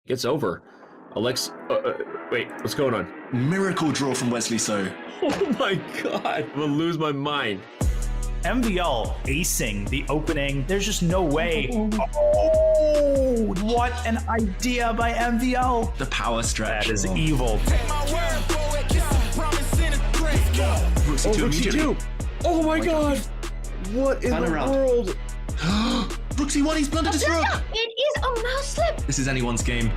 Gets over. Wait, what's going on? Miracle draw from Wesley, so. Oh my god, I'm gonna lose my mind. MVL acing the opening. There's just no way. Oh, what an idea by MVL. The power stretch. That is evil. Rooksy 2 immediately. Oh my god. What in the world? Rooksy 1, he's blundered his rook. It is a mouse slip. This is anyone's game.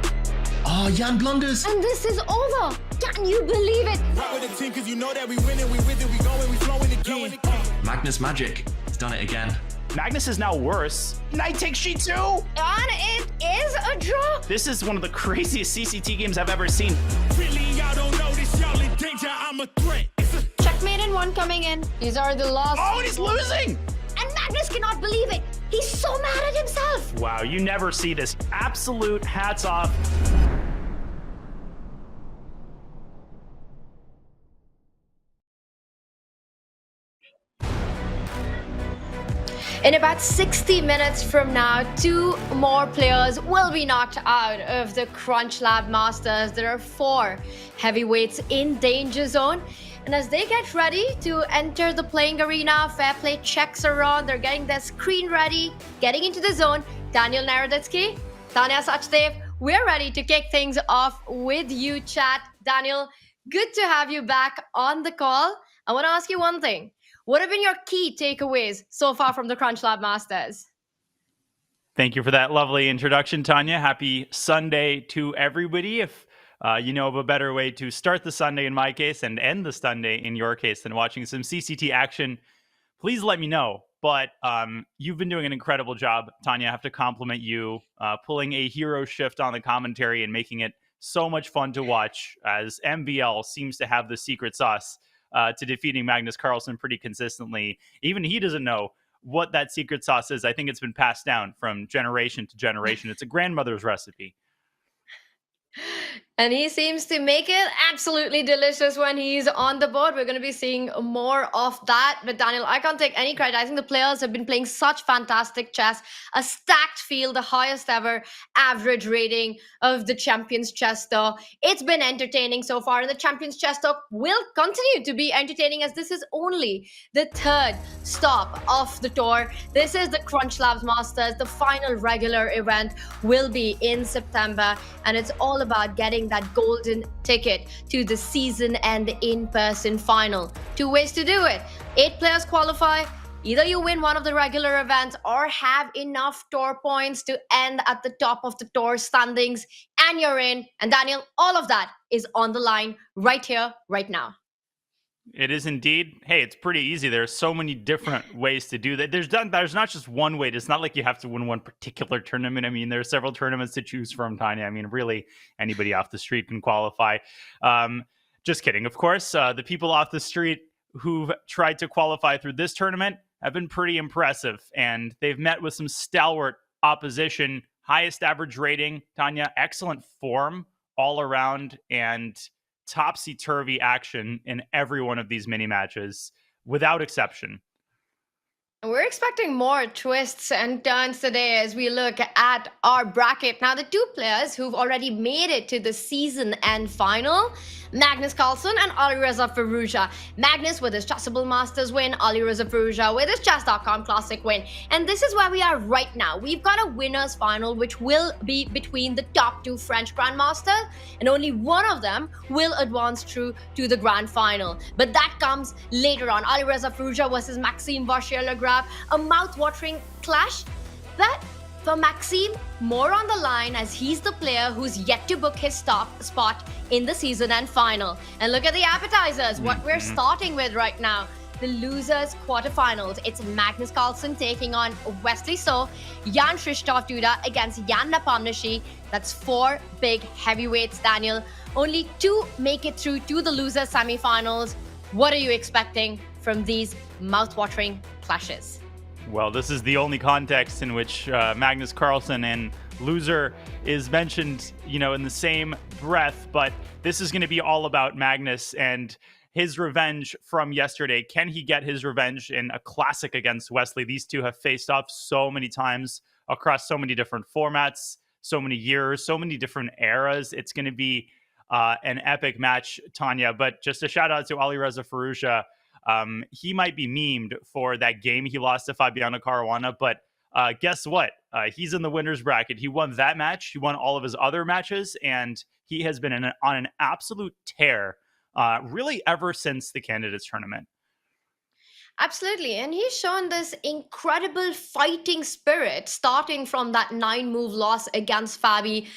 Oh, Jan blunders. And this is over. Can you believe it? Rock with the team, cause you know that we winning, we with it, we going, we flowing again. Magnus Magic. He's done it again. Magnus is now worse. Knight takes G2. And it is a draw. This is one of the craziest CCT games I've ever seen. Really, y'all don't know this, y'all in danger, I'm a threat. Checkmate in one coming in. These are the last. Oh, and he's losing. And Magnus cannot believe it. He's so mad at himself. Wow, you never see this. Absolute hats off. In about 60 minutes from now, 2 more players will be knocked out of the CrunchLabs Masters. There are 4 heavyweights in danger zone. And as they get ready to enter the playing arena, fair play checks are on. They're getting their screen ready, getting into the zone. Daniel Naroditsky, Tanya Sachdev, we're ready to kick things off with you, chat. Daniel, good to have you back on the call. I want to ask you one thing. What have been your key takeaways so far from the CrunchLabs Masters? Thank you for that lovely introduction, Tanya. Happy Sunday to everybody. If you know of a better way to start the Sunday in my case and end the Sunday in your case than watching some CCT action, please let me know. But you've been doing an incredible job, Tanya. I have to compliment you, pulling a hero shift on the commentary and making it so much fun to watch, as MVL seems to have the secret sauce to defeating Magnus Carlsen pretty consistently. Even he doesn't know what that secret sauce is. I think it's been passed down from generation to generation. It's a grandmother's recipe. And he seems to make it absolutely delicious when he's on the board. We're going to be seeing more of that. But Daniel, I can't take any credit. I think the players have been playing such fantastic chess. A stacked field, the highest ever average rating of the Champions Chess Tour. It's been entertaining so far, and the Champions Chess Tour will continue to be entertaining, as this is only the 3rd stop of the tour. This is the CrunchLabs Masters. The final regular event will be in September, and it's all about getting that golden ticket to the season and in-person final. 2 ways to do it. 8 players qualify. Either you win one of the regular events or have enough tour points to end at the top of the tour standings, and you're in. And Daniel, all of that is on the line right here, right now. It is indeed. Hey, it's pretty easy. There's so many different ways to do that. There's not just one way. It's not like you have to win one particular tournament. I mean, there are several tournaments to choose from, Tanya. I mean, really, anybody off the street can qualify. Just kidding. Of course, the people off the street who've tried to qualify through this tournament have been pretty impressive, and they've met with some stalwart opposition. Highest average rating, Tanya. Excellent form all around, and topsy-turvy action in every one of these mini matches, without exception. We're expecting more twists and turns today as we look at our bracket. Now, the 2 players who've already made it to the season end final, Magnus Carlsen and Alireza Firouzja. Magnus with his Chessable Masters win, Alireza Firouzja with his Chess.com Classic win. And this is where we are right now. We've got a winners final, which will be between the top 2 French Grandmasters, and only one of them will advance through to the grand final. But that comes later on. Alireza Firouzja versus Maxime Vachier-Lagrave, a mouth-watering clash. But for Maxime, more on the line, as he's the player who's yet to book his spot in the season and final. And look at the appetizers, what we're starting with right now. The losers quarterfinals. It's Magnus Carlsen taking on Wesley So, Jan Krzysztof Duda against Jan Nepomniachtchi. That's 4 big heavyweights, Daniel. Only 2 make it through to the losers semifinals. What are you expecting from these mouth-watering clashes? Well, this is the only context in which Magnus Carlsen and loser is mentioned, in the same breath. But this is going to be all about Magnus and his revenge from yesterday. Can he get his revenge in a classic against Wesley? These two have faced off so many times across so many different formats. so many years, so many different eras. It's going to be an epic match, Tanya. But just a shout out to Alireza Firouzja. He might be memed for that game he lost to Fabiano Caruana, but guess what? He's in the winner's bracket. He won that match. He won all of his other matches, and he has been on an absolute tear really ever since the Candidates Tournament. Absolutely. And he's shown this incredible fighting spirit starting from that 9-move loss against Fabi,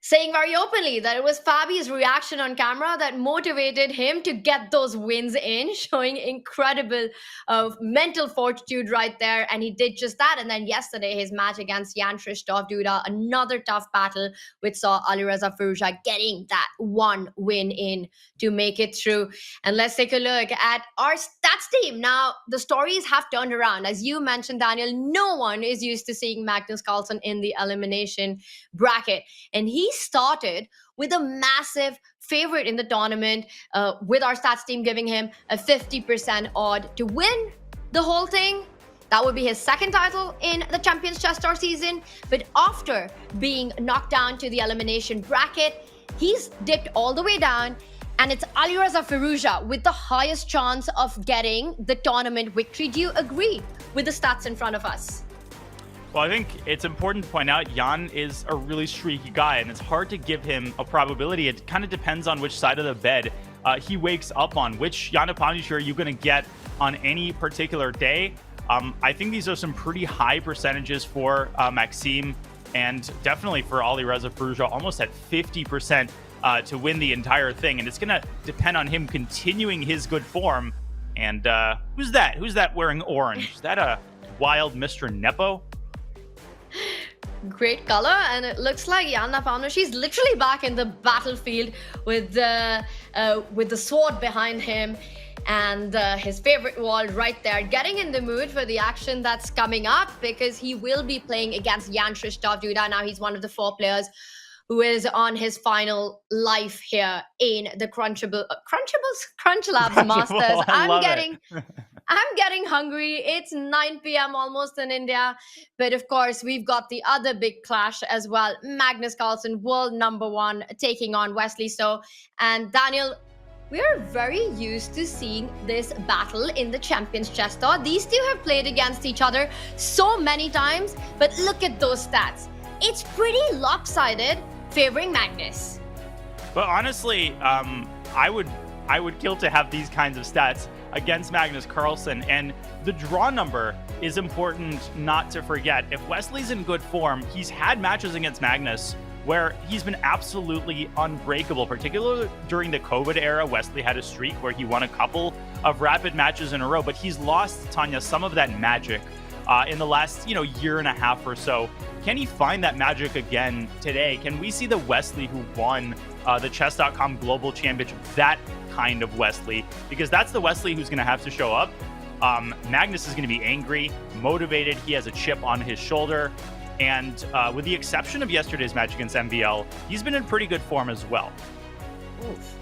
saying very openly that it was Fabi's reaction on camera that motivated him to get those wins in, showing incredible mental fortitude right there. And he did just that. And then yesterday, his match against Jan Krzysztof Duda, another tough battle, which saw Alireza Firouzja getting that one win in to make it through. And let's take a look at our stats team. Now, the stories have turned around. As you mentioned, Daniel, no one is used to seeing Magnus Carlsen in the elimination bracket. And he started with a massive favorite in the tournament, with our stats team giving him a 50% odd to win the whole thing. That would be his second title in the Champions Chess Tour season. But after being knocked down to the elimination bracket, he's dipped all the way down. And it's Alireza Firouzja with the highest chance of getting the tournament victory. Do you agree with the stats in front of us? Well, I think it's important to point out Jan is a really streaky guy, and it's hard to give him a probability. It kind of depends on which side of the bed he wakes up on. Which Jan opponent are you going to get on any particular day? I think these are some pretty high percentages for Maxime, and definitely for Alireza Firouzja, almost at 50% to win the entire thing. And it's going to depend on him continuing his good form. And who's that? Who's that wearing orange? Is that a wild Mr. Nepo? Great color, and it looks like Yana Pamno, she's literally back in the battlefield with the sword behind him and his favorite wall right there, getting in the mood for the action that's coming up, because he will be playing against Jan Krzysztof Duda. Now he's one of the 4 players who is on his final life here in the CrunchLabs Masters. I'm getting hungry. It's 9 p.m. almost in India. But of course, we've got the other big clash as well. Magnus Carlsen, world #1, taking on Wesley. And Daniel, we are very used to seeing this battle in the Champions Chess Tour. These two have played against each other so many times. But look at those stats. It's pretty lopsided, favoring Magnus. But honestly, I would kill to have these kinds of stats against Magnus Carlsen, and the draw number is important not to forget. If Wesley's in good form, he's had matches against Magnus where he's been absolutely unbreakable, particularly during the COVID era. Wesley had a streak where he won a couple of rapid matches in a row, but he's lost, Tanya, some of that magic in the last year and a half or so. Can he find that magic again today? Can we see the Wesley who won the Chess.com Global Championship, that kind of Wesley? Because that's the Wesley who's going to have to show up. Magnus is going to be angry, motivated. He has a chip on his shoulder. And with the exception of yesterday's match against MVL, he's been in pretty good form as well. Oof.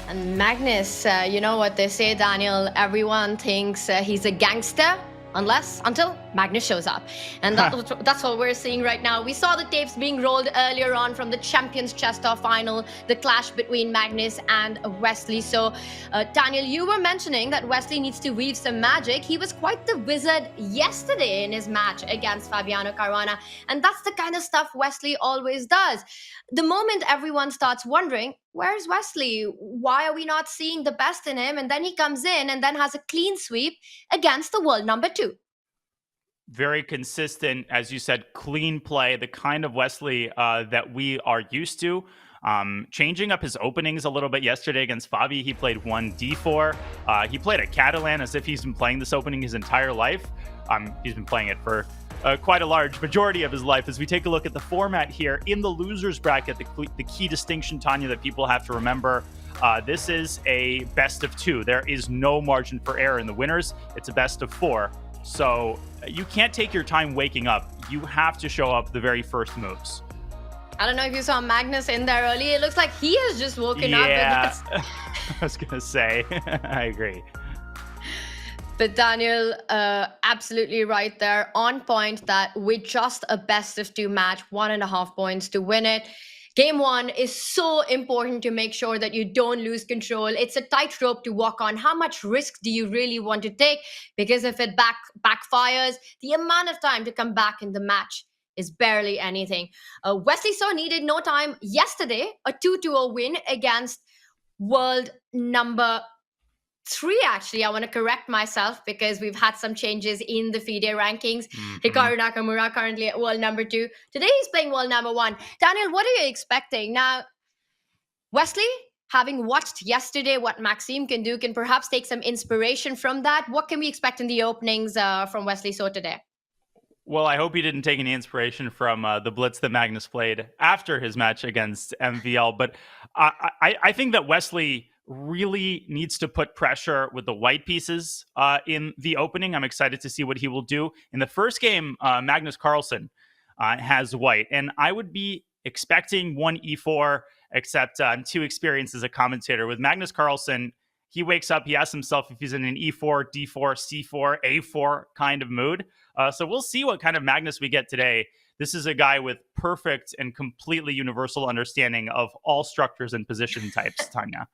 And Magnus, you know what they say, Daniel, everyone thinks he's a gangster until Magnus shows up. And that's what we're seeing right now. We saw the tapes being rolled earlier on from the Champions Chess Tour final, the clash between Magnus and Wesley. So, Daniel, you were mentioning that Wesley needs to weave some magic. He was quite the wizard yesterday in his match against Fabiano Caruana. And that's the kind of stuff Wesley always does. The moment everyone starts wondering, where's Wesley? Why are we not seeing the best in him? And then he comes in and then has a clean sweep against the world #2. Very consistent, as you said, clean play, the kind of Wesley that we are used to. Changing up his openings a little bit yesterday against Fabi. He played 1 D4. He played a Catalan as if he's been playing this opening his entire life. He's been playing it for quite a large majority of his life. As we take a look at the format here in the losers bracket, the key distinction, Tanya, that people have to remember, this is a best of 2. There is no margin for error in the winners. It's a best of 4. So you can't take your time waking up. You have to show up the very first moves. I don't know if you saw Magnus in there early. It looks like he has just woken up. Yeah, I was going to say, I agree. But Daniel, absolutely right there, on point that with just a best of two match, 1.5 points to win it. Game one is so important to make sure that you don't lose control. It's a tightrope to walk on. How much risk do you really want to take? Because if it backfires, the amount of time to come back in the match is barely anything. Wesley So needed no time yesterday, a 2-0 win against world number 3. Actually, I want to correct myself because we've had some changes in the FIDE rankings. Hikaru Nakamura currently at world number 2. Today he's playing world number 1. Daniel, what are you expecting? Now, Wesley, having watched yesterday what Maxime can do, can perhaps take some inspiration from that. What can we expect in the openings from Wesley So today? Well, I hope he didn't take any inspiration from the blitz that Magnus played after his match against MVL. But I think that Wesley really needs to put pressure with the white pieces in the opening. I'm excited to see what he will do. In the first game, Magnus Carlsen has white, and I would be expecting 1 E4, except I'm too experienced as a commentator. With Magnus Carlsen, he wakes up, he asks himself if he's in an E4, D4, C4, A4 kind of mood. So we'll see what kind of Magnus we get today. This is a guy with perfect and completely universal understanding of all structures and position types, Tanya.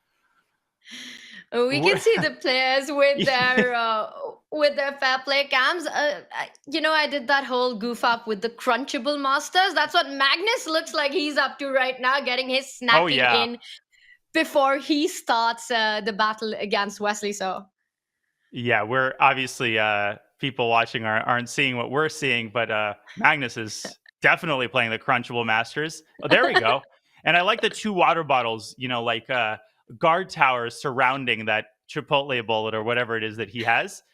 We can see the players with their fair play cams. I did that whole goof up with the CrunchLabs Masters. That's what Magnus looks like he's up to right now, getting his snacking in before he starts the battle against Wesley So. Yeah, we're obviously people watching aren't seeing what we're seeing, but Magnus is definitely playing the CrunchLabs Masters. Oh, there we go. And I like the 2 water bottles, like guard towers surrounding that Chipotle bullet or whatever it is that he has.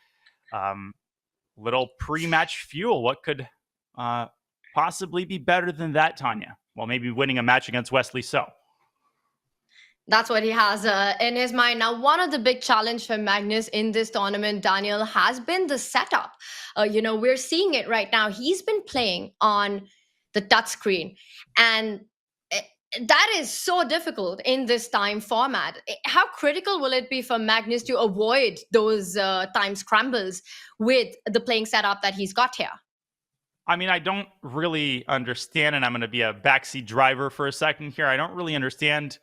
Little pre-match fuel. What could possibly be better than that, Tanya? Well, maybe winning a match against Wesley So. That's what he has in his mind. Now, one of the big challenge for Magnus in this tournament, Daniel, has been the setup. We're seeing it right now. He's been playing on the touchscreen, and that is so difficult in this time format. How critical will it be for Magnus to avoid those time scrambles with the playing setup that he's got here? I mean, I don't really understand, and I'm going to be a backseat driver for a second here. I don't really understand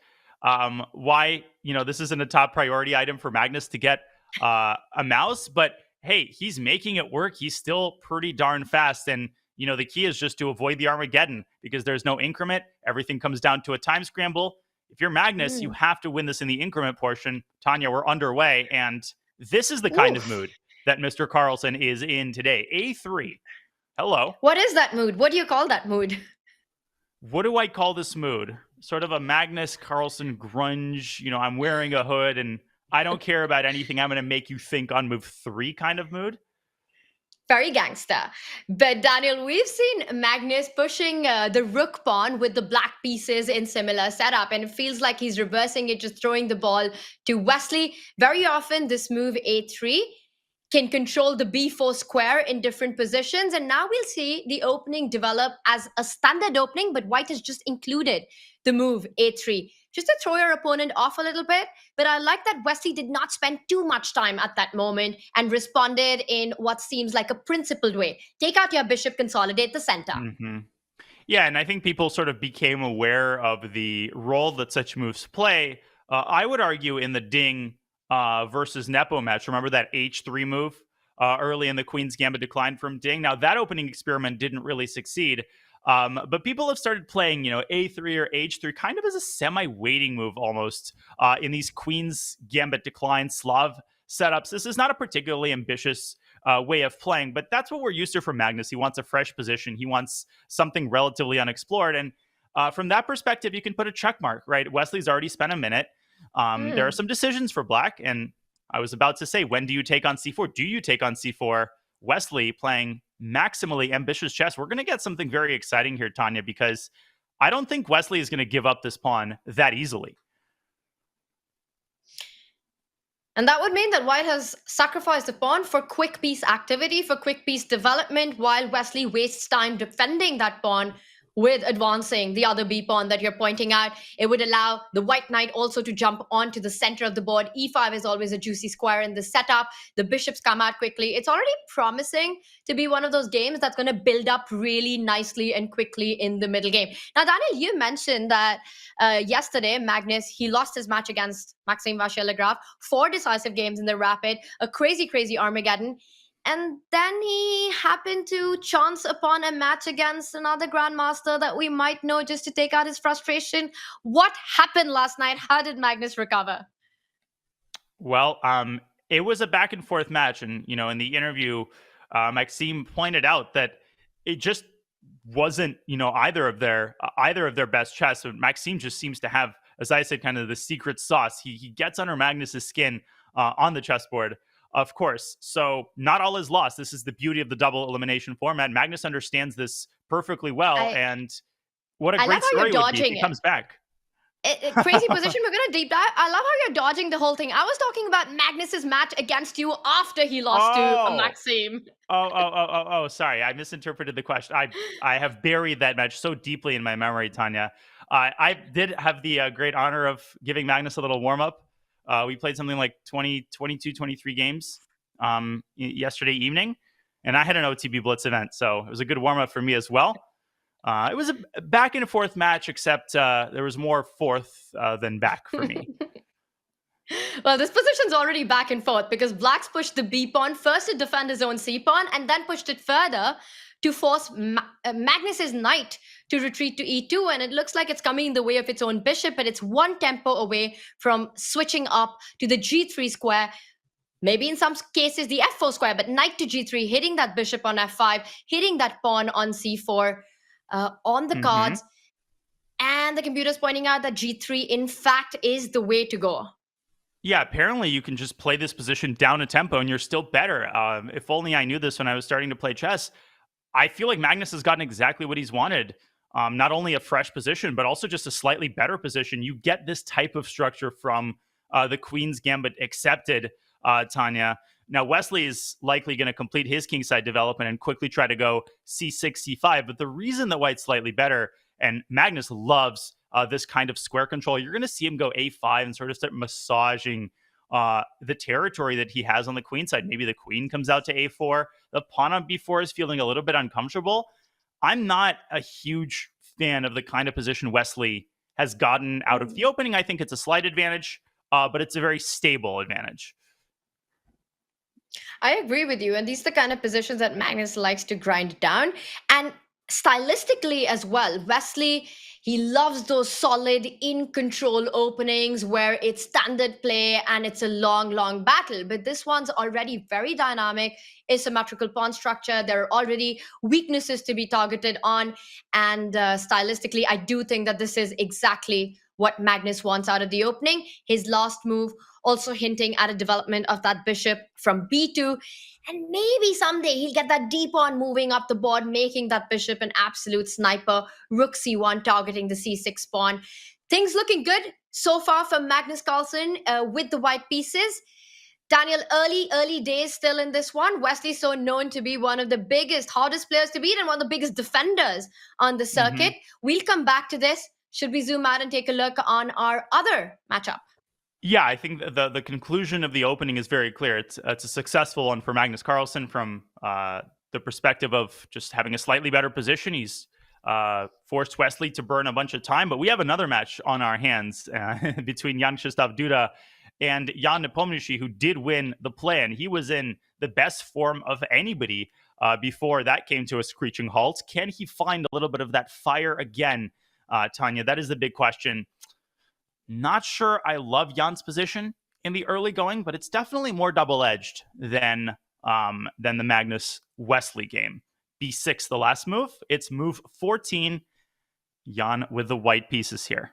why, this isn't a top priority item for Magnus to get a mouse, but hey, he's making it work. He's still pretty darn fast. And, the key is just to avoid the Armageddon because there's no increment. Everything comes down to a time scramble. If you're Magnus, you have to win this in the increment portion. Tanya, we're underway. And this is the kind of mood that Mr. Carlsen is in today. A3. Hello. What is that mood? What do you call that mood? What do I call this mood? Sort of a Magnus Carlsen grunge, I'm wearing a hood and I don't care about anything. I'm going to make you think on move 3 kind of mood. Very gangster. But Daniel, we've seen Magnus pushing the rook pawn with the black pieces in similar setup, and it feels like he's reversing it, just throwing the ball to Wesley. Very often this move A3 can control the B4 square in different positions. And now we'll see the opening develop as a standard opening, but white has just included the move A3, just to throw your opponent off a little bit. But I like that Wesley did not spend too much time at that moment and responded in what seems like a principled way. Take out your bishop, consolidate the center. Mm-hmm. Yeah, and I think people sort of became aware of the role that such moves play. I would argue in the Ding versus Nepo match. Remember that H3 move early in the Queen's Gambit decline from Ding? Now, that opening experiment didn't really succeed. But people have started playing, A3 or H3 kind of as a semi-waiting move almost in these Queen's Gambit decline Slav setups. This is not a particularly ambitious way of playing, but that's what we're used to from Magnus. He wants a fresh position. He wants something relatively unexplored. And from that perspective, you can put a check mark, right? Wesley's already spent a minute. There are some decisions for Black. And I was about to say, when do you take on C4? Do you take on C4? Wesley playing maximally ambitious chess. We're going to get something very exciting here, Tanya, because I don't think Wesley is going to give up this pawn that easily. And that would mean that white has sacrificed the pawn for quick piece activity, for quick piece development, while Wesley wastes time defending that pawn with advancing the other B pawn that you're pointing out. It would allow the white knight also to jump onto the center of the board. E5 is always a juicy square in the setup. The bishops come out quickly. It's already promising to be one of those games that's going to build up really nicely and quickly in the middle game. Now, Daniel, you mentioned that yesterday, Magnus, he lost his match against Maxime Vachier-Lagrave, 4 decisive games in the rapid, a crazy, crazy Armageddon. And then he happened to chance upon a match against another grandmaster that we might know just to take out his frustration. What happened last night? How did Magnus recover? Well, it was a back and forth match. And, you know, in the interview, Maxime pointed out that it just wasn't, you know, either of their best chess. So Maxime just seems to have, as I said, kind of the secret sauce. He gets under Magnus's skin on the chessboard. Of course. So not all is lost. This is the beauty of the double elimination format. Magnus understands this perfectly well. And what a great story would be if he comes back. Crazy position. We're going to deep dive. I love how you're dodging the whole thing. I was talking about Magnus's match against you after he lost to Maxime. Sorry. I misinterpreted the question. I have buried that match so deeply in my memory, Tanya. I did have the great honor of giving Magnus a little warm-up. We played something like 22, 23 games yesterday evening, and I had an OTB Blitz event, so it was a good warm-up for me as well. It was a back and forth match, except there was more forth than back for me. Well, this position's already back and forth because Black's pushed the B pawn first to defend his own C pawn and then pushed it further to force Magnus's knight to retreat to E2, and it looks like it's coming in the way of its own bishop, but it's one tempo away from switching up to the G3 square, maybe in some cases the F4 square, but knight to G3, hitting that bishop on F5, hitting that pawn on C4 on the cards, and the computer's pointing out that G3 in fact is the way to go. Yeah, apparently you can just play this position down a tempo and you're still better. If only I knew this when I was starting to play chess. I feel like Magnus has gotten exactly what he's wanted. Not only a fresh position, but also just a slightly better position. You get this type of structure from the Queen's Gambit accepted, Tanya. Now, Wesley is likely going to complete his kingside development and quickly try to go C6, C5. But the reason that White's slightly better, and Magnus loves this kind of square control, you're going to see him go A5 and sort of start massaging the territory that he has on the queen side. Maybe the queen comes out to A4. The pawn on B4 is feeling a little bit uncomfortable. I'm not a huge fan of the kind of position Wesley has gotten out of the opening. I think it's a slight advantage, but it's a very stable advantage. I agree with you. And these are the kind of positions that Magnus likes to grind down. And stylistically as well, Wesley, he loves those solid in-control openings where it's standard play and it's a long, long battle. But this one's already very dynamic, asymmetrical pawn structure. There are already weaknesses to be targeted on. And stylistically, I do think that this is exactly what Magnus wants out of the opening. His last move also hinting at a development of that bishop from B2. And maybe someday he'll get that D pawn moving up the board, making that bishop an absolute sniper. Rook C1 targeting the C6 pawn. Things looking good so far for Magnus Carlsen with the white pieces. Daniel, early days still in this one. Wesley so known to be one of the biggest, hardest players to beat and one of the biggest defenders on the circuit. We'll come back to this. Should we zoom out and take a look on our other matchup? Yeah, I think the conclusion of the opening is very clear. It's a successful one for Magnus Carlsen from the perspective of just having a slightly better position. He's forced Wesley to burn a bunch of time, but we have another match on our hands between Jan Krzysztof Duda and Jan Nepomniachtchi, who did win the play, and he was in the best form of anybody before that came to a screeching halt. Can he find a little bit of that fire again, Tanya? That is the big question. Not sure I love Jan's position in the early going, but it's definitely more double-edged than the Magnus Wesley game. B6, the last move. It's move 14. Jan with the white pieces here.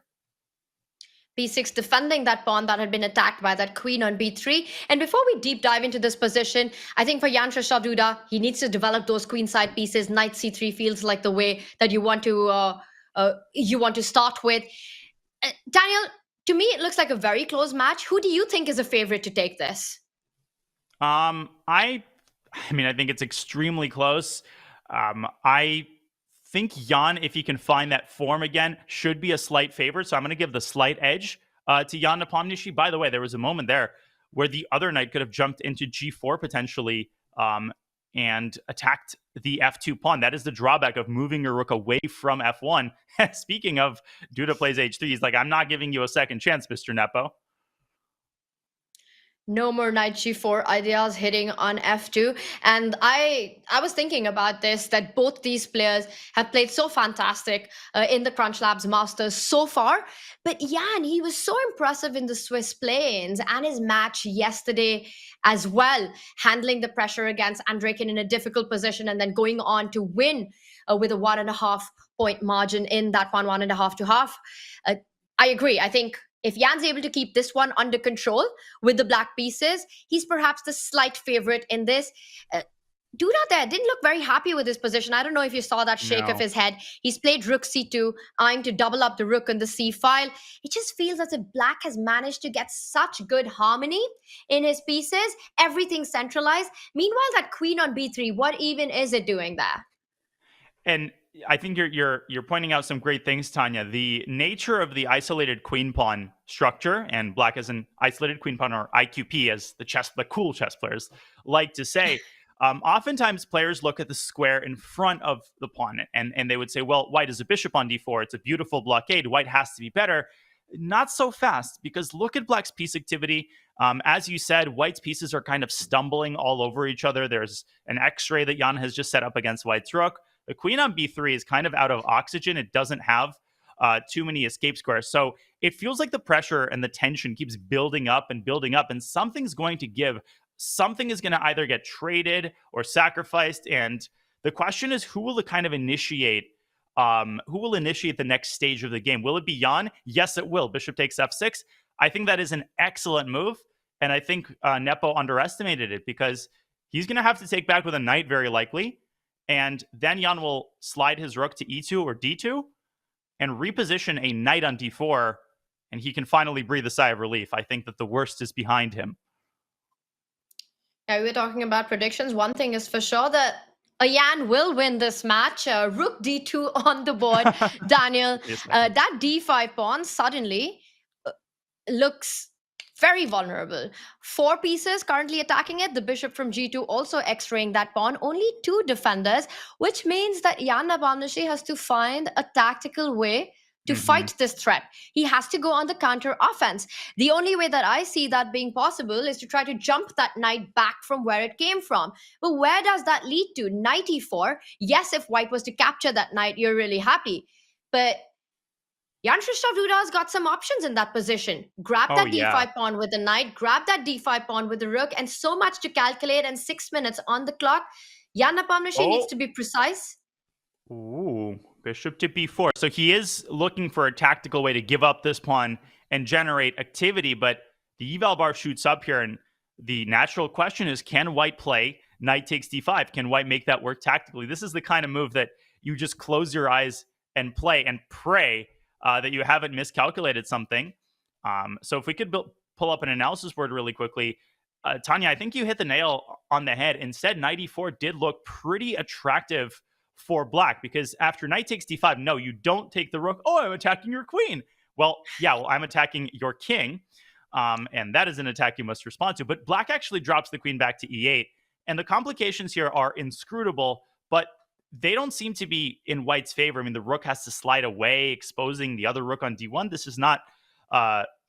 B6 defending that pawn that had been attacked by that queen on B3. And before we deep dive into this position, I think for Jan Krzysztof Duda, he needs to develop those queenside pieces. Knight C3 feels like the way that you want to start with. Daniel, to me, it looks like a very close match. Who do you think is a favorite to take this? I think it's extremely close. I think Jan, if he can find that form again, should be a slight favorite. So I'm going to give the slight edge to Jan Nepomniachtchi. By the way, there was a moment there where the other knight could have jumped into g4 potentially and attacked the f2 pawn. That is the drawback of moving your rook away from f1. Speaking of, Duda plays h3. He's like, I'm not giving you a second chance, Mr. Nepo. No more knight g4 ideas hitting on f2. And I was thinking about this, that both these players have played so fantastic in the CrunchLabs Masters so far. But Jan, he was so impressive in the Swiss play-ins and his match yesterday as well, handling the pressure against Andreykin in a difficult position and then going on to win with a 1.5 point margin in that 1.5 to half. I agree. I think if Jan's able to keep this one under control with the black pieces, he's perhaps the slight favorite in this. Duda there didn't look very happy with his position. I don't know if you saw that shake of his head. He's played rook c2, eyeing to double up the rook in the c file. It just feels as if black has managed to get such good harmony in his pieces. Everything centralized. Meanwhile, that queen on b3, what even is it doing there? And I think you're pointing out some great things, Tanya. The nature of the isolated queen pawn structure, and black as an isolated queen pawn, or IQP, as the cool chess players like to say. Oftentimes, players look at the square in front of the pawn, and they would say, "Well, white is a bishop on d4. It's a beautiful blockade. White has to be better." Not so fast, because look at black's piece activity. As you said, white's pieces are kind of stumbling all over each other. There's an X-ray that Jan has just set up against white's rook. The queen on b3 is kind of out of oxygen. It doesn't have too many escape squares. So it feels like the pressure and the tension keeps building up, and something's going to give. Something is going to either get traded or sacrificed. And the question is, who will kind of initiate the next stage of the game? Will it be Jan? Yes, it will. Bishop takes f6. I think that is an excellent move. And I think Nepo underestimated it, because he's going to have to take back with a knight, very likely. And then Jan will slide his rook to e2 or d2 and reposition a knight on d4, and he can finally breathe a sigh of relief. I think that the worst is behind him. Yeah, we were talking about predictions. One thing is for sure, that Jan will win this match. Rook d2 on the board, Daniel. That d5 pawn suddenly looks very vulnerable. 4 pieces currently attacking it. The bishop from g2 also x-raying that pawn. Only 2 defenders, which means that Jan Nepomniachtchi has to find a tactical way to fight this threat. He has to go on the counter offense. The only way that I see that being possible is to try to jump that knight back from where it came from. But where does that lead to? Knight e4. Yes, if white was to capture that knight, you're really happy. But Jan-Krzysztof Duda's got some options in that position. Grab that d5 pawn with the knight, grab that d5 pawn with the rook, and so much to calculate, and 6 minutes on the clock. Jan Nepomniachtchi needs to be precise. Ooh, bishop to b4. So he is looking for a tactical way to give up this pawn and generate activity, but the eval bar shoots up here, and the natural question is, can white play knight takes d5? Can white make that work tactically? This is the kind of move that you just close your eyes and play and pray that you haven't miscalculated something. So if we could pull up an analysis board really quickly. Tanya, I think you hit the nail on the head. Instead, knight e4 did look pretty attractive for black, because after knight takes d5, no, you don't take the rook. Oh, I'm attacking your queen. Well, I'm attacking your king. And that is an attack you must respond to. But black actually drops the queen back to e8. And the complications here are inscrutable, but they don't seem to be in white's favor. I mean, the rook has to slide away, exposing the other rook on d1. This is not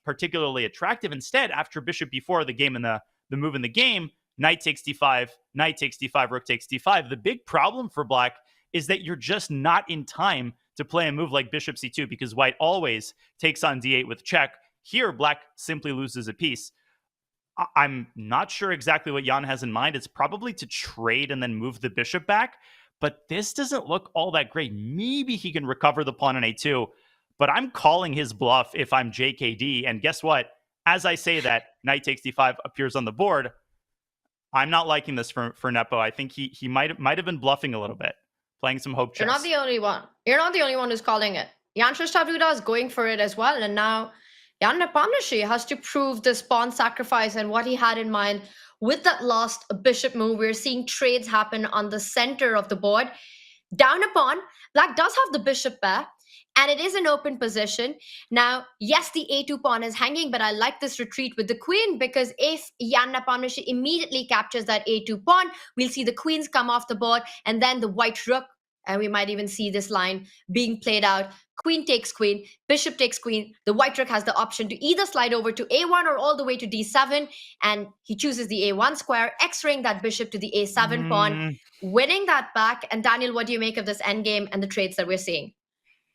particularly attractive. Instead, after bishop b4, the game in the move in the game, knight takes d5, knight takes d5, rook takes d5. The big problem for black is that you're just not in time to play a move like bishop c2, because white always takes on d8 with check. Here, black simply loses a piece. I'm not sure exactly what Jan has in mind. It's probably to trade and then move the bishop back. But this doesn't look all that great. Maybe he can recover the pawn on a2, but I'm calling his bluff if I'm JKD. And guess what? As I say that, knight takes d5 appears on the board. I'm not liking this for Nepo. I think he might have been bluffing a little bit, playing some hope chess. You're not the only one. You're not the only one who's calling it. Jan-Krzysztof Duda is going for it as well. And now Jan Nepomniachtchi has to prove this pawn sacrifice and what he had in mind with that last bishop move. We're seeing trades happen on the center of the board. Down a pawn, black does have the bishop pair, and it is an open position. Now, yes, the a2 pawn is hanging, but I like this retreat with the queen, because if Jan Nepomuceno immediately captures that a2 pawn, we'll see the queens come off the board, and then the white rook, and we might even see this line being played out. Queen takes queen, bishop takes queen. The white rook has the option to either slide over to a1 or all the way to d7, and he chooses the a1 square, x-raying that bishop to the a7 pawn, winning that back. And Daniel, what do you make of this endgame and the trades that we're seeing?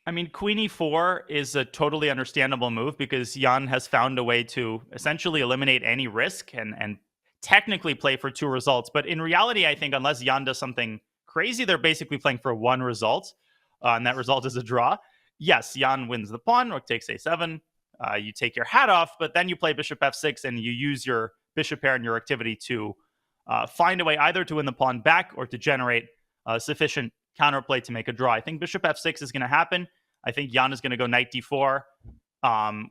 I mean, queen e4 is a totally understandable move because Jan has found a way to essentially eliminate any risk and technically play for 2 results. But in reality, I think unless Jan does something crazy, they're basically playing for 1 result, and that result is a draw. Yes, Jan wins the pawn, rook takes a7, you take your hat off, but then you play bishop f6 and you use your bishop pair and your activity to find a way either to win the pawn back or to generate sufficient counterplay to make a draw. I think bishop f6 is going to happen. I think Jan is going to go knight d4.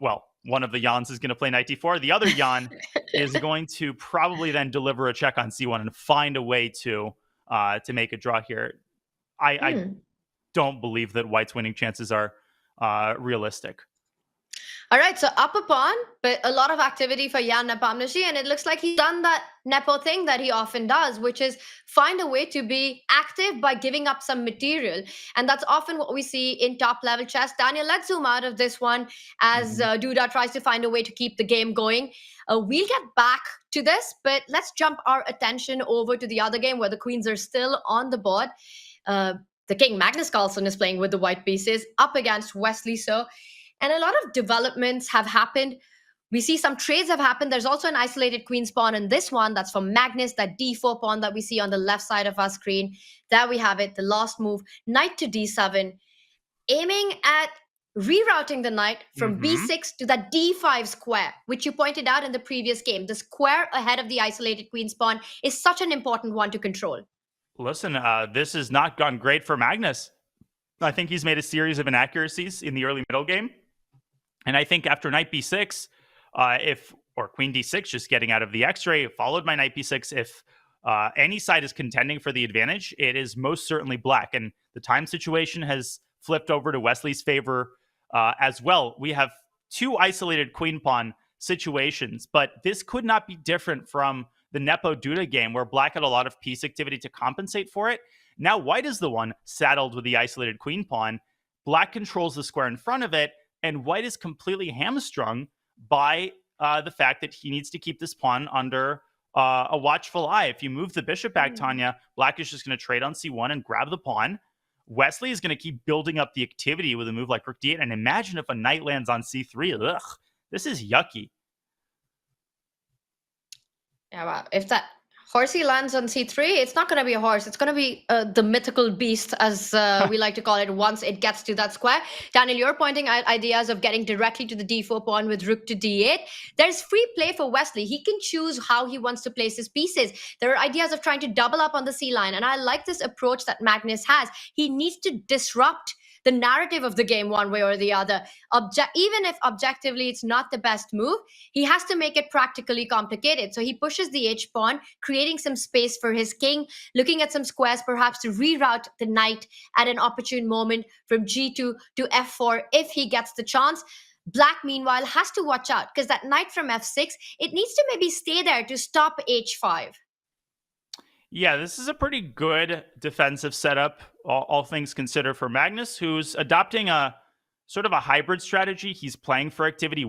Well, one of the Jans is going to play knight d4. The other Jan is going to probably then deliver a check on c1 and find a way to make a draw here. I don't believe that White's winning chances are realistic. All right, so up a pawn, but a lot of activity for Jan Nepomuceno, and it looks like he's done that Nepo thing that he often does, which is find a way to be active by giving up some material. And that's often what we see in top-level chess. Daniel, let's zoom out of this one as Duda tries to find a way to keep the game going. We'll get back to this, but let's jump our attention over to the other game where the queens are still on the board. The king, Magnus Carlsen, is playing with the white pieces up against Wesley. And a lot of developments have happened. We see some trades have happened. There's also an isolated queen's pawn in this one. That's from Magnus, that d4 pawn that we see on the left side of our screen. There we have it, the last move, knight to d7, aiming at rerouting the knight from b6 to that d5 square, which you pointed out in the previous game. The square ahead of the isolated queen's pawn is such an important one to control. Listen, this has not gone great for Magnus. I think he's made a series of inaccuracies in the early middle game. And I think after knight b6, or queen d6, just getting out of the x-ray, followed by knight b6, if any side is contending for the advantage, it is most certainly black. And the time situation has flipped over to Wesley's favor as well. We have 2 isolated queen pawn situations, but this could not be different from the Nepo Duda game where black had a lot of piece activity to compensate for it. Now white is the one saddled with the isolated queen pawn. Black controls the square in front of it, and white is completely hamstrung by the fact that he needs to keep this pawn under a watchful eye. If you move the bishop back, Tanya, black is just going to trade on c1 and grab the pawn. Wesley is going to keep building up the activity with a move like rook d8, and imagine if a knight lands on c3. Ugh, this is yucky. Yeah, wow. If that horsey lands on c3, it's not going to be a horse. It's going to be the mythical beast, as we like to call it, once it gets to that square. Daniel, you're pointing out ideas of getting directly to the d4 pawn with rook to d8. There's free play for Wesley. He can choose how he wants to place his pieces. There are ideas of trying to double up on the c line, and I like this approach that Magnus has. He needs to disrupt the narrative of the game one way or the other. Even if objectively it's not the best move, he has to make it practically complicated. So he pushes the h pawn, creating some space for his king, looking at some squares perhaps to reroute the knight at an opportune moment from g2 to f4 if he gets the chance. Black, meanwhile, has to watch out because that knight from f6, it needs to maybe stay there to stop h5. Yeah, this is a pretty good defensive setup, all things considered, for Magnus, who's adopting a sort of a hybrid strategy. He's playing for activity,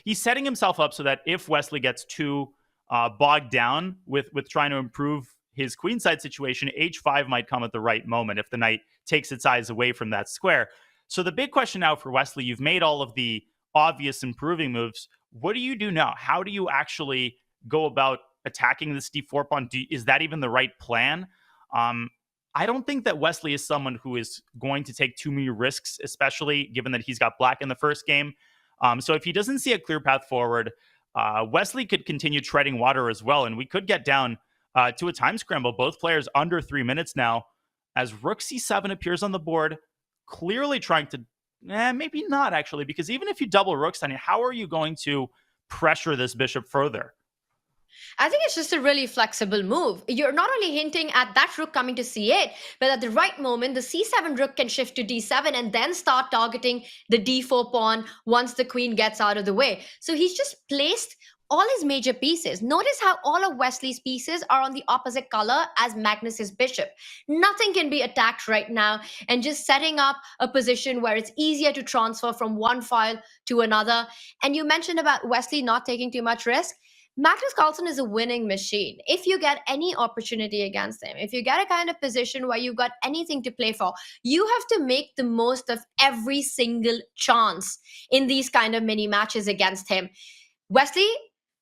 he's setting himself up so that if Wesley gets too bogged down with trying to improve his queenside situation, h5 might come at the right moment if the knight takes its eyes away from that square. So the big question now for Wesley, you've made all of the obvious improving moves. What do you do now? How do you actually go about attacking this d4 pawn? Is that even the right plan? I don't think that Wesley is someone who is going to take too many risks, especially given that he's got black in the first game. So if he doesn't see a clear path forward, Wesley could continue treading water as well, and we could get down to a time scramble. Both players under 3 minutes now, as rook c7 appears on the board, clearly trying to, maybe not actually, because even if you double rooks, I mean, how are you going to pressure this bishop further? I think it's just a really flexible move. You're not only hinting at that rook coming to c8, but at the right moment, the c7 rook can shift to d7 and then start targeting the d4 pawn once the queen gets out of the way. So he's just placed all his major pieces. Notice how all of Wesley's pieces are on the opposite color as Magnus's bishop. Nothing can be attacked right now, and just setting up a position where it's easier to transfer from one file to another. And you mentioned about Wesley not taking too much risk. Magnus Carlsen is a winning machine. If you get any opportunity against him, if you get a kind of position where you've got anything to play for, you have to make the most of every single chance in these kind of mini matches against him. Wesley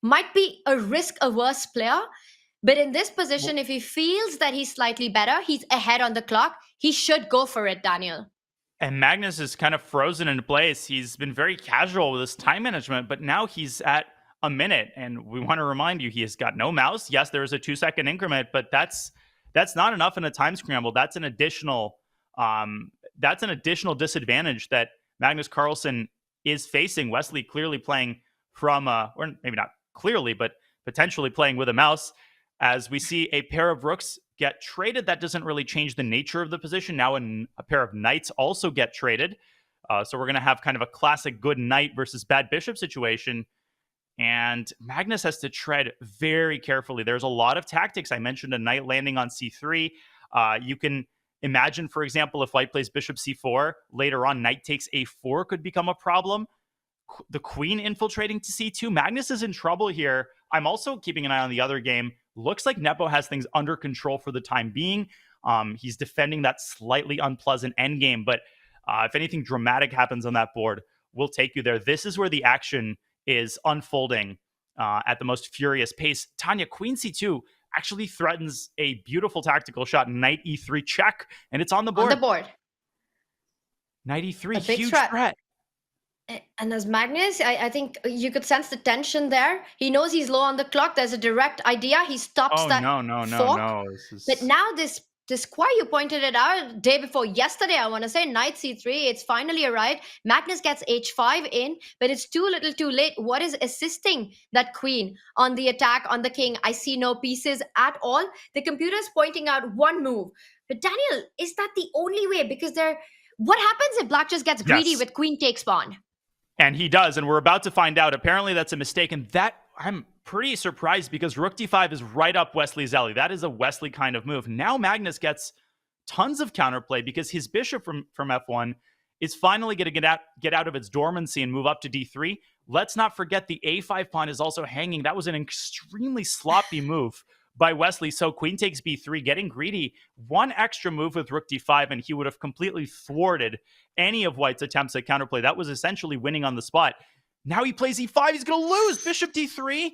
might be a risk-averse player, but in this position, if he feels that he's slightly better, he's ahead on the clock, he should go for it, Daniel. And Magnus is kind of frozen in place. He's been very casual with his time management, but now he's at a minute, and we want to remind you he has got no mouse. Yes, there is a 2-second increment, but that's not enough in a time scramble. That's an additional disadvantage that Magnus Carlsen is facing. Wesley clearly playing from or maybe not clearly, but potentially playing with a mouse. As we see a pair of rooks get traded, that doesn't really change the nature of the position. Now a pair of knights also get traded. So we're going to have kind of a classic good knight versus bad bishop situation. And Magnus has to tread very carefully. There's a lot of tactics. I mentioned a knight landing on c3. You can imagine, for example, if white plays bishop c4, later on knight takes a4 could become a problem. The queen infiltrating to c2. Magnus is in trouble here. I'm also keeping an eye on the other game. Looks like Nepo has things under control for the time being. He's defending that slightly unpleasant endgame, but if anything dramatic happens on that board, we'll take you there. This is where the action is unfolding at the most furious pace. Tanya, queen c2 actually threatens a beautiful tactical shot. Knight e3 check, and it's on the board. On the board. Knight e3, huge threat. And as Magnus, I think you could sense the tension there. He knows he's low on the clock. There's a direct idea. He stops that fork. No. But now this square, you pointed it out day before yesterday, I want to say, knight c3, it's finally arrived. Magnus gets h5 in, but it's too little too late. What is assisting that queen on the attack on the king? I see no pieces at all. The computer's pointing out one move. But Daniel, is that the only way? Because what happens if black just gets greedy with queen takes pawn? And he does, and we're about to find out. Apparently that's a mistake, and that I'm pretty surprised because rook d5 is right up Wesley's alley. That is a Wesley kind of move. Now Magnus gets tons of counterplay because his bishop from f1 is finally going to get out of its dormancy and move up to d3. Let's not forget the a5 pawn is also hanging. That was an extremely sloppy move by Wesley. So queen takes b3, getting greedy. One extra move with rook d5, and he would have completely thwarted any of white's attempts at counterplay. That was essentially winning on the spot. Now he plays e5. He's going to lose. Bishop d3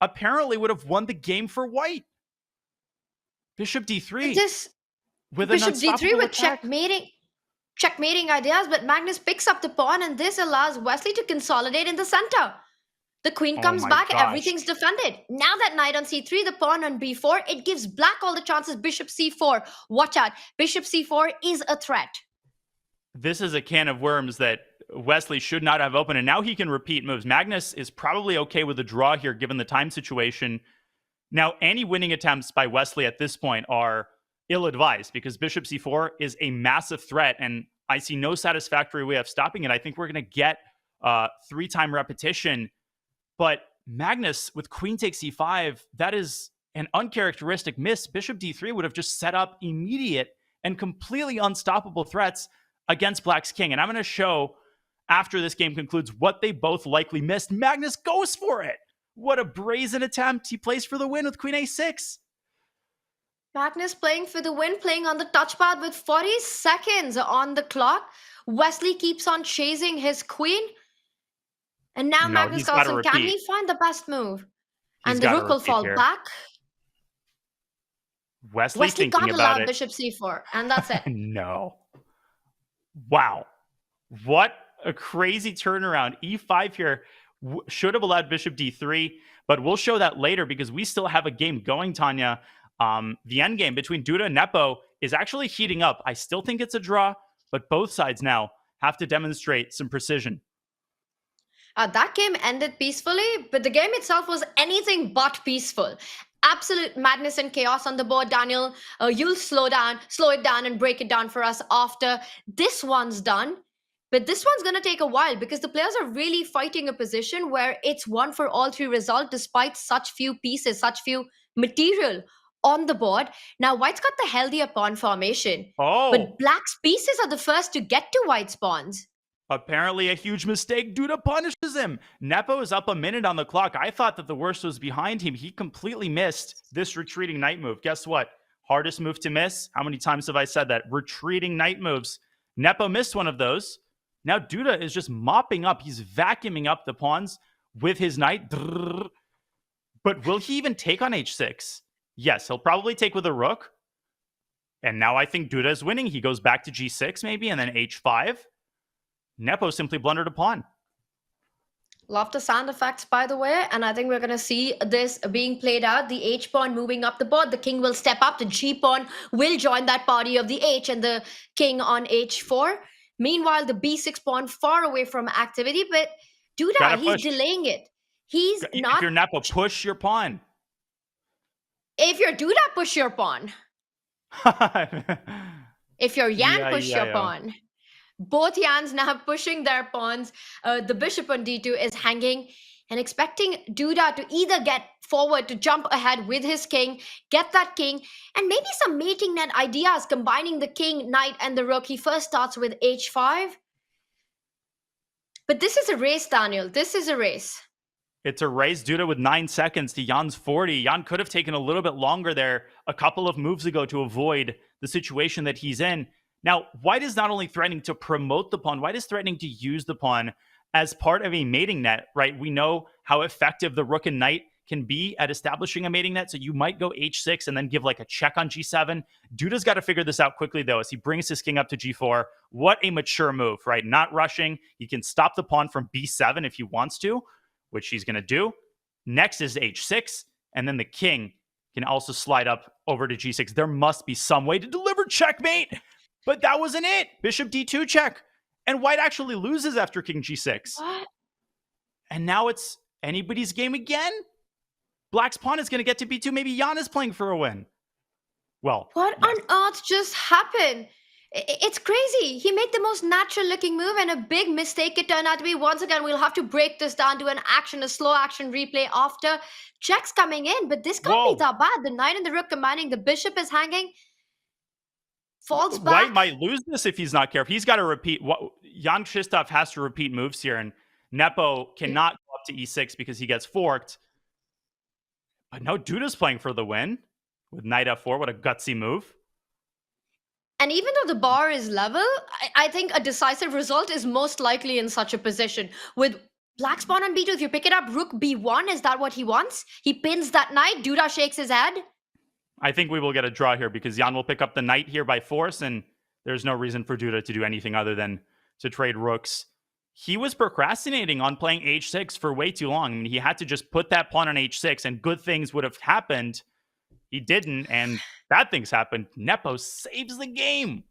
apparently would have won the game for white. Bishop d3. With Bishop an d3 with attack. checkmating ideas, but Magnus picks up the pawn, and this allows Wesley to consolidate in the center. The queen comes back, everything's defended. Now that knight on c3, the pawn on b4, it gives black all the chances. Bishop c4. Watch out. Bishop c4 is a threat. This is a can of worms that Wesley should not have opened, and now he can repeat moves. Magnus is probably okay with a draw here, given the time situation. Now, any winning attempts by Wesley at this point are ill-advised, because bishop c4 is a massive threat, and I see no satisfactory way of stopping it. I think we're going to get 3-time repetition, but Magnus with queen takes e5, that is an uncharacteristic miss. Bishop d3 would have just set up immediate and completely unstoppable threats against black's king, and I'm going to show after this game concludes what they both likely missed. Magnus goes for it. What a brazen attempt. He plays for the win with queen a6. Magnus playing for the win, playing on the touchpad with 40 seconds on the clock. Wesley keeps on chasing his queen. And now Magnus Carlsen, can he find the best move? And the rook will fall back. Wesley got allowed bishop c4, and that's it. No. Wow. What a crazy turnaround. e5 here should have allowed bishop d3, but we'll show that later because we still have a game going, Tanya. The endgame between Duda and Nepo is actually heating up. I still think it's a draw, but both sides now have to demonstrate some precision. That game ended peacefully, but the game itself was anything but peaceful. Absolute madness and chaos on the board, Daniel. You'll slow it down, and break it down for us after this one's done. But this one's going to take a while because the players are really fighting a position where it's one for all three result despite such few pieces, such few material on the board. Now, White's got the healthier pawn formation, but Black's pieces are the first to get to White's pawns. Apparently a huge mistake. Duda punishes him. Nepo is up a minute on the clock. I thought that the worst was behind him. He completely missed this retreating knight move. Guess what? Hardest move to miss. How many times have I said that? Retreating knight moves. Nepo missed one of those. Now Duda is just mopping up. He's vacuuming up the pawns with his knight. But will he even take on h6? Yes, he'll probably take with a rook. And now I think Duda is winning. He goes back to g6 maybe, and then h5. Nepo simply blundered a pawn. Love the sound effects, by the way. And I think we're going to see this being played out. The h-pawn moving up the board. The king will step up. The g-pawn will join that party of the h and the king on h4. Meanwhile, the b6 pawn far away from activity. But Duda, he's delaying it. He's not... If you're Nepo, push your pawn. If you're Duda, push your pawn. If you're Yan, push your pawn. Both Yans now pushing their pawns. The bishop on d2 is hanging and expecting Duda to either get forward to jump ahead with his king, get that king, and maybe some mating net ideas, combining the king, knight, and the rook. He first starts with h5. But this is a race, Daniel. This is a race. It's a race. Duda with 9 seconds to Jan's 40. Jan could have taken a little bit longer there a couple of moves ago to avoid the situation that he's in. Now, White is not only threatening to promote the pawn, White is threatening to use the pawn as part of a mating net, right? We know how effective the rook and knight can be at establishing a mating net, so you might go h6 and then give like a check on g7. Duda's got to figure this out quickly, though, as he brings his king up to g4. What a mature move, right? Not rushing. He can stop the pawn from b7 if he wants to, which he's going to do. Next is h6, and then the king can also slide up over to g6. There must be some way to deliver checkmate. But that wasn't it. Bishop d2 check. And White actually loses after king g6. What? And now it's anybody's game again? Black's pawn is going to get to b2. Maybe Jan is playing for a win. Well, what on earth just happened? It's crazy. He made the most natural looking move and a big mistake it turned out to be. Once again, we'll have to break this down to a slow action replay after. Checks coming in, but this can't be that bad. The knight and the rook combining. The bishop is hanging. Falls back. White might lose this if he's not careful. He's got to repeat. Jan Krzysztof has to repeat moves here, and Nepo cannot go up to e6 because he gets forked. But no, Duda's playing for the win with knight f4. What a gutsy move. And even though the bar is level, I think a decisive result is most likely in such a position. With Black's pawn on b2, if you pick it up, rook b1, is that what he wants? He pins that knight, Duda shakes his head. I think we will get a draw here because Jan will pick up the knight here by force, and there's no reason for Duda to do anything other than to trade rooks. He was procrastinating on playing h6 for way too long. I mean, he had to just put that pawn on h6 and good things would have happened. He didn't, and bad things happened. Nepo saves the game.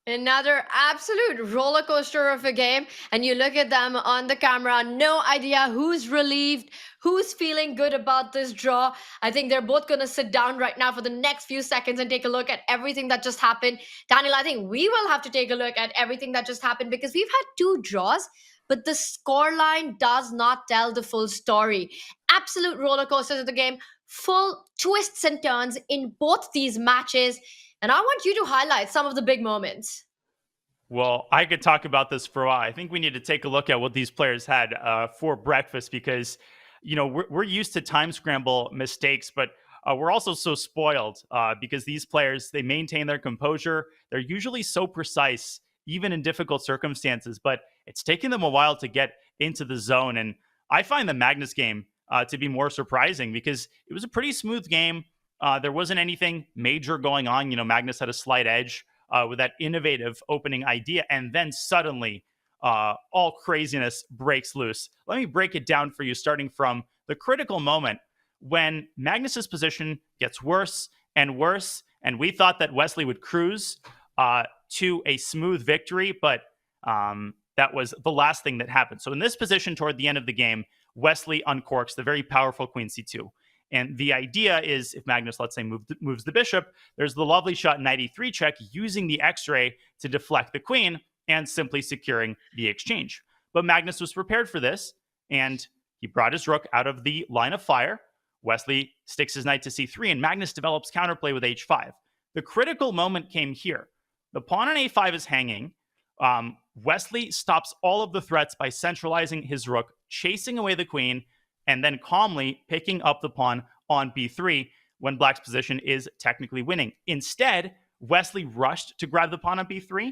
Another absolute roller coaster of a game. And you look at them on the camera, no idea who's relieved, who's feeling good about this draw. I think they're both going to sit down right now for the next few seconds and take a look at everything that just happened. Daniel, I think we will have to take a look at everything that just happened because we've had 2 draws, but the scoreline does not tell the full story. Absolute roller coasters of the game, full twists and turns in both these matches. And I want you to highlight some of the big moments. Well, I could talk about this for a while. I think we need to take a look at what these players had for breakfast because, you know, we're used to time scramble mistakes, but we're also so spoiled because these players, they maintain their composure. They're usually so precise, even in difficult circumstances, but it's taken them a while to get into the zone. And I find the Magnus game to be more surprising because it was a pretty smooth game. There wasn't anything major going on. You know, Magnus had a slight edge with that innovative opening idea. And then suddenly all craziness breaks loose. Let me break it down for you, starting from the critical moment when Magnus's position gets worse and worse. And we thought that Wesley would cruise to a smooth victory, but that was the last thing that happened. So in this position toward the end of the game, Wesley uncorks the very powerful queen c2. And the idea is if Magnus, let's say, moves the bishop, there's the lovely shot knight e3 check using the x-ray to deflect the queen and simply securing the exchange. But Magnus was prepared for this, and he brought his rook out of the line of fire. Wesley sticks his knight to c3, and Magnus develops counterplay with h5. The critical moment came here. The pawn on a5 is hanging. Wesley stops all of the threats by centralizing his rook, chasing away the queen, and then calmly picking up the pawn on b3 when Black's position is technically winning. Instead, Wesley rushed to grab the pawn on b3,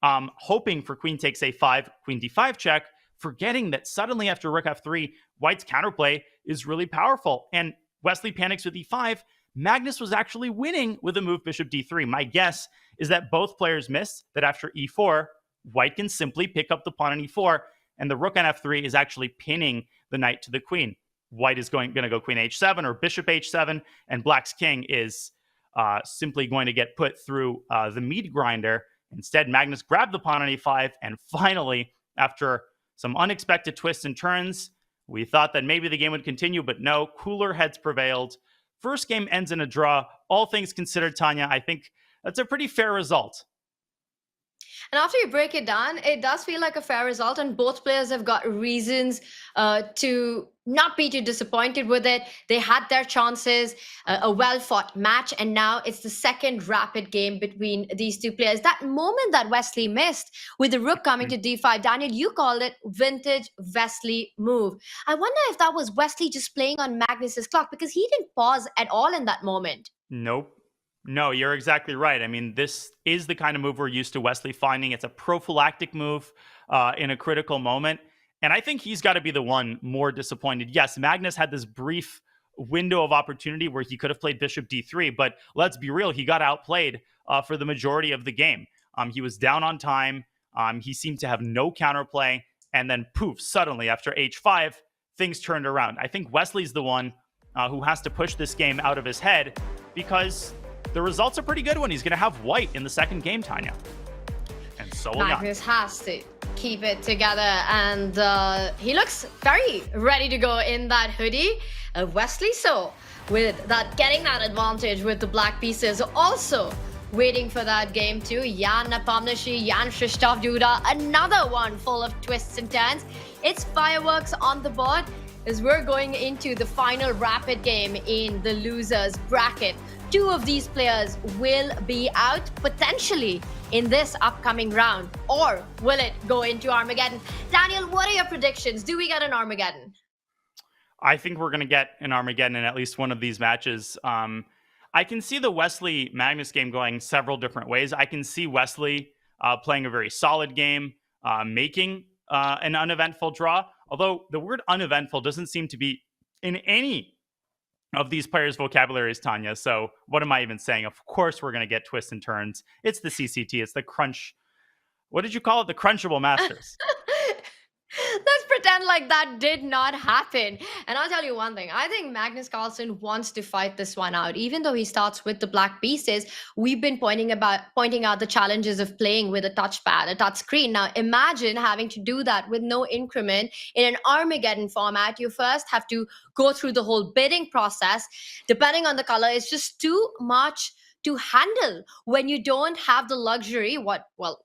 hoping for queen takes a5, queen d5 check, forgetting that suddenly after rook f3, White's counterplay is really powerful. And Wesley panics with e5. Magnus was actually winning with a move bishop d3. My guess is that both players missed that after e4, White can simply pick up the pawn on e4, and the rook on f3 is actually pinning the knight to the queen. White is going to go queen h7 or bishop h7, and Black's king is simply going to get put through the meat grinder. Instead, Magnus grabbed the pawn on e5, and finally, after some unexpected twists and turns, we thought that maybe the game would continue, but no, cooler heads prevailed. First game ends in a draw. All things considered, Tanya, I think that's a pretty fair result. And after you break it down, it does feel like a fair result, and both players have got reasons to not be too disappointed with it. They had their chances, a well-fought match, and now it's the second rapid game between these two players. That moment that Wesley missed with the rook coming to d5, Daniel, you called it vintage Wesley move. I wonder if that was Wesley just playing on Magnus's clock, because he didn't pause at all in that moment. Nope. No, you're exactly right. I mean, this is the kind of move we're used to Wesley finding. It's a prophylactic move in a critical moment. And I think he's got to be the one more disappointed. Yes, Magnus had this brief window of opportunity where he could have played bishop d3, but let's be real, he got outplayed for the majority of the game. He was down on time. He seemed to have no counterplay. And then poof, suddenly after h5, things turned around. I think Wesley's the one who has to push this game out of his head, because the results are pretty good when he's going to have White in the second game, Tanya. And so will Magnus has to keep it together, and he looks very ready to go in that hoodie. Wesley, so with that, getting that advantage with the black pieces, also waiting for that game too. Jan Napamnishi, Jan Krzysztof Duda, another one full of twists and turns. It's fireworks on the board as we're going into the final rapid game in the losers bracket. Two of these players will be out potentially in this upcoming round, or will it go into Armageddon? Daniel, what are your predictions? Do we get an Armageddon? I think we're going to get an Armageddon in at least one of these matches. I can see the Wesley Magnus game going several different ways. I can see Wesley playing a very solid game, making an uneventful draw, although the word uneventful doesn't seem to be in any of these players' vocabularies, Tanya. So what am I even saying? Of course we're going to get twists and turns. It's the CCT. It's the crunch. What did you call it? The CrunchLabs Masters. Let's pretend like that did not happen. And I'll tell you one thing. I think Magnus Carlsen wants to fight this one out. Even though he starts with the black pieces, we've been pointing out the challenges of playing with a touchpad, a touch screen. Now, imagine having to do that with no increment in an Armageddon format. You first have to go through the whole bidding process. Depending on the color, it's just too much to handle when you don't have the luxury,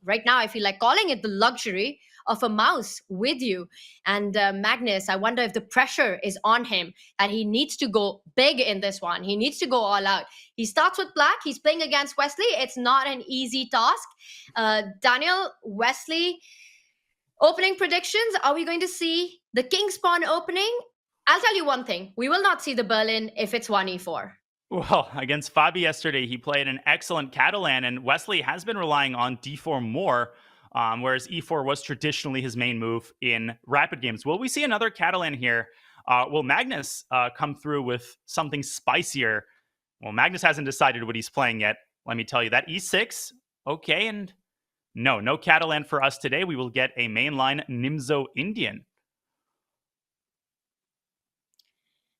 right now I feel like calling it the luxury of a mouse with you. And Magnus, I wonder if the pressure is on him and he needs to go big in this one. He needs to go all out. He starts with black. He's playing against Wesley. It's not an easy task. Daniel, Wesley, opening predictions. Are we going to see the King's Pawn opening? I'll tell you one thing. We will not see the Berlin if it's 1e4. Well, against Fabi yesterday, he played an excellent Catalan, and Wesley has been relying on d4 more, whereas e4 was traditionally his main move in rapid games. Will we see another Catalan here? Will Magnus come through with something spicier? Well, Magnus hasn't decided what he's playing yet. Let me tell you that. e6, okay, and no Catalan for us today. We will get a mainline Nimzo Indian.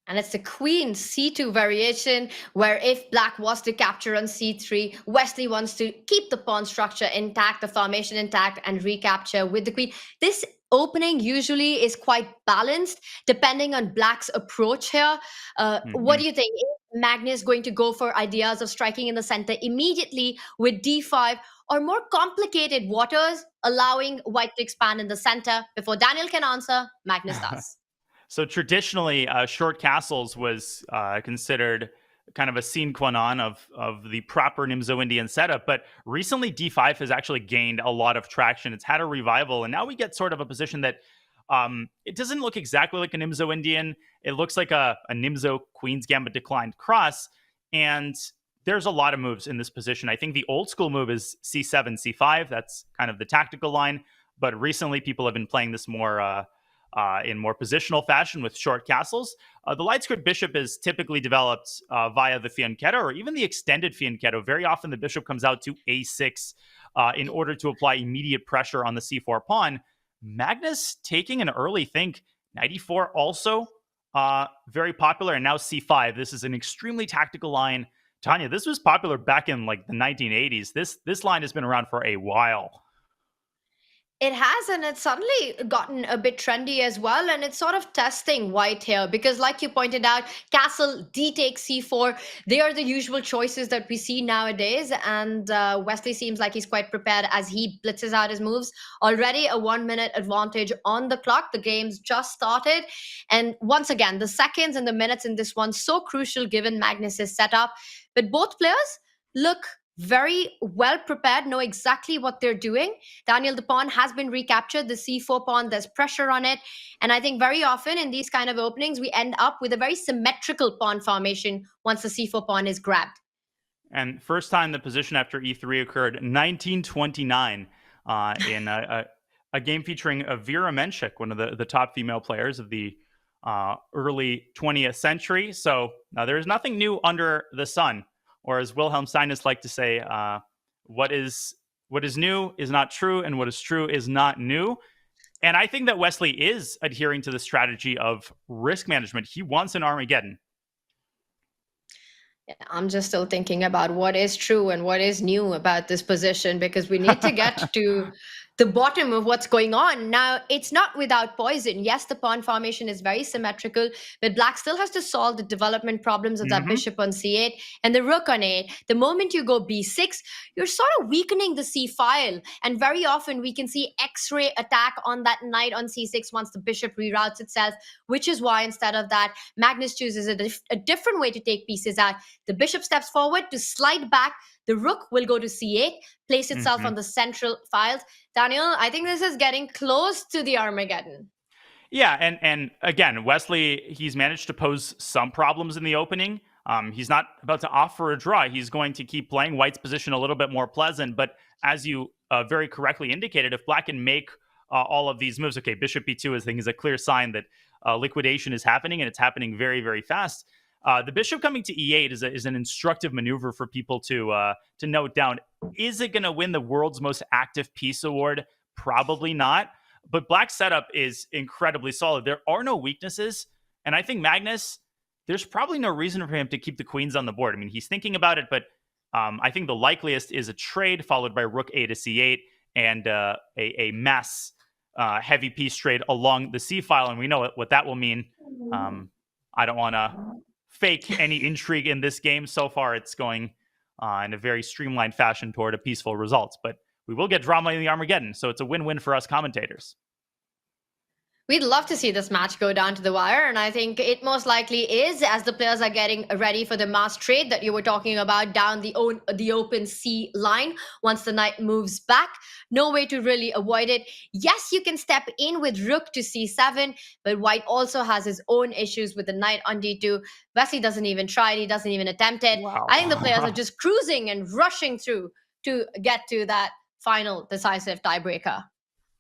And it's the queen c2 variation, where if black was to capture on c3, Wesley wants to keep the pawn structure intact, the formation intact, and recapture with the queen. This opening usually is quite balanced depending on black's approach here. What do you think? Is Magnus going to go for ideas of striking in the center immediately with d5, or more complicated waters, allowing white to expand in the center? Before Daniel can answer, Magnus does. So traditionally, short castles was considered kind of a sine qua non of the proper Nimzo-Indian setup. But recently, d5 has actually gained a lot of traction. It's had a revival, and now we get sort of a position that it doesn't look exactly like a Nimzo-Indian. It looks like a Nimzo Queen's Gambit declined cross, and there's a lot of moves in this position. I think the old school move is c7, c5. That's kind of the tactical line. But recently, people have been playing this more in more positional fashion with short castles. The light squared bishop is typically developed via the fianchetto or even the extended fianchetto. Very often the bishop comes out to a6 in order to apply immediate pressure on the c4 pawn. Magnus taking an early think. Knight e4 also very popular, and now c5. This is an extremely tactical line. Tanya, this was popular back in like the 1980s. This line has been around for a while. It has, and it's suddenly gotten a bit trendy as well, and it's sort of testing white here because, like you pointed out, castle, d takes c4, they are the usual choices that we see nowadays, and Wesley seems like he's quite prepared as he blitzes out his moves. Already a 1 minute advantage on the clock. The game's just started, and once again, the seconds and the minutes in this one so crucial given Magnus's setup, but both players look very well prepared, know exactly what they're doing. Daniel, the pawn has been recaptured, the c4 pawn, there's pressure on it. And I think very often in these kind of openings, we end up with a very symmetrical pawn formation once the c4 pawn is grabbed. And first time the position after e3 occurred, 1929, in a game featuring Vera Menchik, one of the top female players of the early 20th century. So there's nothing new under the sun. Or as Wilhelm Steinitz liked to say, what is new is not true, and what is true is not new. And I think that Wesley is adhering to the strategy of risk management. He wants an Armageddon. I'm just still thinking about what is true and what is new about this position, because we need to get to the bottom of what's going on. Now, it's not without poison. Yes, the pawn formation is very symmetrical, but black still has to solve the development problems of that bishop on c8 and the rook on 8. The moment you go b6, you're sort of weakening the c file. And very often we can see X-ray attack on that knight on c6 once the bishop reroutes itself, which is why instead of that, Magnus chooses a different way to take pieces out. The bishop steps forward to slide back. The rook will go to c8, place itself on the central files. Daniel, I think this is getting close to the Armageddon. Yeah, and again, Wesley, he's managed to pose some problems in the opening. He's not about to offer a draw. He's going to keep playing white's position a little bit more pleasant. But as you very correctly indicated, if black can make all of these moves, okay, bishop b2 I think is a clear sign that liquidation is happening, and it's happening very, very fast. The bishop coming to e8 is an instructive maneuver for people to note down. Is it going to win the world's most active piece award? Probably not. But black's setup is incredibly solid. There are no weaknesses. And I think Magnus, there's probably no reason for him to keep the queens on the board. I mean, he's thinking about it, but I think the likeliest is a trade followed by rook a to c8 and a mass heavy piece trade along the c file. And we know what that will mean. I don't want to fake any intrigue in this game. So far, it's going in a very streamlined fashion toward a peaceful result. But we will get drama in the Armageddon, so it's a win-win for us commentators. We'd love to see this match go down to the wire, and I think it most likely is, as the players are getting ready for the mass trade that you were talking about down the open C line once the knight moves back. No way to really avoid it. Yes, you can step in with rook to c7, but white also has his own issues with the knight on d2. Wesley doesn't even try it. He doesn't even attempt it. Wow. I think the players are just cruising and rushing through to get to that final decisive tiebreaker.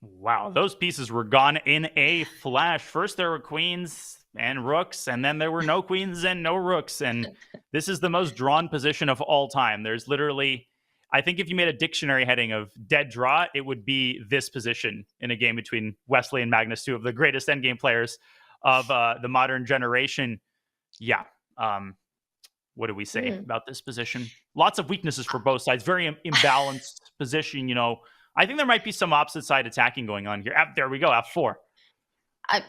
Wow, those pieces were gone in a flash. First there were queens and rooks, and then there were no queens and no rooks. And this is the most drawn position of all time. There's literally, I think if you made a dictionary heading of dead draw, it would be this position in a game between Wesley and Magnus, two of the greatest endgame players of the modern generation. Yeah. What do we say about this position? Lots of weaknesses for both sides. Very imbalanced position. I think there might be some opposite side attacking going on here. There we go, F4.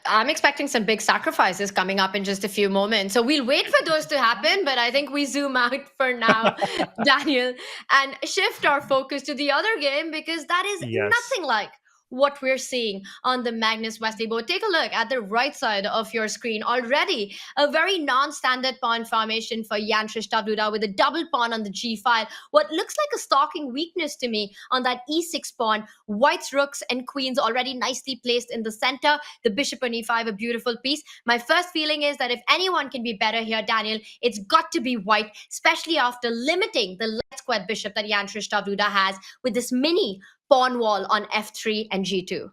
I'm expecting some big sacrifices coming up in just a few moments. So we'll wait for those to happen, but I think we zoom out for now, Daniel, and shift our focus to the other game because that is nothing like what we're seeing on the Magnus Wesley board. Take a look at the right side of your screen. Already a very non-standard pawn formation for Jan Shrestha with a double pawn on the g5. What looks like a stalking weakness to me on that e6 pawn. White's rooks and queens already nicely placed in the center. The bishop on e5, a beautiful piece. My first feeling is that if anyone can be better here, Daniel, it's got to be White, especially after limiting the light squared bishop that Jan Shrestha has with this mini pawn wall on f3 and g2.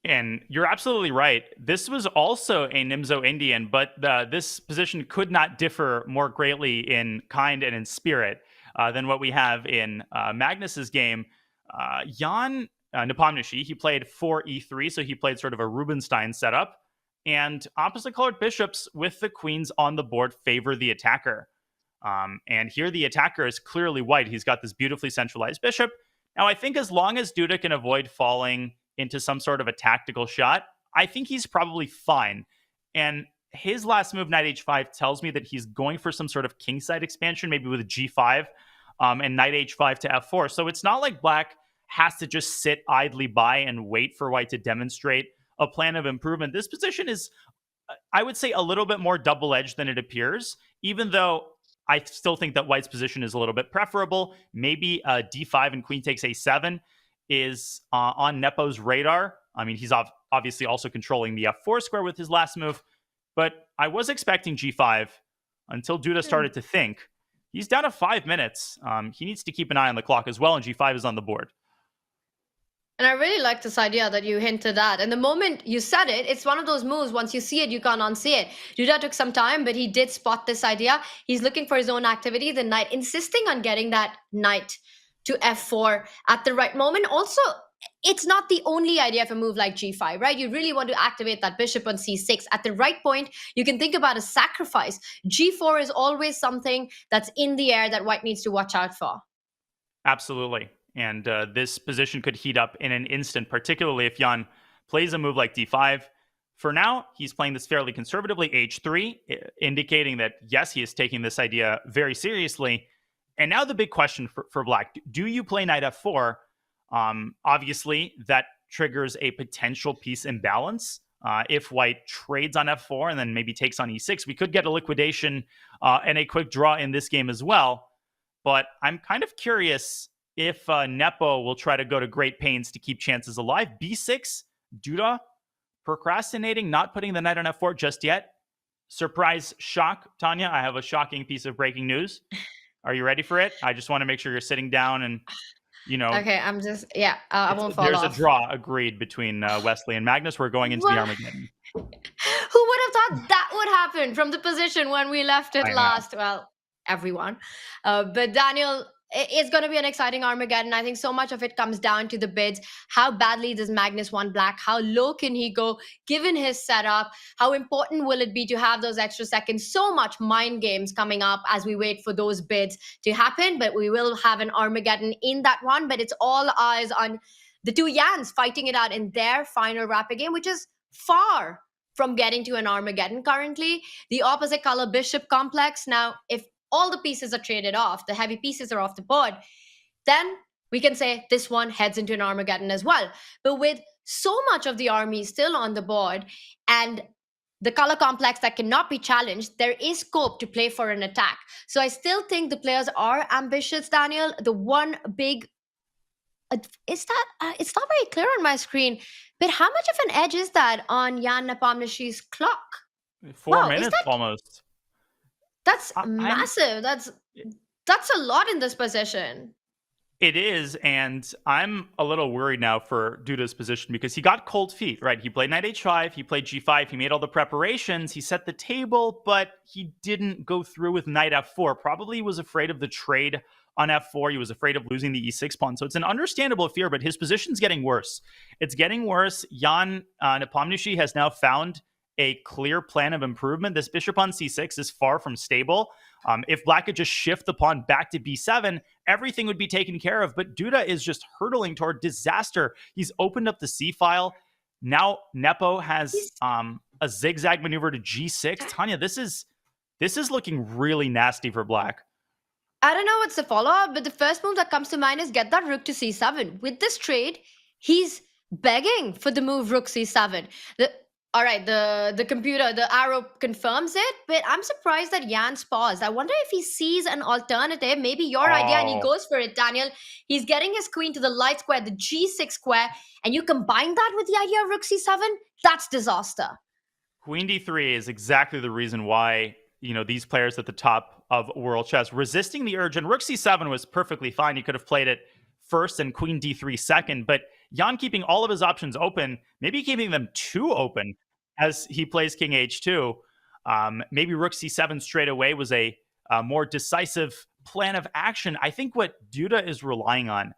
And you're absolutely right. This was also a Nimzo Indian, but this position could not differ more greatly in kind and in spirit than what we have in Magnus's game. Jan Nepomniachtchi, he played 4e3, so he played sort of a Rubinstein setup, and opposite colored bishops with the queens on the board favor the attacker. And here the attacker is clearly White. He's got this beautifully centralized bishop. Now, I think as long as Duda can avoid falling into some sort of a tactical shot, I think he's probably fine. And his last move, knight h5, tells me that he's going for some sort of kingside expansion, maybe with a g5 and knight h5 to f4. So it's not like Black has to just sit idly by and wait for White to demonstrate a plan of improvement. This position is, I would say, a little bit more double-edged than it appears, even though I still think that White's position is a little bit preferable. Maybe d5 and queen takes a7 is on Nepo's radar. I mean, he's obviously also controlling the f4 square with his last move. But I was expecting g5 until Duda started to think. He's down to 5 minutes. He needs to keep an eye on the clock as well, and g5 is on the board. And I really like this idea that you hinted at. And the moment you said it, it's one of those moves. Once you see it, you can't unsee it. Duda took some time, but he did spot this idea. He's looking for his own activity, the knight, insisting on getting that knight to f4 at the right moment. Also, it's not the only idea for a move like g5, right? You really want to activate that bishop on c6. At the right point, you can think about a sacrifice. g4 is always something that's in the air that White needs to watch out for. Absolutely. And this position could heat up in an instant, particularly if Jan plays a move like d5. For now, he's playing this fairly conservatively, h3, indicating that, yes, he is taking this idea very seriously. And now the big question for Black, do you play knight f4? Obviously, that triggers a potential piece imbalance. If White trades on f4 and then maybe takes on e6, we could get a liquidation and a quick draw in this game as well. But I'm kind of curious if Nepo will try to go to great pains to keep chances alive. b6, Duda procrastinating, not putting the knight on f4 just yet. Surprise shock, Tanya. I have a shocking piece of breaking news. Are you ready for it? I just want to make sure you're sitting down and, Okay, I'm just, I won't fall off. off. There's a draw agreed between Wesley and Magnus. We're going into the Armageddon. Who would have thought that would happen from the position when we left it last? Well, everyone. But Daniel, it's going to be an exciting Armageddon. I think so much of it comes down to the bids. How badly does Magnus want Black? How low can he go given his setup? How important will it be to have those extra seconds? So much mind games coming up as we wait for those bids to happen. But we will have an Armageddon in that one. But it's all eyes on the two Jans fighting it out in their final rapid game, which is far from getting to an Armageddon currently. The opposite color bishop complex. Now, if all the pieces are traded off, the heavy pieces are off the board, then we can say this one heads into an Armageddon as well. But with so much of the army still on the board and the color complex that cannot be challenged, there is scope to play for an attack. So I still think the players are ambitious, Daniel. The one big, it's not very clear on my screen, but how much of an edge is that on Jan Nepomniachtchi's clock? 4 minutes almost. That's massive. That's a lot in this position. It is, and I'm a little worried now for Duda's position because he got cold feet, right? He played knight h5, he played g5, he made all the preparations, he set the table, but he didn't go through with knight f4. Probably was afraid of the trade on f4. He was afraid of losing the e6 pawn. So it's an understandable fear, but his position's getting worse. It's getting worse. Jan Nepomniachtchi has now found a clear plan of improvement. This bishop on c6 is far from stable. If black could just shift the pawn back to b7, everything would be taken care of. But Duda is just hurtling toward disaster. He's opened up the c-file. Now Nepo has a zigzag maneuver to g6. Tanya, this is looking really nasty for black. I don't know what's the follow-up, but the first move that comes to mind is get that rook to c7. With this trade, he's begging for the move rook c7. All right, the computer, the arrow confirms it, but I'm surprised that Jan's paused. I wonder if he sees an alternative, maybe your idea, and he goes for it, Daniel. He's getting his queen to the light square, the g6 square, and you combine that with the idea of rook c7, that's disaster. Queen d3 is exactly the reason why, these players at the top of world chess resisting the urge, and rook c7 was perfectly fine. You could have played it first and queen d3 second, but Jan keeping all of his options open, maybe keeping them too open as he plays king h2. Maybe rook c7 straight away was a more decisive plan of action. I think what Duda is relying on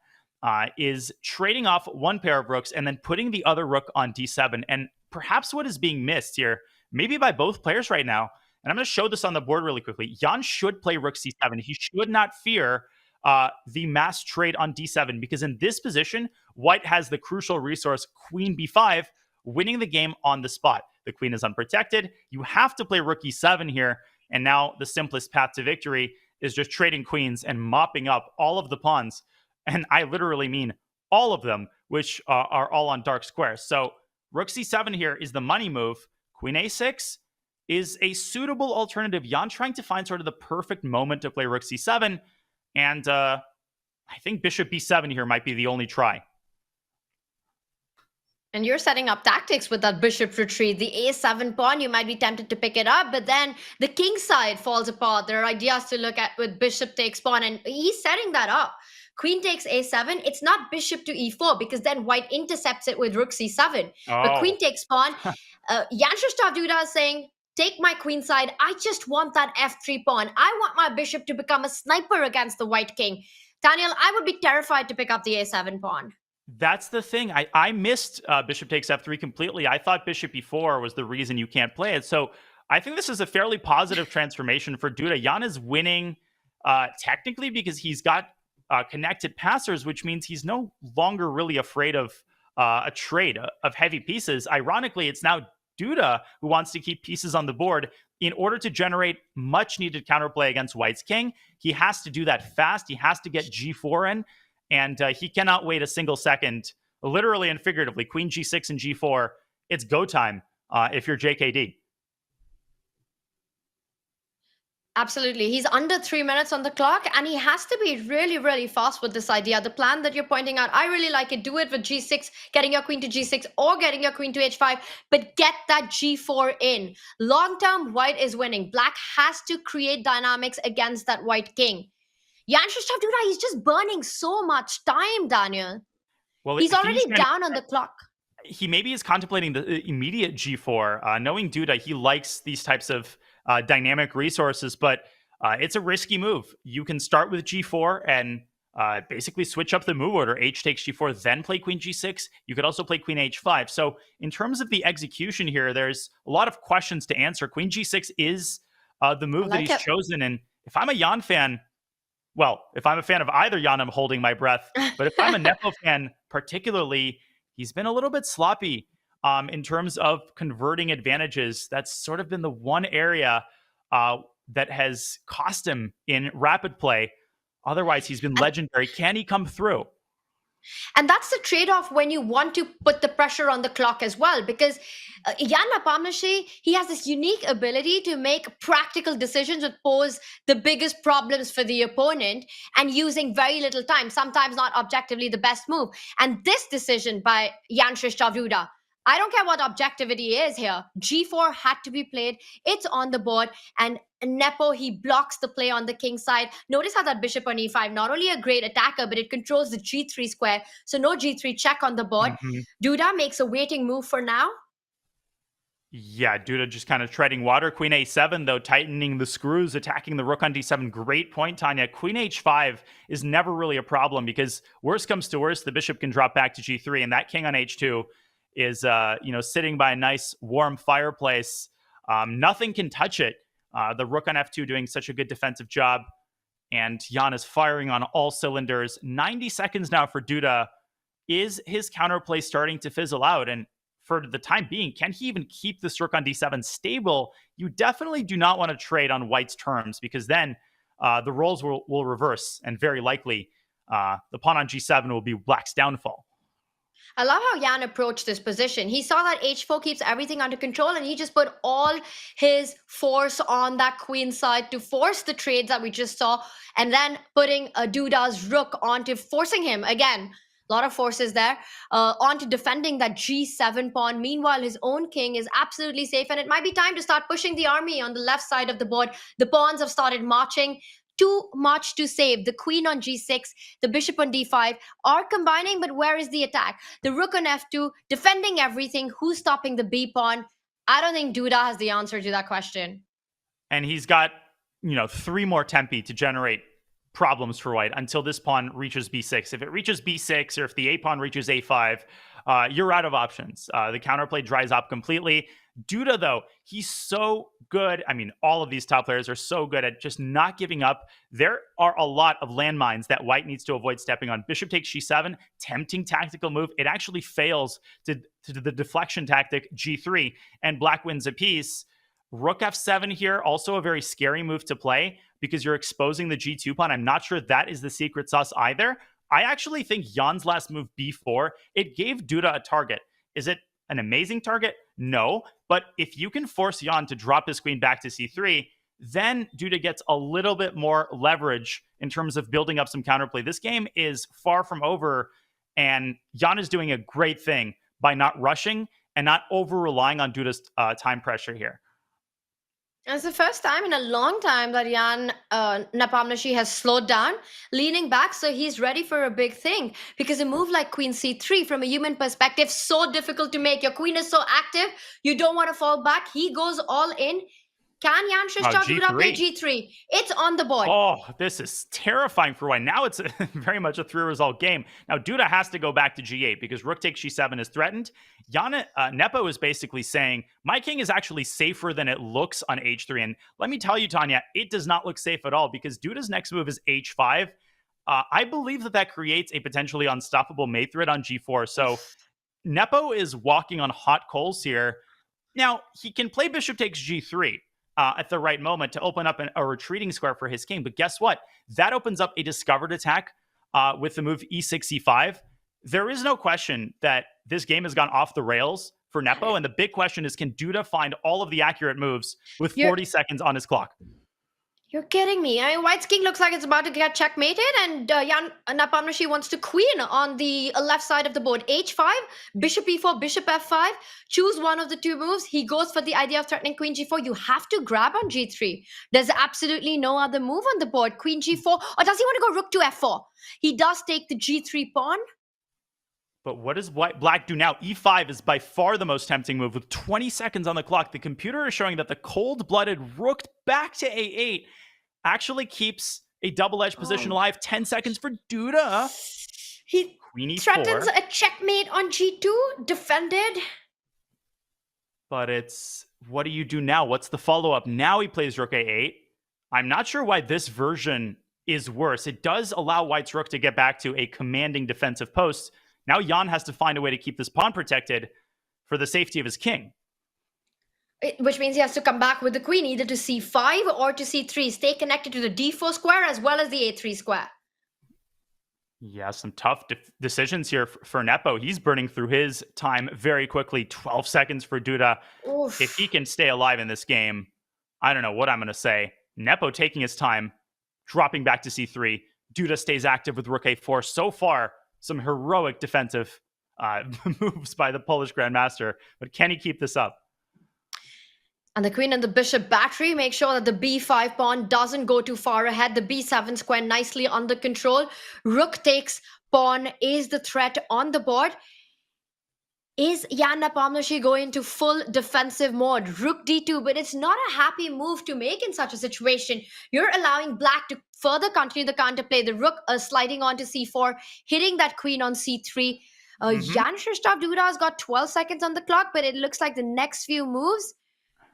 is trading off one pair of rooks and then putting the other rook on d7. And perhaps what is being missed here, maybe by both players right now, and I'm going to show this on the board really quickly. Jan should play rook c7. He should not fear the mass trade on d7, because in this position, white has the crucial resource, queen b5, winning the game on the spot. The queen is unprotected. You have to play rook e7 here, and now the simplest path to victory is just trading queens and mopping up all of the pawns, and I literally mean all of them, which are all on dark squares. So rook c7 here is the money move. Queen a6 is a suitable alternative. Jan trying to find sort of the perfect moment to play rook c7, and I think bishop b7 here might be the only try. And you're setting up tactics with that bishop retreat. The a7 pawn, you might be tempted to pick it up, but then the king side falls apart. There are ideas to look at with bishop takes pawn, and he's setting that up. Queen takes a7. It's not bishop to e4, because then white intercepts it with rook c7. But queen takes pawn. Jan Duda is saying, take my queen side. I just want that f3 pawn. I want my bishop to become a sniper against the white king. Daniel, I would be terrified to pick up the a7 pawn. That's the thing. I missed bishop takes f3 completely. I thought bishop e4 was the reason you can't play it. So I think this is a fairly positive transformation for Duda. Jan is winning technically because he's got connected passers, which means he's no longer really afraid of a trade of heavy pieces. Ironically, it's now Duda who wants to keep pieces on the board in order to generate much needed counterplay against white's king. He has to do that fast. He has to get g4 in. And he cannot wait a single second, literally and figuratively. Queen g6 and g4, it's go time if you're JKD. Absolutely. He's under 3 minutes on the clock, and he has to be really, really fast with this idea. The plan that you're pointing out, I really like it. Do it with g6, getting your queen to g6, or getting your queen to h5, but get that g4 in. Long term, white is winning. Black has to create dynamics against that white king. Jan Duda, he's just burning so much time, Daniel. Well, he's already down on the clock. He maybe is contemplating the immediate g4. Knowing Duda, he likes these types of dynamic resources, but it's a risky move. You can start with g4 and basically switch up the move order. H takes g4, then play queen g6. You could also play queen h5. So in terms of the execution here, there's a lot of questions to answer. Queen g6 is the move that he's chosen. And if I'm a Jan fan, well, if I'm a fan of either Jan, I'm holding my breath. But if I'm a Nepo fan, particularly, he's been a little bit sloppy in terms of converting advantages. That's sort of been the one area that has cost him in rapid play. Otherwise, he's been legendary. Can he come through? And that's the trade-off when you want to put the pressure on the clock as well, because Jan Nepomucene, he has this unique ability to make practical decisions that pose the biggest problems for the opponent, and using very little time, sometimes not objectively the best move. And this decision by Jan Duda, I don't care what objectivity is here. G4 had to be played. It's on the board. And Nepo, he blocks the play on the king side. Notice how that bishop on e5, not only a great attacker, but it controls the g3 square. So no g3 check on the board. Duda makes a waiting move for now. Yeah, Duda just kind of treading water. Queen a7, though, tightening the screws, attacking the rook on d7. Great point, Tanya. Queen h5 is never really a problem because worst comes to worst, the bishop can drop back to g3, and that king on h2 is, sitting by a nice warm fireplace. Nothing can touch it. The rook on f2 doing such a good defensive job. And Jan is firing on all cylinders. 90 seconds now for Duda. Is his counterplay starting to fizzle out? And for the time being, can he even keep this rook on d7 stable? You definitely do not want to trade on white's terms, because then the roles will reverse, and very likely the pawn on g7 will be black's downfall. I love how Jan approached this position. He saw that h4 keeps everything under control, and he just put all his force on that queen side to force the trades that we just saw, and then putting Duda's rook onto forcing him again. A lot of forces there onto defending that g7 pawn. Meanwhile, his own king is absolutely safe, and it might be time to start pushing the army on the left side of the board. The pawns have started marching. Too much to save. The queen on g6, the bishop on d5 are combining, but where is the attack? The rook on f2, defending everything. Who's stopping the b pawn? I don't think Duda has the answer to that question. And he's got, 3 more tempi to generate problems for white until this pawn reaches b6. If it reaches b6, or if the a pawn reaches a5, you're out of options. The counterplay dries up completely. Duda, though, he's so good. I mean, all of these top players are so good at just not giving up. There are a lot of landmines that white needs to avoid stepping on. Bishop takes g7, tempting tactical move. It actually fails to the deflection tactic g3, and black wins a piece. Rook f7 here, also a very scary move to play because you're exposing the g2 pawn. I'm not sure that is the secret sauce either. I actually think Jan's last move, b4, it gave Duda a target. Is it an amazing target? No. But if you can force Jan to drop his queen back to c3, then Duda gets a little bit more leverage in terms of building up some counterplay. This game is far from over, and Jan is doing a great thing by not rushing and not over-relying on Duda's time pressure here. It's the first time in a long time that Jan Nepomuceno has slowed down, leaning back, so he's ready for a big thing. Because a move like queen c3, from a human perspective, so difficult to make. Your queen is so active, you don't want to fall back. He goes all in. Can Jan Shishta Duda play g3? It's on the board. Oh, this is terrifying for white. Now it's very much a 3-result game. Now Duda has to go back to g8 because rook takes g7 is threatened. Nepo is basically saying, my king is actually safer than it looks on h3. And let me tell you, Tanya, it does not look safe at all, because Duda's next move is h5. I believe that creates a potentially unstoppable mate threat on g4. So Nepo is walking on hot coals here. Now, he can play bishop takes g3. At the right moment to open up a retreating square for his king. But guess what? That opens up a discovered attack with the move e6, e5. There is no question that this game has gone off the rails for Nepo. And the big question is, can Duda find all of the accurate moves with 40 seconds on his clock? You're kidding me. I mean, white's king looks like it's about to get checkmated, and Jan Nepomuceno wants to queen on the left side of the board. h5, bishop e4, bishop f5. Choose one of the two moves. He goes for the idea of threatening queen g4. You have to grab on g3. There's absolutely no other move on the board. Queen g4, or does he want to go rook to f4? He does take the g3 pawn. But what does black do now? e5 is by far the most tempting move. With 20 seconds on the clock, the computer is showing that the cold-blooded rook back to a8 actually keeps a double-edged position alive. 10 seconds for Duda. He Queen e4. threatens a checkmate on g2, defended. But it's, what do you do now? What's the follow-up? Now he plays rook a8. I'm not sure why this version is worse. It does allow white's rook to get back to a commanding defensive post. Now Jan has to find a way to keep this pawn protected for the safety of his king. Which means he has to come back with the queen either to c5 or to c3. Stay connected to the d4 square as well as the a3 square. Yeah, some tough decisions here for Nepo. He's burning through his time very quickly. 12 seconds for Duda. Oof. If he can stay alive in this game, I don't know what I'm going to say. Nepo taking his time, dropping back to c3. Duda stays active with rook a4. So far, some heroic defensive moves by the Polish Grandmaster. But can he keep this up? And the queen and the bishop battery make sure that the b5 pawn doesn't go too far ahead. The b7 square nicely under control. Rook takes pawn is the threat on the board. Is Jan Nepomuceno going into full defensive mode? Rook d2, but it's not a happy move to make in such a situation. You're allowing black to further continue the counterplay. The rook sliding onto c4, hitting that queen on c3. Jan Krzysztof Duda's got 12 seconds on the clock, but it looks like the next few moves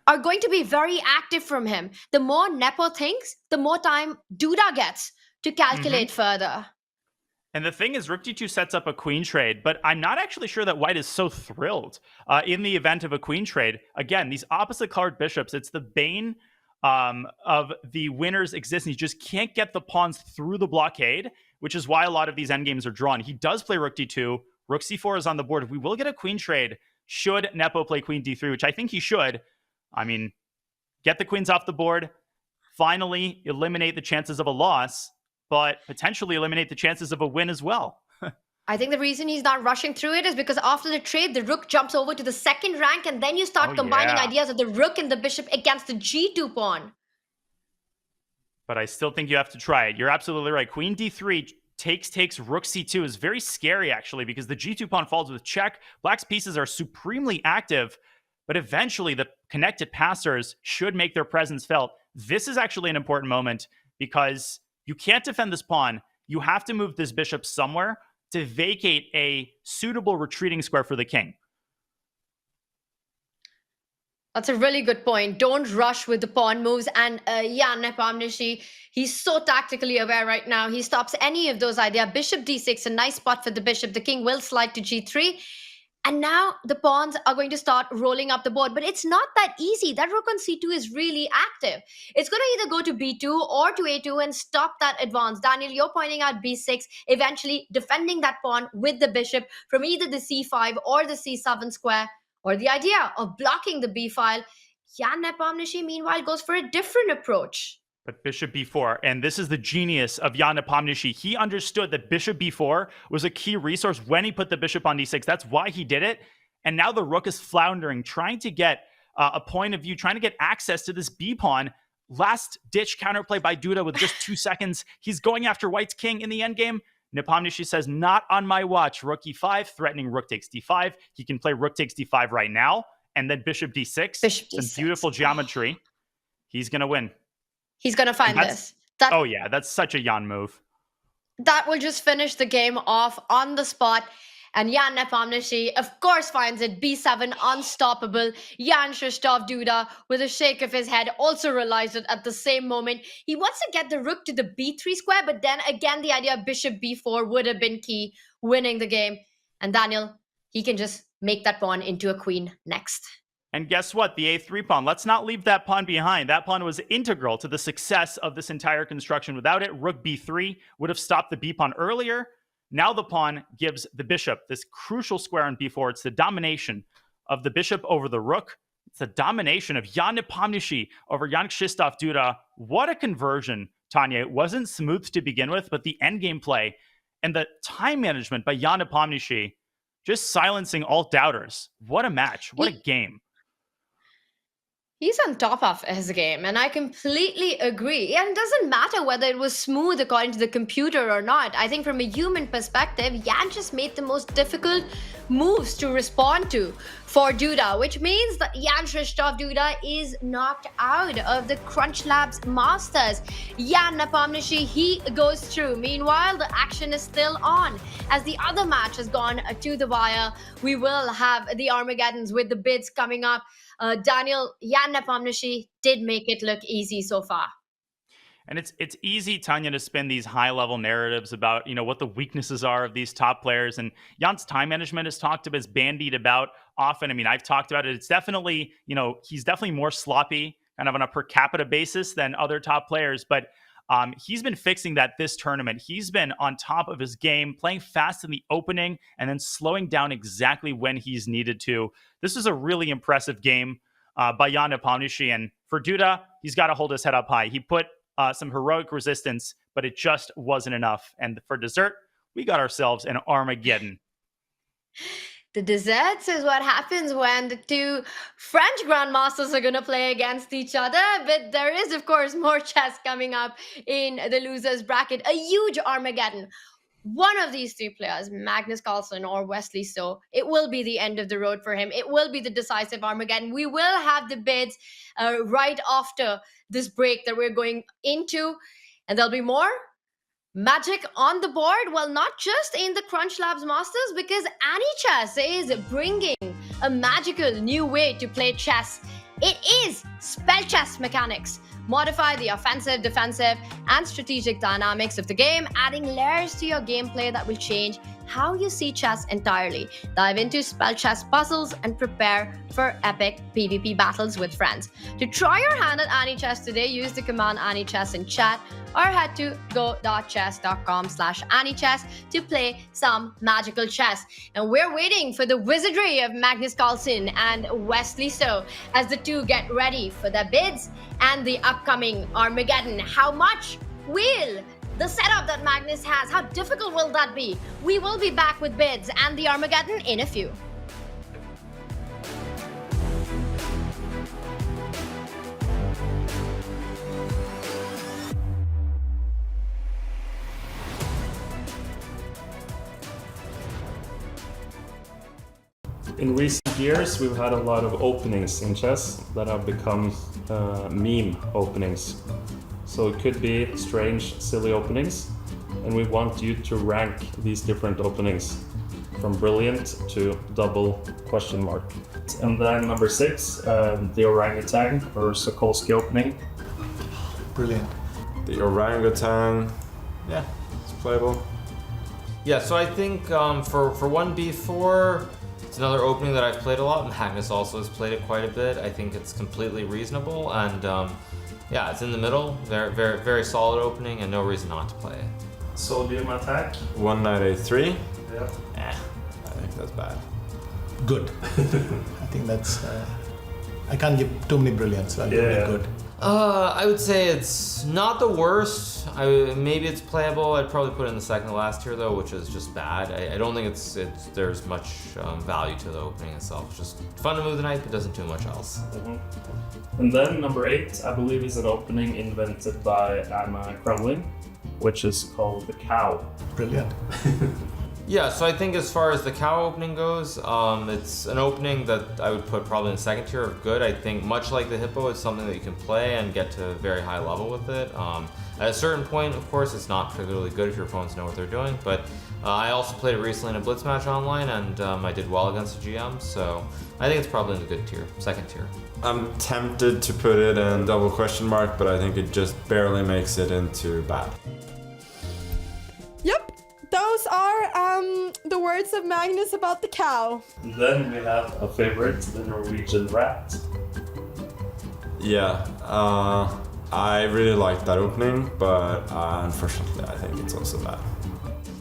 are going to be very active from him. The more Nepo thinks, the more time Duda gets to calculate further. And the thing is, Rook D2 sets up a queen trade, but I'm not actually sure that white is so thrilled in the event of a queen trade. Again, these opposite colored bishops, it's the bane of the winner's existence. You just can't get the pawns through the blockade, which is why a lot of these endgames are drawn. He does play Rook D2. Rook C4 is on the board. We will get a queen trade should Nepo play Queen D3, which I think he should. I mean, get the queens off the board, finally eliminate the chances of a loss, but potentially eliminate the chances of a win as well. I think the reason he's not rushing through it is because after the trade, the rook jumps over to the second rank, and then you start combining ideas of the rook and the bishop against the G2 pawn. But I still think you have to try it. You're absolutely right. Queen D3 takes Rook C2 is very scary, actually, because the G2 pawn falls with check. Black's pieces are supremely active, but eventually the connected passers should make their presence felt. This is actually an important moment because you can't defend this pawn. You have to move this bishop somewhere to vacate a suitable retreating square for the king. That's a really good point. Don't rush with the pawn moves. And Jan Nepomniachtchi, he's so tactically aware right now. He stops any of those ideas. Bishop d6, a nice spot for the bishop. The king will slide to g3. And now the pawns are going to start rolling up the board. But it's not that easy. That rook on c2 is really active. It's going to either go to b2 or to a2 and stop that advance. Daniel, you're pointing out b6, eventually defending that pawn with the bishop from either the c5 or the c7 square, or the idea of blocking the b file. Jan Nepomniachtchi, meanwhile, goes for a different approach. But bishop b4, and this is the genius of Jan Nepomniachtchi. He understood that bishop b4 was a key resource when he put the bishop on d6. That's why he did it. And now the rook is floundering, trying to get a point of view, trying to get access to this b pawn. Last-ditch counterplay by Duda with just 2 seconds. He's going after white's king in the endgame. Nepomniachtchi says, not on my watch. Rook e5, threatening rook takes d5. He can play rook takes d5 right now, and then bishop d6. Bishop d6. Some beautiful geometry. He's going to win. He's going to find this. Oh, yeah, that's such a Jan move. That will just finish the game off on the spot. And Jan Nepomniachtchi, of course, finds it. b7, unstoppable. Jan Krzysztof Duda, with a shake of his head, also realized it at the same moment. He wants to get the rook to the b3 square, but then again, the idea of bishop b4 would have been key, winning the game. And Daniel, he can just make that pawn into a queen next. And guess what? The a3 pawn. Let's not leave that pawn behind. That pawn was integral to the success of this entire construction. Without it, rook b3 would have stopped the b pawn earlier. Now the pawn gives the bishop this crucial square on b4. It's the domination of the bishop over the rook. It's the domination of Jan Nepomniachtchi over Jan Krzysztof Duda. What a conversion, Tanya. It wasn't smooth to begin with, but the endgame play and the time management by Jan Nepomniachtchi just silencing all doubters. What a match. What a game. He's on top of his game, and I completely agree. And it doesn't matter whether it was smooth according to the computer or not. I think from a human perspective, Jan just made the most difficult moves to respond to for Duda, which means that Jan Krzysztof Duda is knocked out of the CrunchLabs Masters. Jan Nepomniachtchi, he goes through. Meanwhile, the action is still on. As the other match has gone to the wire, we will have the Armageddons with the bids coming up. Daniel, Jan Nepomniachtchi did make it look easy so far. And it's easy, Tanya, to spin these high-level narratives about, what the weaknesses are of these top players. And Jan's time management is talked about, is bandied about often. I mean, I've talked about it. It's definitely, he's definitely more sloppy kind of on a per capita basis than other top players. But he's been fixing that this tournament. He's been on top of his game, playing fast in the opening, and then slowing down exactly when he's needed to. This is a really impressive game by Jan Nepomniachtchi. And for Duda, he's got to hold his head up high. He put some heroic resistance, but it just wasn't enough. And for dessert, we got ourselves an Armageddon. The desserts is what happens when the two French grandmasters are going to play against each other. But there is, of course, more chess coming up in the losers bracket. A huge Armageddon. One of these three players, Magnus Carlsen or Wesley, so it will be the end of the road for him. It will be the decisive Armageddon. We will have the bids right after this break that we're going into. And there'll be more Magic on the board? Well, not just in the CrunchLabs Masters, because AnyChess is bringing a magical new way to play chess. It is spell chess mechanics. Modify the offensive, defensive, and strategic dynamics of the game, adding layers to your gameplay that will change how you see chess entirely. Dive into spell chess puzzles and prepare for epic PvP battles with friends. To try your hand at AnyChess today, use the command AnyChess in chat or head to go.chess.com/AnyChess to play some magical chess. And we're waiting for the wizardry of Magnus Carlsen and Wesley So as the two get ready for their bids and the upcoming Armageddon. How much will the setup that Magnus has, how difficult will that be? We will be back with bids and the Armageddon in a few. In recent years, we've had a lot of openings in chess that have become meme openings. So it could be strange, silly openings, and we want you to rank these different openings from brilliant to double question mark. And then number 6, the orangutan or Sokolsky opening. Brilliant. The orangutan, yeah, it's playable. Yeah, so I think for 1b4, it's another opening that I've played a lot. Magnus also has played it quite a bit. I think it's completely reasonable, and yeah, it's in the middle. Very solid opening, and no reason not to play it. Sodium attack. One knight a3. Yeah. I think that's bad. Good. I think that's. I can't give too many brilliants, so I'll give it good. I would say it's not the worst. Maybe it's playable. I'd probably put it in the second to last tier though, which is just bad. I don't think there's much value to the opening itself. It's just fun to move the knight, but doesn't do much else. Mm-hmm. And then number 8, I believe, is an opening invented by Anna Crumlin, which is called the cow. Brilliant. Yeah, so I think as far as the cow opening goes, it's an opening that I would put probably in the second tier of good. I think much like the hippo, it's something that you can play and get to a very high level with it. At a certain point, of course, it's not particularly good if your opponents know what they're doing, but I also played it recently in a blitz match online, and I did well against the GM, so I think it's probably in the good tier, second tier. I'm tempted to put it in double question mark, but I think it just barely makes it into bad. Yep. Those are the words of Magnus about the cow. And then we have a favorite, the Norwegian rat. Yeah, I really like that opening, but unfortunately I think it's also bad.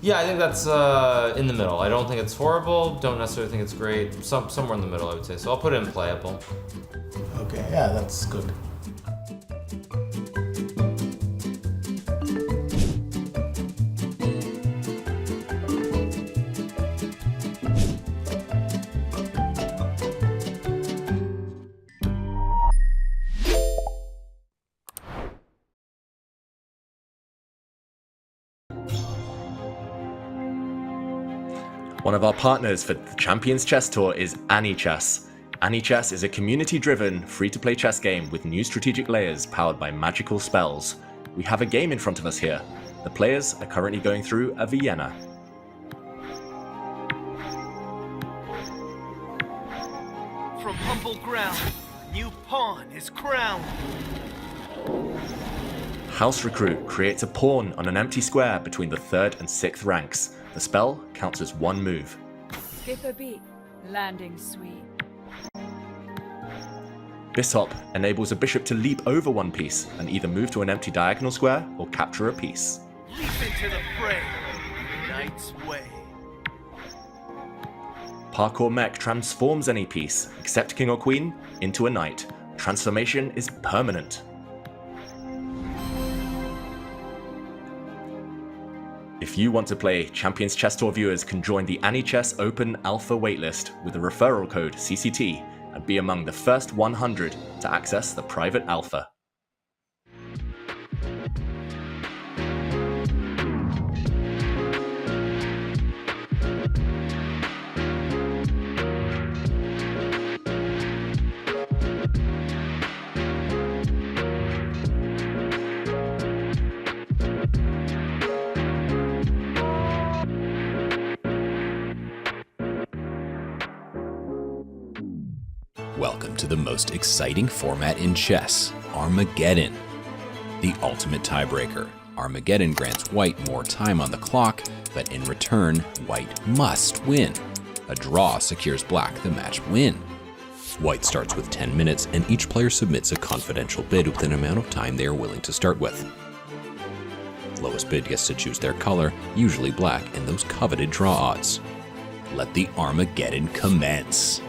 Yeah, I think that's in the middle. I don't think it's horrible, don't necessarily think it's great. Somewhere in the middle, I would say. So I'll put it in playable. Okay, yeah, that's good. One of our partners for the Champions Chess Tour is AnyChess. AnyChess is a community-driven, free-to-play chess game with new strategic layers powered by magical spells. We have a game in front of us here. The players are currently going through a Vienna. From humble ground, a new pawn is crowned. House Recruit creates a pawn on an empty square between the 3rd and 6th ranks. The spell counts as one move. Skip a beat, landing sweet. Bishop enables a bishop to leap over one piece and either move to an empty diagonal square or capture a piece. Leap into the fray, knight's way. Parkour Mech transforms any piece, except king or queen, into a knight. Transformation is permanent. If you want to play, Champions Chess Tour viewers can join the AnyChess Open Alpha waitlist with the referral code CCT and be among the first 100 to access the private alpha. Welcome to the most exciting format in chess, Armageddon. The ultimate tiebreaker. Armageddon grants white more time on the clock, but in return, white must win. A draw secures black the match win. White starts with 10 minutes, and each player submits a confidential bid with an amount of time they are willing to start with. Lowest bid gets to choose their color, usually black, and those coveted draw odds. Let the Armageddon commence.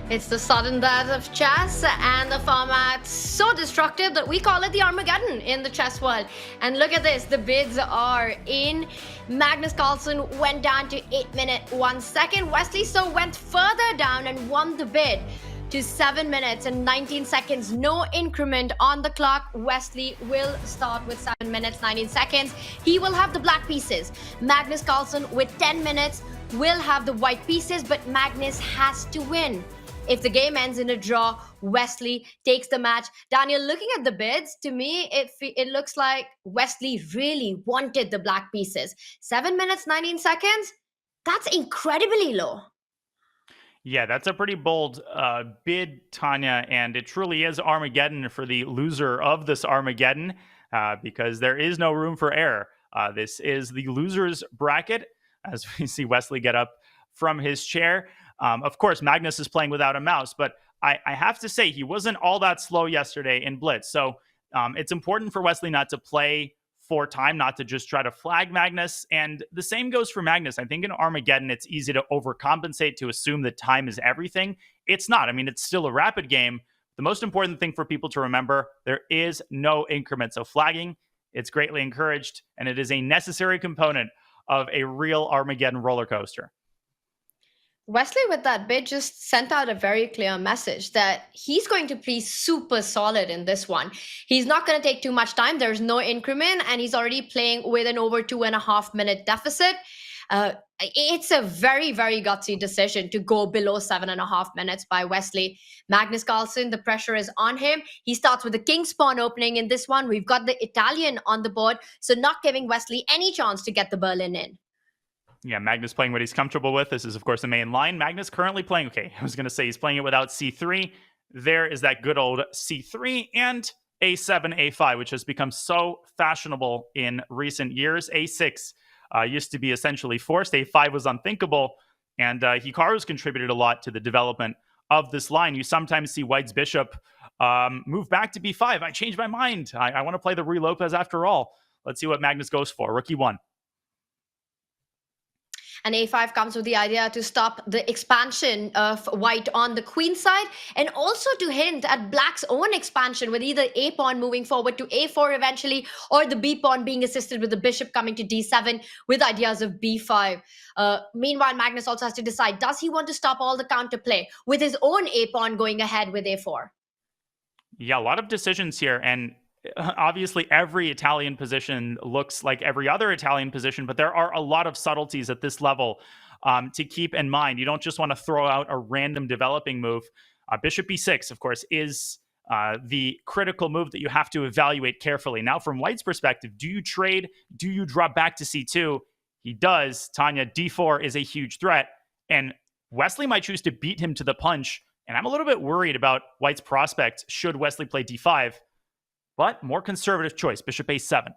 It's the sudden death of chess, and the format so destructive that we call it the Armageddon in the chess world. And look at this, the bids are in. Magnus Carlsen went down to 8 minutes 1 second. Wesley so went further down and won the bid to 7 minutes and 19 seconds. No increment on the clock. Wesley will start with 7 minutes 19 seconds. He will have the black pieces. Magnus Carlsen with 10 minutes will have the white pieces, but Magnus has to win. If the game ends in a draw, Wesley takes the match. Daniel, looking at the bids, to me, it looks like Wesley really wanted the black pieces. 7 minutes, 19 seconds? That's incredibly low. Yeah, that's a pretty bold bid, Tanya, and it truly is Armageddon for the loser of this Armageddon because there is no room for error. This is the loser's bracket, as we see Wesley get up from his chair. Of course, Magnus is playing without a mouse, but I have to say he wasn't all that slow yesterday in Blitz. So it's important for Wesley not to play for time, not to just try to flag Magnus. And the same goes for Magnus. I think in Armageddon, it's easy to overcompensate, to assume that time is everything. It's not. I mean, it's still a rapid game. The most important thing for people to remember, there is no increment. So flagging, it's greatly encouraged, and it is a necessary component of a real Armageddon roller coaster. Wesley, with that bid, just sent out a very clear message that he's going to be super solid in this one. He's not going to take too much time. There's no increment, and he's already playing with an over 2.5 minute deficit. It's a very, very gutsy decision to go below 7.5 minutes by Wesley. Magnus Carlsen, the pressure is on him. He starts with the king's pawn opening in this one. We've got the Italian on the board, so not giving Wesley any chance to get the Berlin in. Yeah, Magnus playing what he's comfortable with. This is, of course, the main line. Magnus currently playing, okay, I was going to say he's playing it without c3. There is that good old c3 and a7, a5, which has become so fashionable in recent years. a6 used to be essentially forced. a5 was unthinkable, and Hikaru's contributed a lot to the development of this line. You sometimes see White's bishop move back to b5. I changed my mind. I want to play the Ruy Lopez after all. Let's see what Magnus goes for. Rookie 1. And a5 comes with the idea to stop the expansion of white on the queen side, and also to hint at black's own expansion with either a pawn moving forward to a4 eventually, or the b pawn being assisted with the bishop coming to d7 with ideas of b5. Meanwhile, Magnus also has to decide, does he want to stop all the counterplay with his own a pawn going ahead with a4? Yeah, a lot of decisions here, and obviously every Italian position looks like every other Italian position, but there are a lot of subtleties at this level to keep in mind. You don't just want to throw out a random developing move. Bishop b6, of course, is the critical move that you have to evaluate carefully. Now, from White's perspective, do you trade? Do you drop back to c2? He does. Tanya, d4 is a huge threat, and Wesley might choose to beat him to the punch, and I'm a little bit worried about White's prospect should Wesley play d5. But more conservative choice, bishop a7.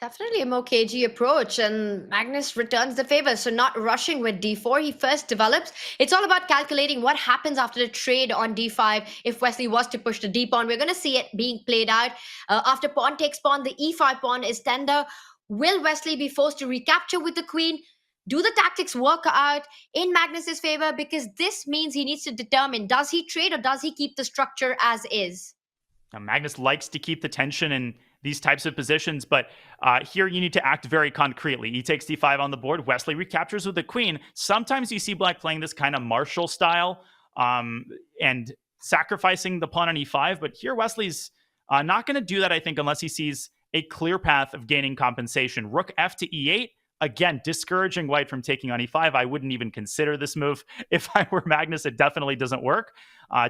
Definitely a more cagey approach, and Magnus returns the favor. So not rushing with d4, he first develops. It's all about calculating what happens after the trade on d5 if Wesley was to push the d pawn. We're going to see it being played out. After pawn takes pawn, the e5 pawn is tender. Will Wesley be forced to recapture with the queen? Do the tactics work out in Magnus's favor? Because this means he needs to determine, does he trade or does he keep the structure as is? Now, Magnus likes to keep the tension in these types of positions, but here you need to act very concretely. He takes d5 on the board. Wesley recaptures with the queen. Sometimes you see Black playing this kind of Marshall style and sacrificing the pawn on e5, but here Wesley's not going to do that, I think, unless he sees a clear path of gaining compensation. Rook f to e8, again, discouraging White from taking on e5. I wouldn't even consider this move. If I were Magnus, it definitely doesn't work.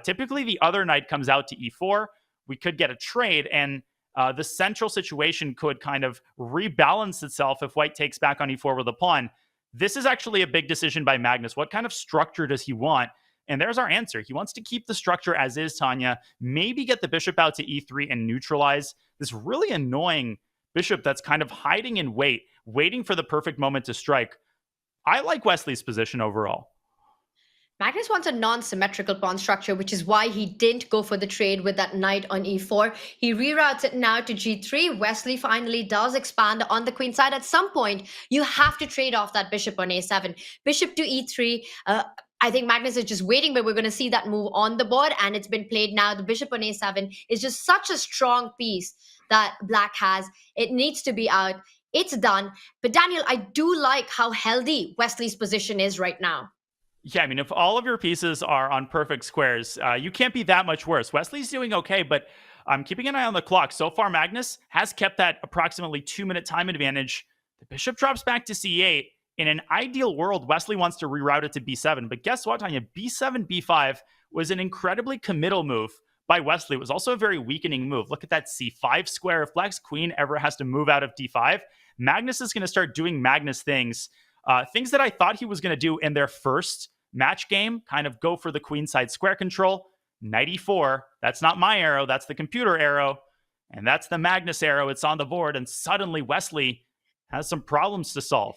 Typically, the other knight comes out to e4. We could get a trade, and the central situation could kind of rebalance itself if white takes back on e4 with a pawn. This is actually a big decision by Magnus. What kind of structure does he want? And there's our answer. He wants to keep the structure as is, Tanya. Maybe get the bishop out to e3 and neutralize this really annoying bishop that's kind of hiding in wait, waiting for the perfect moment to strike. I like Wesley's position overall. Magnus wants a non-symmetrical pawn structure, which is why he didn't go for the trade with that knight on e4. He reroutes it now to g3. Wesley finally does expand on the queen side. At some point, you have to trade off that bishop on a7. Bishop to e3. I think Magnus is just waiting, but we're going to see that move on the board, and it's been played now. The bishop on a7 is just such a strong piece that black has. It needs to be out. It's done. But Daniel, I do like how healthy Wesley's position is right now. Yeah, I mean, if all of your pieces are on perfect squares, you can't be that much worse. Wesley's doing okay, but I'm keeping an eye on the clock. So far, Magnus has kept that approximately 2-minute time advantage. The bishop drops back to c8. In an ideal world, Wesley wants to reroute it to b7. But guess what, Tanya? b7, b5 was an incredibly committal move by Wesley. It was also a very weakening move. Look at that c5 square. If black's queen ever has to move out of d5, Magnus is going to start doing Magnus things. Things that I thought he was going to do in their first match game, kind of go for the queenside square control. Knight e4, that's not my arrow, that's the computer arrow. And that's the Magnus arrow, it's on the board. And suddenly Wesley has some problems to solve.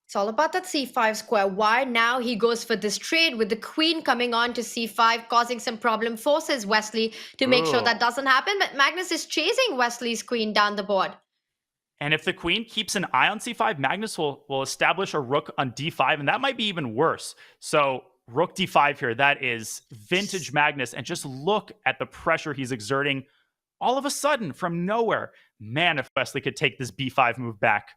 It's all about that c5 square. Why now he goes for this trade with the queen coming on to c5, causing some problem, forces Wesley to make sure that doesn't happen. But Magnus is chasing Wesley's queen down the board. And if the queen keeps an eye on c5, Magnus will establish a rook on d5, and that might be even worse. So rook d5 here, that is vintage Magnus. And just look at the pressure he's exerting all of a sudden from nowhere. Man, if Wesley could take this b5 move back.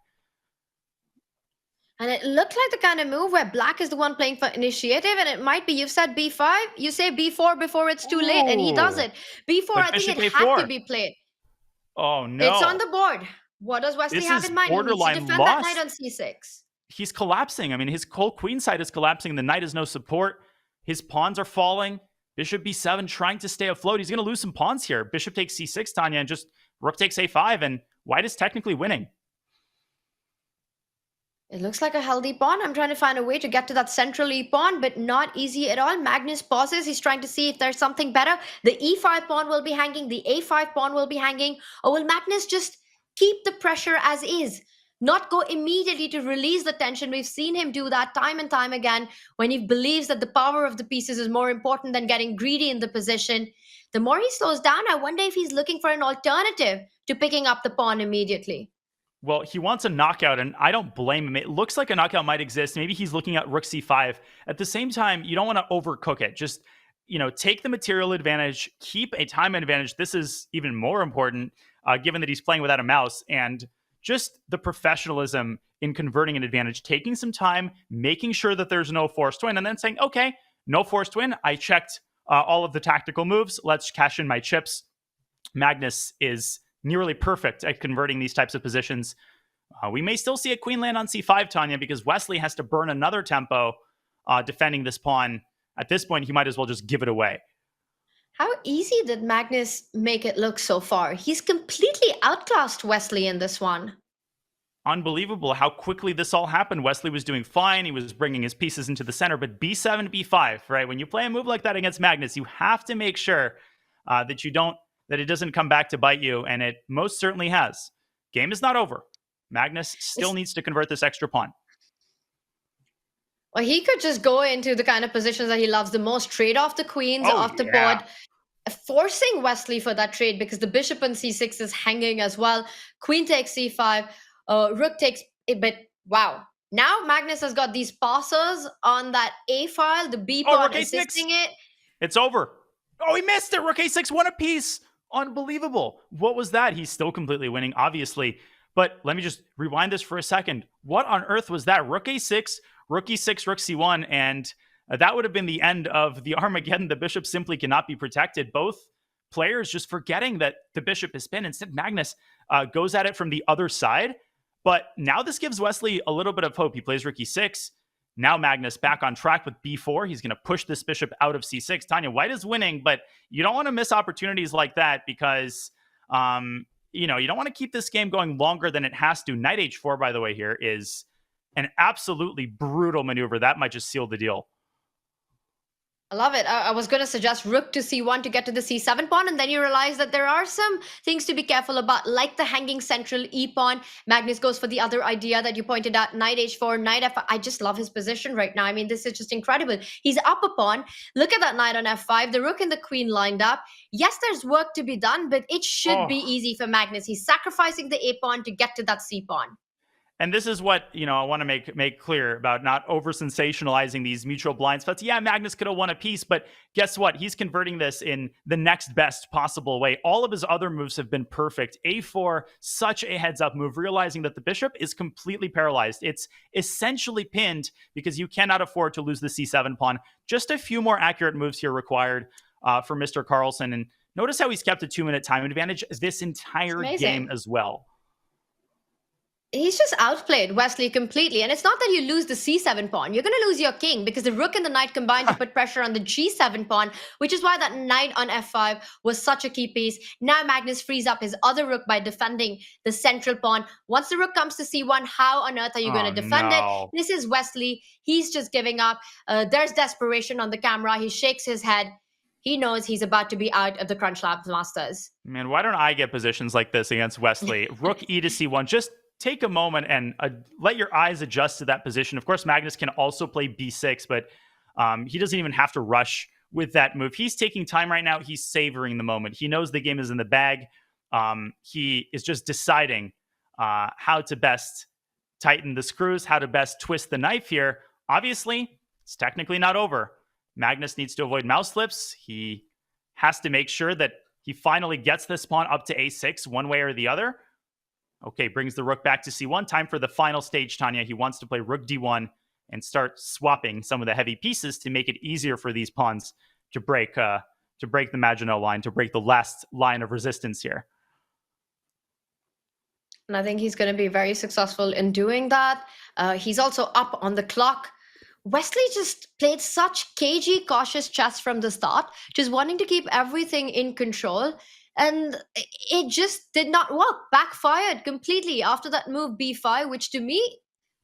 And it looked like the kind of move where black is the one playing for initiative, and it might be, you've said b5, you say b4 before it's too late, and he does it. b4, But I think bishop it had a4. to be played. Oh, no. It's on the board. What does Wesley This have is in mind? He needs to borderline defend loss. that knight on c6. He's collapsing. I mean, his whole queen side is collapsing. The knight has no support. His pawns are falling. Bishop b7 trying to stay afloat. He's going to lose some pawns here. Bishop takes c6, Tanya, and just rook takes a5, and white is technically winning. It looks like a healthy pawn. I'm trying to find a way to get to that central e pawn, but not easy at all. Magnus pauses. He's trying to see if there's something better. The e5 pawn will be hanging. The a5 pawn will be hanging. Or will Magnus just keep the pressure as is? Not go immediately to release the tension. We've seen him do that time and time again when he believes that the power of the pieces is more important than getting greedy in the position. The more he slows down, I wonder if he's looking for an alternative to picking up the pawn immediately. Well, he wants a knockout, and I don't blame him. It looks like a knockout might exist. Maybe he's looking at rook c5. At the same time, you don't want to overcook it. Just, take the material advantage, keep a time advantage. This is even more important, given that he's playing without a mouse, and just the professionalism in converting an advantage, taking some time, making sure that there's no forced win, and then saying, okay, no forced win. I checked all of the tactical moves. Let's cash in my chips. Magnus is nearly perfect at converting these types of positions. We may still see a queen land on c5, Tanya, because Wesley has to burn another tempo defending this pawn. At this point, he might as well just give it away. How easy did Magnus make it look so far? He's completely outclassed Wesley in this one. Unbelievable how quickly this all happened. Wesley was doing fine. He was bringing his pieces into the center, but b7, b5, right? When you play a move like that against Magnus, you have to make sure that it doesn't come back to bite you, and it most certainly has. Game is not over. Magnus still needs to convert this extra pawn. Well, he could just go into the kind of positions that he loves the most, trade off the queens off the board, forcing Wesley for that trade because the bishop on c6 is hanging as well. Queen takes c5, rook takes, but wow. Now Magnus has got these passes on that a file, the b pawn assisting it. It's over. Oh, he missed it. Rook a6, one apiece. Unbelievable. What was that? He's still completely winning, obviously. But let me just rewind this for a second. What on earth was that? Rook a6, rook e6, rook c1, and that would have been the end of the Armageddon. The bishop simply cannot be protected. Both players just forgetting that the bishop is pinned. Instead, Magnus goes at it from the other side. But now this gives Wesley a little bit of hope. He plays rook e6. Now Magnus back on track with b4. He's going to push this bishop out of c6. Tanya, white is winning, but you don't want to miss opportunities like that because, you don't want to keep this game going longer than it has to. Knight h4, by the way, here is an absolutely brutal maneuver. That might just seal the deal. I love it. I was going to suggest rook to c1 to get to the c7 pawn, and then you realize that there are some things to be careful about, like the hanging central e pawn. Magnus goes for the other idea that you pointed out, knight h4, knight f5. I just love his position right now. I mean, this is just incredible. He's up a pawn. Look at that knight on f5, the rook and the queen lined up. Yes, there's work to be done, but it should be easy for Magnus. He's sacrificing the a pawn to get to that c pawn. And this is what, I want to make clear about not over-sensationalizing these mutual blind spots. Yeah, Magnus could have won a piece, but guess what? He's converting this in the next best possible way. All of his other moves have been perfect. A4, such a heads-up move, realizing that the bishop is completely paralyzed. It's essentially pinned because you cannot afford to lose the c7 pawn. Just a few more accurate moves here required for Mr. Carlsen. And notice how he's kept a 2-minute time advantage this entire game as well. He's just outplayed Wesley completely. And it's not that you lose the c7 pawn. You're going to lose your king because the rook and the knight combine to put pressure on the g7 pawn, which is why that knight on f5 was such a key piece. Now Magnus frees up his other rook by defending the central pawn. Once the rook comes to c1, how on earth are you going to defend it? This is Wesley. He's just giving up. There's desperation on the camera. He shakes his head. He knows he's about to be out of the CrunchLabs Masters. Man, why don't I get positions like this against Wesley? Rook e to c1. Just take a moment and let your eyes adjust to that position. Of course, Magnus can also play b6, but he doesn't even have to rush with that move. He's taking time right now. He's savoring the moment. He knows the game is in the bag. He is just deciding how to best tighten the screws, how to best twist the knife here. Obviously, it's technically not over. Magnus needs to avoid mouse slips. He has to make sure that he finally gets this pawn up to a6 one way or the other. Okay, brings the rook back to c1. Time for the final stage, Tanya. He wants to play rook d1 and start swapping some of the heavy pieces to make it easier for these pawns to break the Maginot line, to break the last line of resistance here. And I think he's going to be very successful in doing that. He's also up on the clock. Wesley just played such cagey, cautious chess from the start, just wanting to keep everything in control. And it just did not work. Backfired completely after that move b5, which to me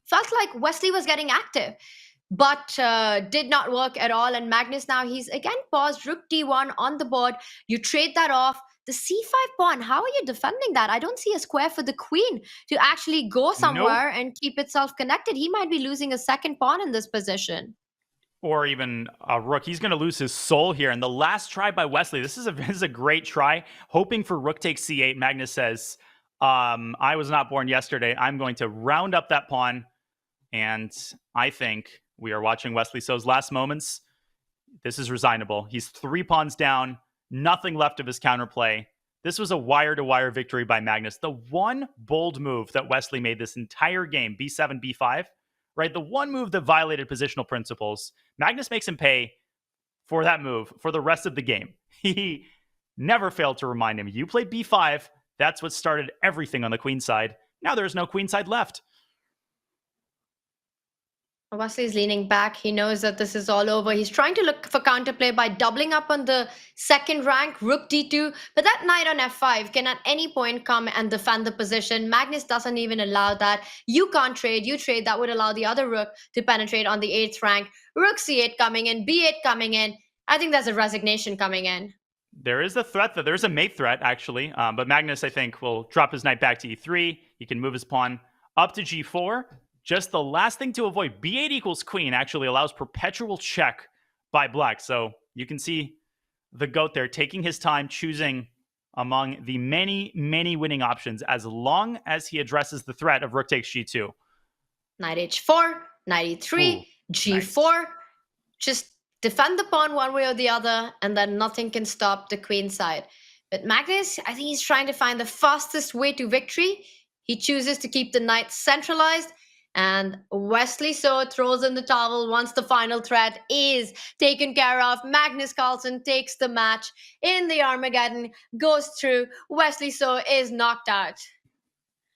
felt like Wesley was getting active, but did not work at all. And Magnus now, he's again paused rook d1 on the board. You trade that off. The c5 pawn, how are you defending that? I don't see a square for the queen to actually go somewhere and keep itself connected. He might be losing a second pawn in this position. Or even a rook. He's going to lose his soul here. And the last try by Wesley, this is a great try. Hoping for rook takes c8. Magnus says, I was not born yesterday. I'm going to round up that pawn. And I think we are watching Wesley So's last moments. This is resignable. He's 3 pawns down. Nothing left of his counterplay. This was a wire-to-wire victory by Magnus. The one bold move that Wesley made this entire game, b7, b5, right? The one move that violated positional principles, Magnus makes him pay for that move for the rest of the game. He never failed to remind him, you played b5. That's what started everything on the queen side. Now there's no queen side left. Wesley's leaning back. He knows that this is all over. He's trying to look for counterplay by doubling up on the second rank, rook d2. But that knight on f5 can at any point come and defend the position. Magnus doesn't even allow that. You can't trade. You trade. That would allow the other rook to penetrate on the 8th rank. Rook c8 coming in, b8 coming in. I think there's a resignation coming in. There is a threat. There's a mate threat, actually. But Magnus, I think, will drop his knight back to e3. He can move his pawn up to g4. Just the last thing to avoid. b8 equals queen actually allows perpetual check by black. So you can see the GOAT there taking his time, choosing among the many, many winning options as long as he addresses the threat of rook takes g2. Knight h4, knight e3, g4. Nice. Just defend the pawn one way or the other, and then nothing can stop the queen side. But Magnus, I think he's trying to find the fastest way to victory. He chooses to keep the knight centralized. And Wesley So throws in the towel once the final threat is taken care of. Magnus Carlsen takes the match in the Armageddon, goes through. Wesley So is knocked out.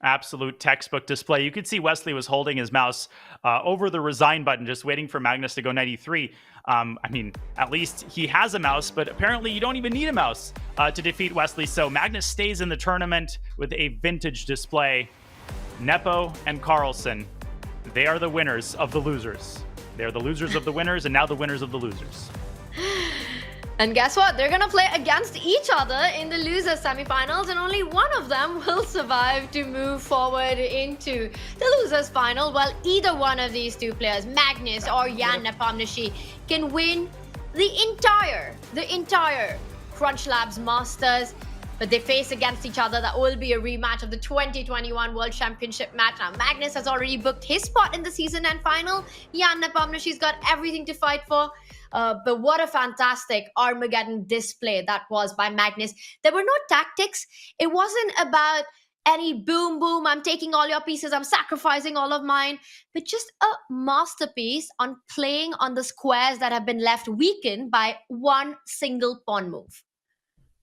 Absolute textbook display. You could see Wesley was holding his mouse over the resign button, just waiting for Magnus to go 93. I mean, at least he has a mouse, but apparently you don't even need a mouse to defeat Wesley. So Magnus stays in the tournament with a vintage display. Nepo and Carlsen, they are the winners of the losers. They're the losers of the winners, and now the winners of the losers. And guess what? They're gonna play against each other in the losers semifinals, and only one of them will survive to move forward into the losers final. While either one of these two players, Magnus or Jan Nepomniachtchi, can win the entire CrunchLabs Masters. But they face against each other. That will be a rematch of the 2021 World Championship match. Now, Magnus has already booked his spot in the season and final. Jan Nepomniachtchi's got everything to fight for. But what a fantastic Armageddon display that was by Magnus. There were no tactics. It wasn't about any boom, boom, I'm taking all your pieces, I'm sacrificing all of mine, but just a masterpiece on playing on the squares that have been left weakened by one single pawn move.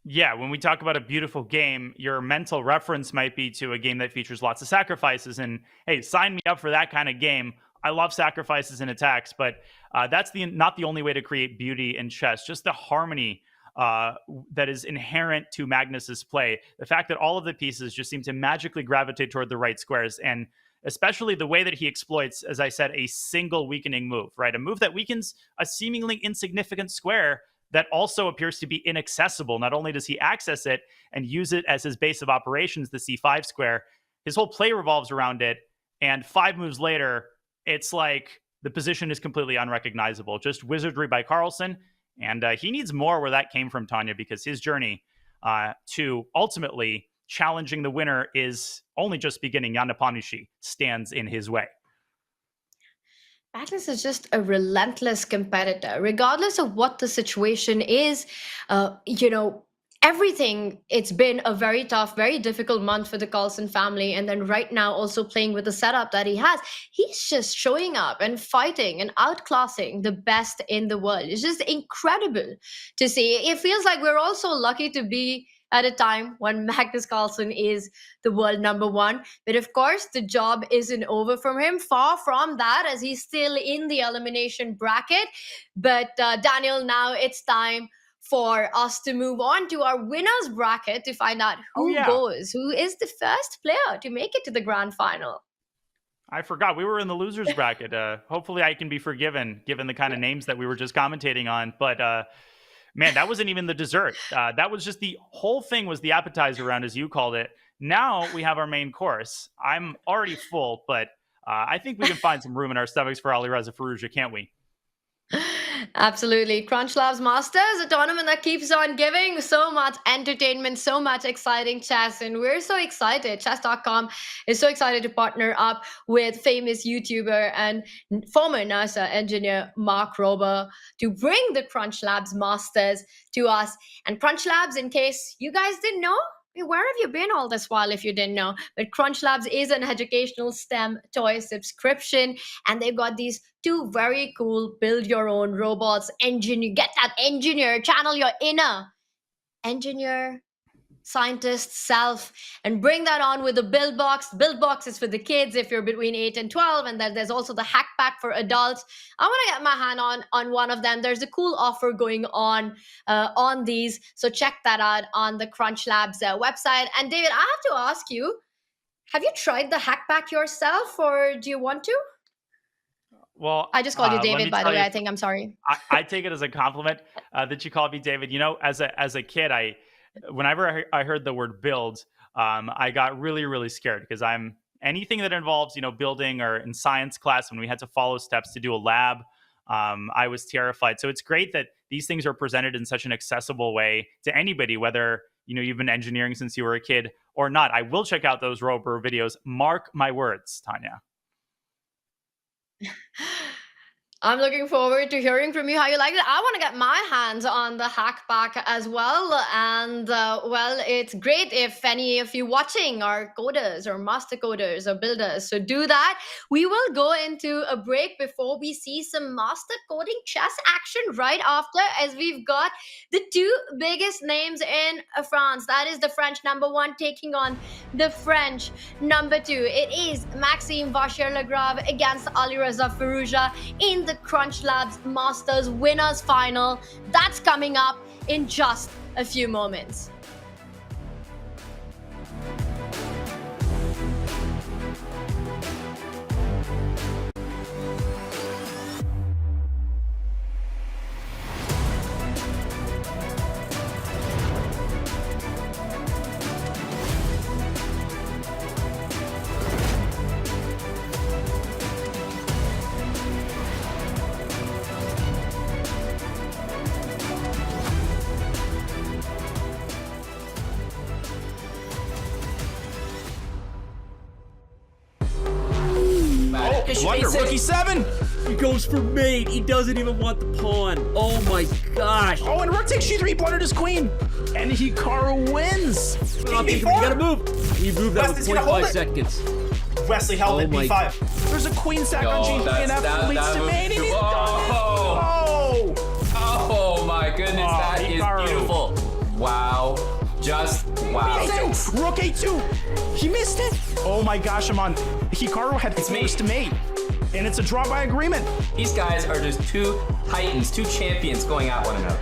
Yeah, when we talk about a beautiful game, your mental reference might be to a game that features lots of sacrifices. And hey, sign me up for that kind of game. I love sacrifices and attacks, but that's not the only way to create beauty in chess. Just the harmony that is inherent to Magnus's play. The fact that all of the pieces just seem to magically gravitate toward the right squares, and especially the way that he exploits, as I said, a single weakening move, right? A move that weakens a seemingly insignificant square that also appears to be inaccessible. Not only does he access it and use it as his base of operations, the C5 square, his whole play revolves around it. And 5 moves later, it's like the position is completely unrecognizable. Just wizardry by Carlsen. And he needs more where that came from, Tanya, because his journey to ultimately challenging the winner is only just beginning. Jan Nepomniachtchi stands in his way. Magnus is just a relentless competitor, regardless of what the situation is. Everything, it's been a very tough, very difficult month for the Carlsen family. And then right now also playing with the setup that he has, he's just showing up and fighting and outclassing the best in the world. It's just incredible to see. It feels like we're also lucky to be at a time when Magnus Carlsen is the world number 1. But of course, the job isn't over from him. Far from that, as he's still in the elimination bracket. But Daniel, now it's time for us to move on to our winners bracket to find out who is the first player to make it to the grand final. I forgot we were in the losers bracket. Hopefully I can be forgiven given the kind of names that we were just commentating on. But man, that wasn't even the dessert. That was just the whole thing was the appetizer round, as you called it. Now we have our main course. I'm already full, but I think we can find some room in our stomachs for Alireza Firouzja, can't we? Absolutely. CrunchLabs Masters, a tournament that keeps on giving so much entertainment, so much exciting chess. And we're so excited. Chess.com is so excited to partner up with famous YouTuber and former NASA engineer Mark Rober to bring the CrunchLabs Masters to us. And CrunchLabs, in case you guys didn't know, where have you been all this while if you didn't know? But CrunchLabs is an educational STEM toy subscription, and they've got these 2 very cool build your own robots. Get that engineer, channel your inner engineer, scientist self, and bring that on with the build box. Build box is for the kids if you're between 8 and 12, and then there's also the hack pack for adults. I want to get my hand on one of them. There's a cool offer going on these, so check that out on the CrunchLabs website. And David, I have to ask you, have you tried the hack pack yourself, or do you want to? Well, I just called you David, by the way. I think I'm sorry. I take it as a compliment that you called me David. You know, as a kid, whenever I heard the word build, I got really, really scared because anything that involves, building, or in science class when we had to follow steps to do a lab, I was terrified. So it's great that these things are presented in such an accessible way to anybody, whether, you've been engineering since you were a kid or not. I will check out those Rober videos. Mark my words, Tanya. I'm looking forward to hearing from you how you like it. I want to get my hands on the hack pack as well. And well, it's great if any of you watching are coders or master coders or builders. So do that. We will go into a break before we see some master coding chess action right after, as we've got the two biggest names in France. That is the French #1 taking on the French #2. It is Maxime Vachier-Lagrave against Alireza Firouzja in the CrunchLabs Masters Winners Final. That's coming up in just a few moments. Blunder, rookie 7! He goes for mate. He doesn't even want the pawn. Oh my gosh. Oh, and rook takes g3, blundered his queen. And Hikaru wins. You gotta move. He moved that with 0.5 seconds. Wesley held it, my. b5. There's a queen sack on g3, and that leads to mate. And he's Oh! Oh my goodness, that is beautiful. Wow. Just wow. A2, rook a2. He missed it. Oh my gosh, I'm on. Hikaru had forced to mate. And it's a draw by agreement. These guys are just two titans, two champions going at one another.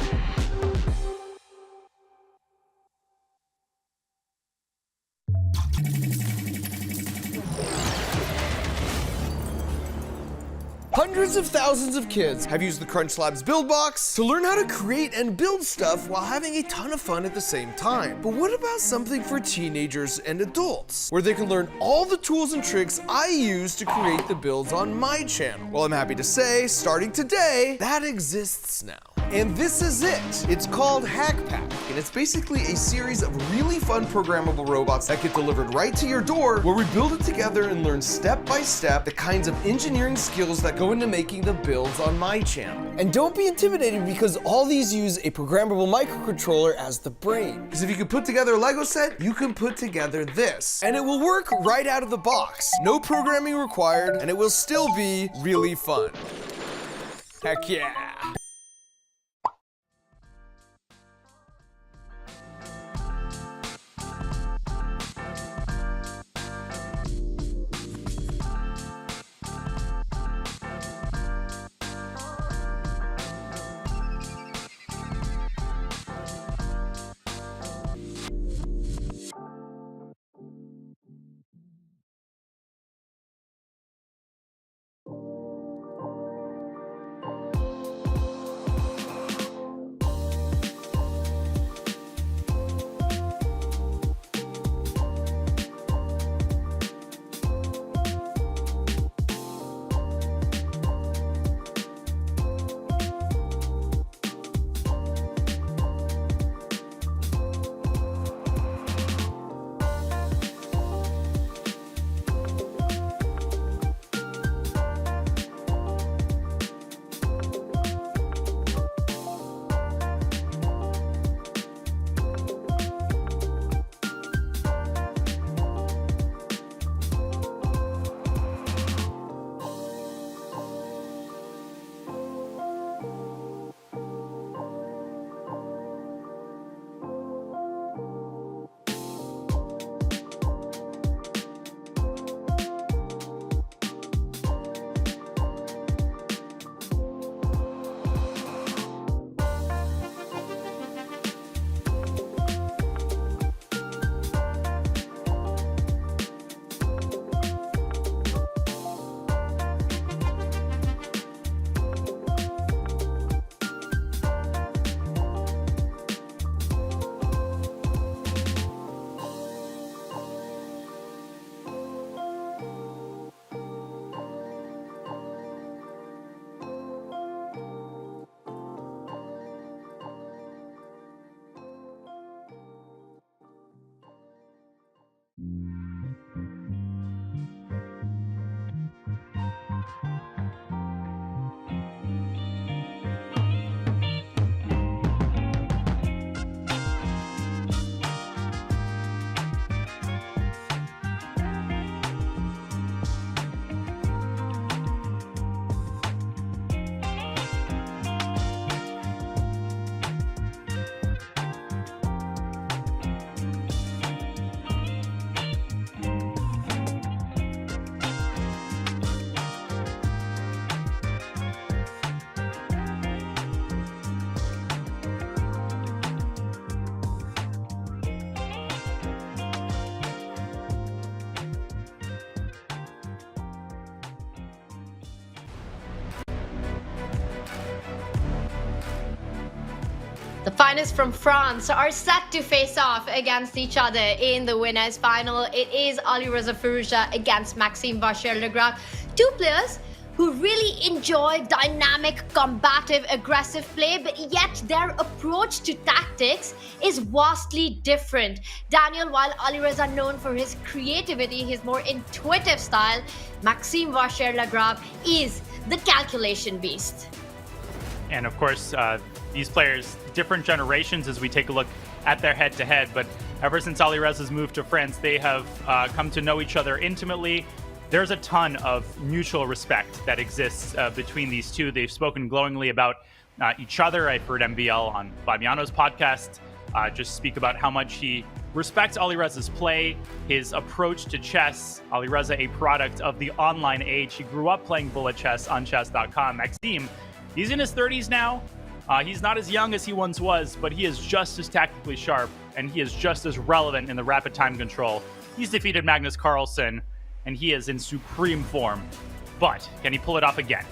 Hundreds of thousands of kids have used the CrunchLabs Build Box to learn how to create and build stuff while having a ton of fun at the same time. But what about something for teenagers and adults, where they can learn all the tools and tricks I use to create the builds on my channel? Well, I'm happy to say, starting today, that exists now. And this is it. It's called Hack Pack, and it's basically a series of really fun programmable robots that get delivered right to your door, where we build it together and learn step by step the kinds of engineering skills that go into making the builds on my channel. And don't be intimidated, because all these use a programmable microcontroller as the brain. Because if you can put together a Lego set, you can put together this. And it will work right out of the box. No programming required, and it will still be really fun. Heck yeah. The finalists from France are set to face off against each other in the winners' final. It is Alireza Firouzja against Maxime Vachier-Lagrave. Two players who really enjoy dynamic, combative, aggressive play, but yet their approach to tactics is vastly different. Daniel, while Alireza known for his creativity, his more intuitive style, Maxime Vachier-Lagrave is the calculation beast. And of course, these players, different generations as we take a look at their head-to-head, but ever since Alireza's moved to France, they have come to know each other intimately. There's a ton of mutual respect that exists between these two. They've spoken glowingly about each other. I've heard MVL on Fabiano's podcast just speak about how much he respects Alireza's play, his approach to chess. Alireza, a product of the online age. He grew up playing bullet chess on chess.com. Maxime, he's in his 30s now. He's not as young as he once was, but he is just as tactically sharp, and he is just as relevant in the rapid time control. He's defeated Magnus Carlsen, and he is in supreme form. But can he pull it off again?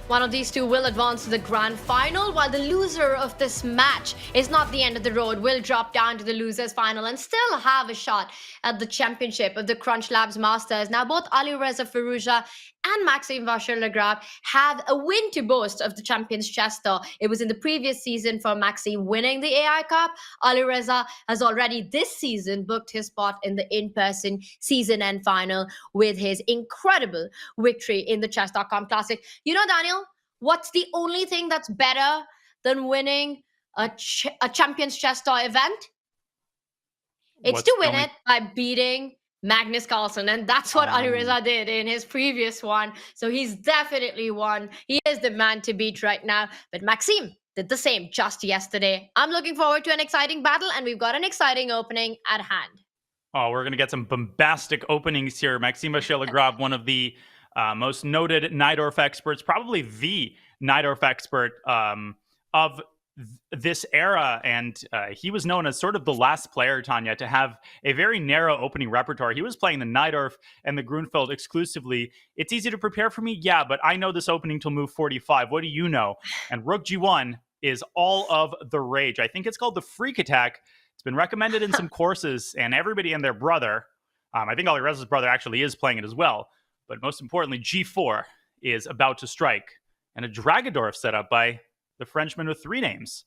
One of these two will advance to the grand final, while the loser of this match is not the end of the road, will drop down to the losers final and still have a shot at the championship of the CrunchLabs Masters. Now, both Alireza Firouzja and Maxime Vachier-Lagrave have a win to boast of the Champions Chess Tour. It was in the previous season for Maxime winning the AI Cup. Alireza has already this season booked his spot in the in-person season end final with his incredible victory in the Chess.com Classic. You know, Daniel, what's the only thing that's better than winning a Champions Chess Tour event? It's to win it by beating Magnus Carlsen, and that's what Alireza did in his previous one. So he's definitely won. He is the man to beat right now. But Maxime did the same just yesterday. I'm looking forward to an exciting battle, and we've got an exciting opening at hand. Oh, we're going to get some bombastic openings here. Maxime Vachier-Lagrave, one of the most noted Najdorf experts, probably the Najdorf expert of this era, and he was known as sort of the last player, Tanya, to have a very narrow opening repertoire. He was playing the Najdorf and the Grunfeld exclusively. It's easy to prepare for me, yeah, but I know this opening till move 45. What do you know? And Rook G1 is all of the rage. I think it's called the Freak Attack. It's been recommended in some courses, and everybody and their brother, I think Alireza's brother actually is playing it as well, but most importantly, G4 is about to strike, and a Dragadorf set up by the Frenchman with three names.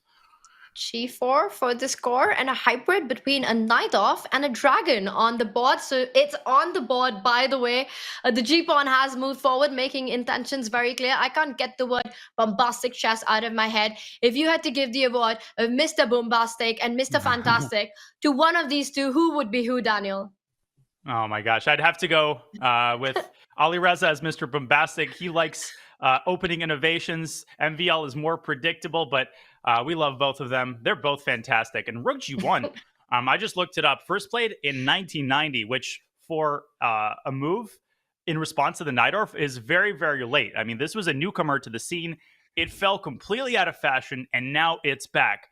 G4 for the score, and a hybrid between a Najdorf and a dragon on the board. So it's on the board, by the way. The G-pawn has moved forward, making intentions very clear. I can't get the word bombastic chess out of my head. If you had to give the award of Mr. Bombastic and Mr. Fantastic to one of these two, who would be who, Daniel? Oh my gosh, I'd have to go with Alireza as Mr. Bombastic. He likes opening innovations. MVL is more predictable, but we love both of them. They're both fantastic. And Rook G1, I just looked it up. First played in 1990, which for a move in response to the Najdorf is very, very late. I mean, this was a newcomer to the scene. It fell completely out of fashion, and now it's back.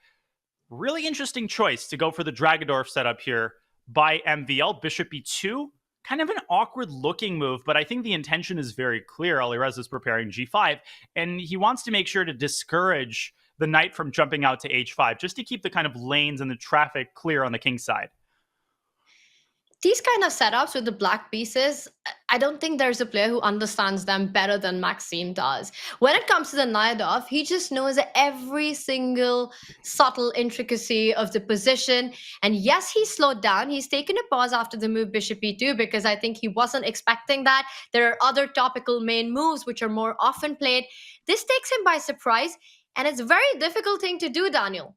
Really interesting choice to go for the Dragadorf setup here by MVL. Bishop E2. Kind of an awkward looking move, but I think the intention is very clear. Alireza is preparing G5, and he wants to make sure to discourage the knight from jumping out to H5, just to keep the kind of lanes and the traffic clear on the king side. These kind of setups with the black pieces, I don't think there's a player who understands them better than Maxime does. When it comes to the Najdorf, he just knows every single subtle intricacy of the position. And yes, he slowed down. He's taken a pause after the move Bishop E2 because I think he wasn't expecting that. There are other topical main moves which are more often played. This takes him by surprise, and it's a very difficult thing to do, Daniel,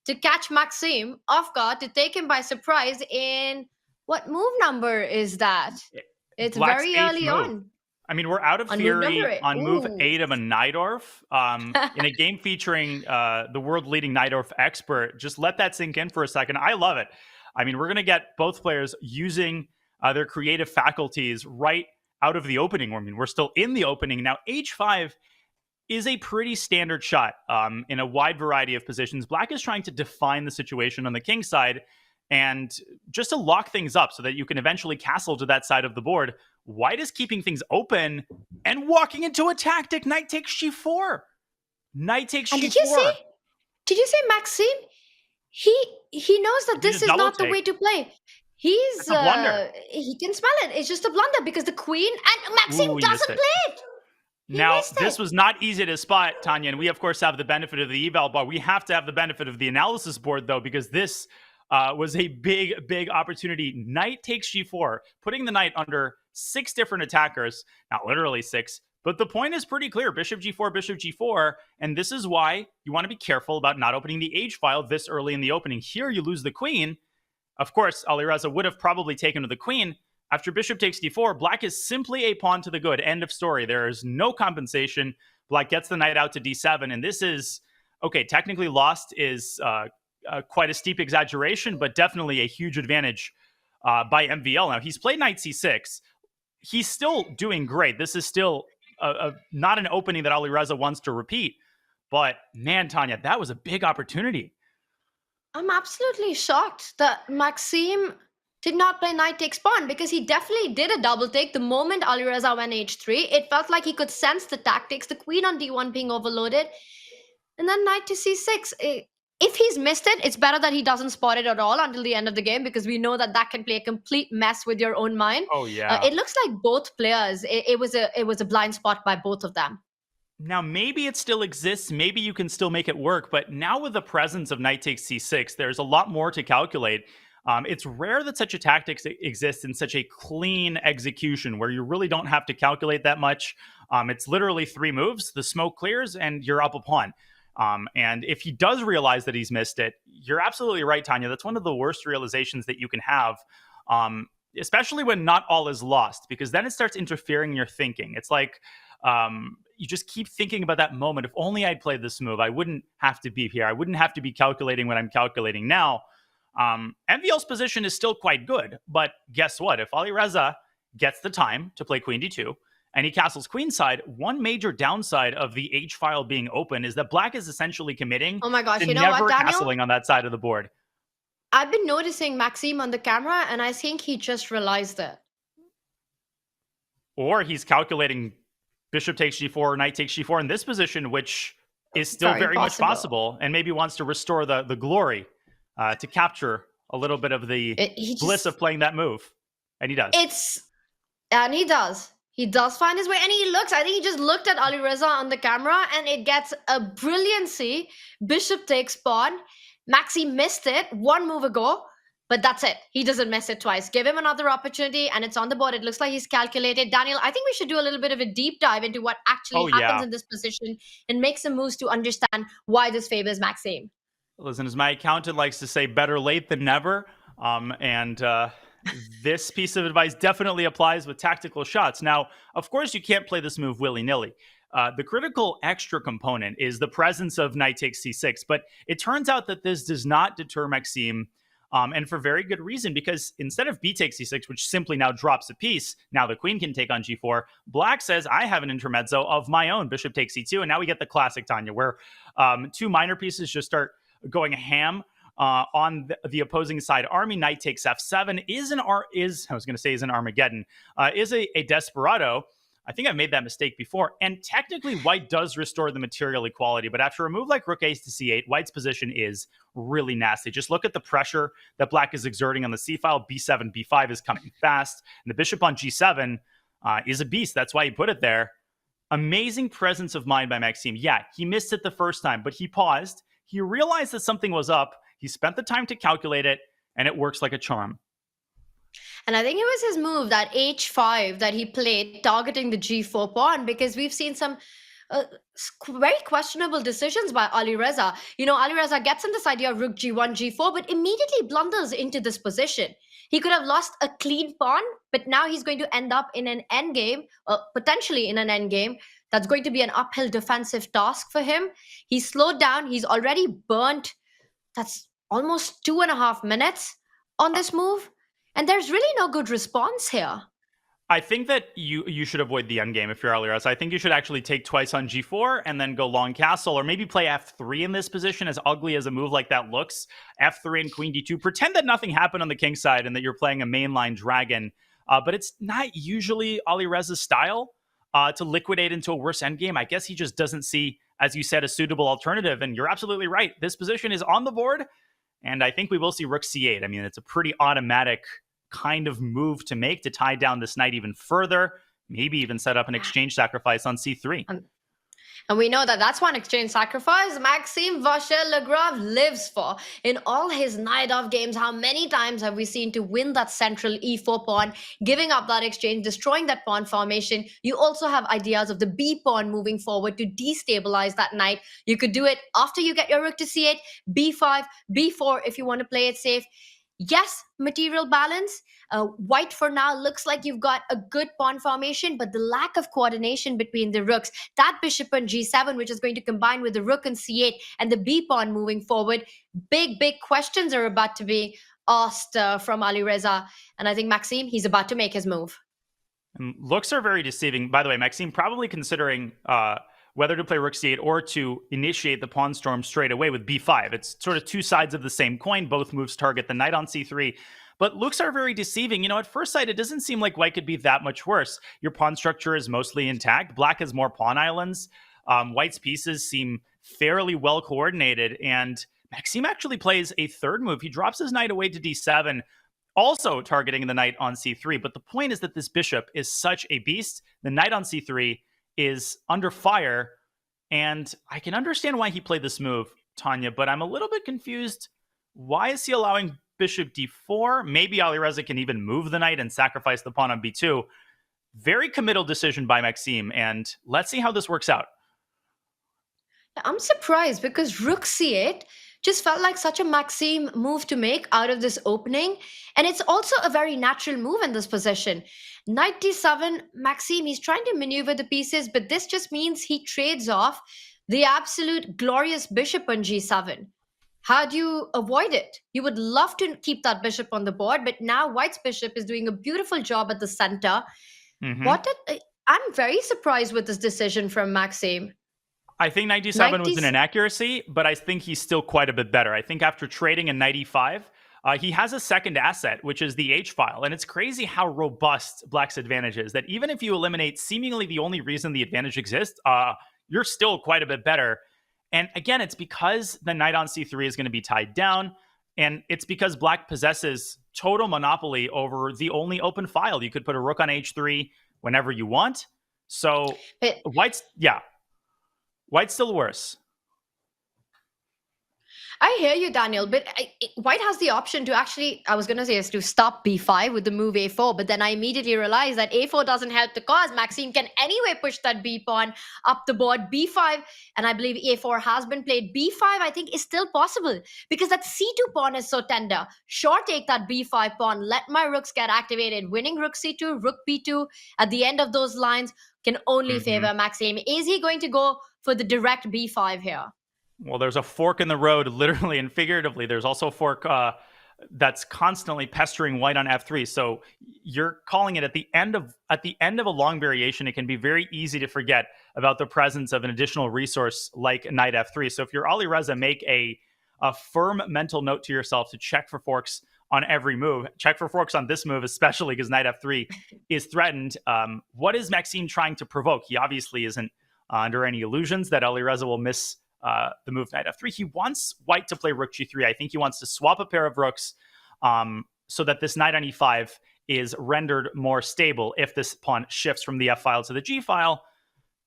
to catch Maxime off guard, to take him by surprise in... What move number is that? It's Black's very early move. on. I mean, we're out of theory on move 8 of a Najdorf. In a game featuring the world-leading Najdorf expert, just let that sink in for a second. I love it. I mean, we're going to get both players using their creative faculties right out of the opening. I mean, we're still in the opening. Now, H5 is a pretty standard shot in a wide variety of positions. Black is trying to define the situation on the king side, and just to lock things up so that you can eventually castle to that side of the board. White is keeping things open and walking into a tactic. Knight takes G4. Knight takes G4. And did you see? Did you say Maxime? He knows that this is not the way to play. He's he can smell it. It's just a blunder because the queen and Maxime doesn't play it. Now, this was not easy to spot, Tanya, and we of course have the benefit of the eval bar. We have to have the benefit of the analysis board though, because this was a big opportunity. Knight takes g4, putting the knight under 6 different attackers. Not literally 6, but the point is pretty clear. Bishop g4, and this is why you want to be careful about not opening the H file this early in the opening. Here you lose the queen. Of course, Alireza would have probably taken to the queen. After bishop takes d4, black is simply a pawn to the good. End of story. There is no compensation. Black gets the knight out to d7, and this is, okay, technically lost is quite a steep exaggeration, but definitely a huge advantage by MVL. Now, he's played knight c6. He's still doing great. This is still not an opening that Alireza wants to repeat. But, man, Tanya, that was a big opportunity. I'm absolutely shocked that Maxime did not play knight takes pawn, because he definitely did a double take the moment Alireza went h3. It felt like he could sense the tactics, the queen on d1 being overloaded, and then knight to c6. If he's missed it, it's better that he doesn't spot it at all until the end of the game, because we know that can play a complete mess with your own mind. Oh, yeah. It looks like both players, it was a blind spot by both of them. Now, maybe it still exists. Maybe you can still make it work. But now with the presence of knight takes c6, there's a lot more to calculate. It's rare that such a tactic exists in such a clean execution where you really don't have to calculate that much. It's literally 3 moves. The smoke clears and you're up a pawn. And if he does realize that he's missed it, you're absolutely right, Tanya. That's one of the worst realizations that you can have, especially when not all is lost, because then it starts interfering in your thinking. It's like you just keep thinking about that moment. If only I'd played this move, I wouldn't have to be here. I wouldn't have to be calculating what I'm calculating now. MVL's position is still quite good, but guess what? If Alireza gets the time to play queen d2 and he castles queenside, one major downside of the H file being open is that black is essentially committing to never what, Daniel? castling on that side of the board. I've been noticing Maxime on the camera, and I think he just realized it. Or he's calculating bishop takes g4 or knight takes g4 in this position, which is still very much possible, and maybe wants to restore the glory to capture a little bit of the bliss of playing that move. And he does. He does find his way, and he looks, I think he just looked at Alireza on the camera, and it gets a brilliancy. Bishop takes pawn. Maxi missed it 1 move ago, but that's it. He doesn't miss it twice. Give him another opportunity, and it's on the board. It looks like he's calculated. Daniel, I think we should do a little bit of a deep dive into what actually happens in this position and make some moves to understand why this favors Maxime. Listen, as my accountant likes to say, better late than never. This piece of advice definitely applies with tactical shots. Now, of course, you can't play this move willy-nilly. The critical extra component is the presence of knight takes c6, but it turns out that this does not deter Maxime, and for very good reason, because instead of b takes c6, which simply now drops a piece, now the queen can take on g4, black says, I have an intermezzo of my own, bishop takes c2, and now we get the classic, Tanya, where 2 minor pieces just start going ham on the opposing side. Army knight takes f7 is an Armageddon, is a desperado. I think I've made that mistake before. And technically, white does restore the material equality. But after a move like rook ace to c8, white's position is really nasty. Just look at the pressure that black is exerting on the c file. b7, b5 is coming fast. And the bishop on g7 is a beast. That's why he put it there. Amazing presence of mind by Maxime. Yeah, he missed it the first time, but he paused. He realized that something was up. He spent the time to calculate it, and it works like a charm. And I think it was his move, that h5 that he played, targeting the g4 pawn, because we've seen some very questionable decisions by Alireza. You know, Alireza gets in this idea of rook g1, g4, but immediately blunders into this position. He could have lost a clean pawn, but now he's going to end up in an endgame, potentially in an endgame. That's going to be an uphill defensive task for him. He's slowed down. He's already burnt. That's almost 2.5 minutes on this move. And there's really no good response here. I think that you should avoid the endgame if you're Alireza. I think you should actually take twice on g4 and then go long castle, or maybe play f3 in this position, as ugly as a move like that looks. f3 and queen d2. Pretend that nothing happened on the king side and that you're playing a mainline dragon. But it's not usually Alireza's style. to liquidate into a worse endgame. I guess he just doesn't see, as you said, a suitable alternative. And you're absolutely right. This position is on the board, and I think we will see rook c8. I mean, it's a pretty automatic kind of move to make to tie down this knight even further, maybe even set up an exchange sacrifice on c3. And we know that that's one exchange sacrifice Maxime Vachier-Lagrave lives for. In all his night of games, how many times have we seen to win that central e4 pawn, giving up that exchange, destroying that pawn formation? You also have ideas of the b pawn moving forward to destabilize that knight. You could do it after you get your rook to c8, b5, b4 if you want to play it safe. Yes, material balance. White for now looks like you've got a good pawn formation, but the lack of coordination between the rooks, that bishop on g7, which is going to combine with the rook on c8 and the b pawn moving forward, big questions are about to be asked from Alireza. And I think Maxime, he's about to make his move. And looks are very deceiving. By the way, Maxime probably considering whether to play rook c8 or to initiate the pawn storm straight away with b5. It's sort of two sides of the same coin. Both moves target the knight on c3. But looks are very deceiving. You know, at first sight, it doesn't seem like white could be that much worse. Your pawn structure is mostly intact. Black has more pawn islands. White's pieces seem fairly well coordinated. And Maxime actually plays a third move. He drops his knight away to d7, also targeting the knight on c3. But the point is that this bishop is such a beast. The knight on c3 is under fire, and I can understand why he played this move, Tanya, but I'm a little bit confused. Why is he allowing bishop d4? Maybe Alireza can even move the knight and sacrifice the pawn on b2. Very committal decision by Maxime, and let's see how this works out. I'm surprised because rook c8 just felt like such a Maxime move to make out of this opening. And it's also a very natural move in this position. Knight d7, Maxime, he's trying to maneuver the pieces, but this just means he trades off the absolute glorious bishop on g7. How do you avoid it? You would love to keep that bishop on the board, but now White's bishop is doing a beautiful job at the center. I'm very surprised with this decision from Maxime. I think knight d7 was an inaccuracy, but I think he's still quite a bit better. I think after trading a knight e5, he has a second asset, which is the h-file. And it's crazy how robust Black's advantage is, that even if you eliminate seemingly the only reason the advantage exists, you're still quite a bit better. And again, it's because the knight on c3 is going to be tied down, and it's because Black possesses total monopoly over the only open file. You could put a rook on h3 whenever you want. So White's still worse. I hear you, Daniel, but White has the option to actually, I was going to say, is to stop b5 with the move a4, but then I immediately realized that a4 doesn't help the cause. Maxime can anyway push that b pawn up the board. b5, and I believe a4 has been played. b5, I think, is still possible because that c2 pawn is so tender. Sure, take that b5 pawn, let my rooks get activated. Winning rook c2, rook b2 at the end of those lines can only favor Maxime. Is he going to go for the direct b5 here? Well, there's a fork in the road, literally and figuratively. There's also a fork that's constantly pestering White on f3. So you're calling it at the end of a long variation. It can be very easy to forget about the presence of an additional resource like knight f3. So if you're Alireza, make a firm mental note to yourself to check for forks on every move. Check for forks on this move, especially because knight f3 is threatened. What is Maxime trying to provoke? He obviously isn't under any illusions that Alireza will miss the move knight f3. He wants White to play rook g3. I think he wants to swap a pair of rooks so that this knight on e5 is rendered more stable if this pawn shifts from the f file to the g file.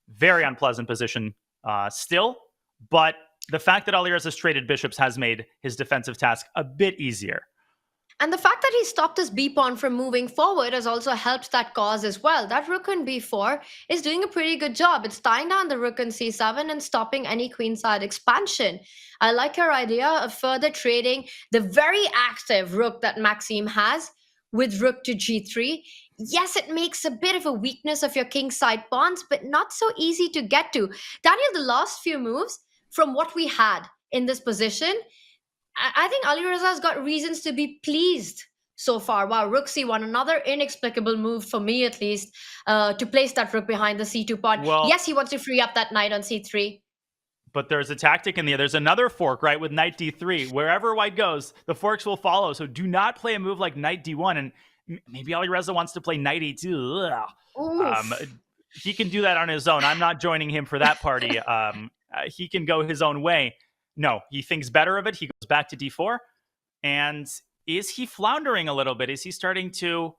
Very unpleasant position still, but the fact that Alireza's traded bishops has made his defensive task a bit easier. And the fact that he stopped this b pawn from moving forward has also helped that cause as well. That rook on b4 is doing a pretty good job. It's tying down the rook on c7 and stopping any queenside expansion. I like your idea of further trading the very active rook that Maxime has with rook to g3. Yes, it makes a bit of a weakness of your kingside pawns, but not so easy to get to. Daniel, the last few moves from what we had in this position, I think Alireza's got reasons to be pleased so far. Wow, rook c1, another inexplicable move for me at least, to place that rook behind the c2 pawn. Well, yes, he wants to free up that knight on c3. But there's a tactic in there. There's another fork, right, with knight d3. Wherever White goes, the forks will follow. So do not play a move like knight d1. And maybe Alireza wants to play knight e2. he can do that on his own. I'm not joining him for that party. He can go his own way. No, he thinks better of it. He goes back to d4. And is he floundering a little bit? Is he starting to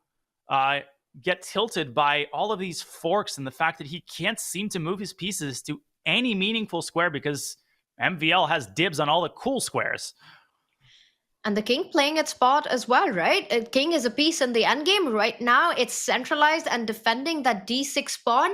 get tilted by all of these forks and the fact that he can't seem to move his pieces to any meaningful square because MVL has dibs on all the cool squares? And the king playing its part as well, right? King is a piece in the endgame. Right now, it's centralized and defending that d6 pawn.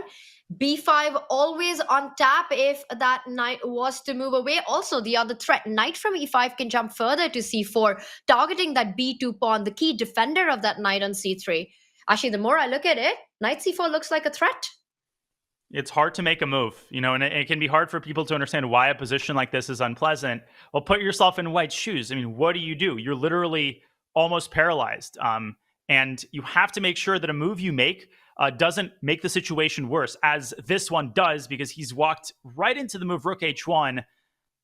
b5 always on tap if that knight was to move away. Also, the other threat, knight from e5 can jump further to c4, targeting that b2 pawn, the key defender of that knight on c3. Actually, the more I look at it, knight c4 looks like a threat. It's hard to make a move, and it can be hard for people to understand why a position like this is unpleasant. Well, put yourself in White's shoes. I mean, what do? You're literally almost paralyzed. And you have to make sure that a move you make doesn't make the situation worse, as this one does, because he's walked right into the move rook h1.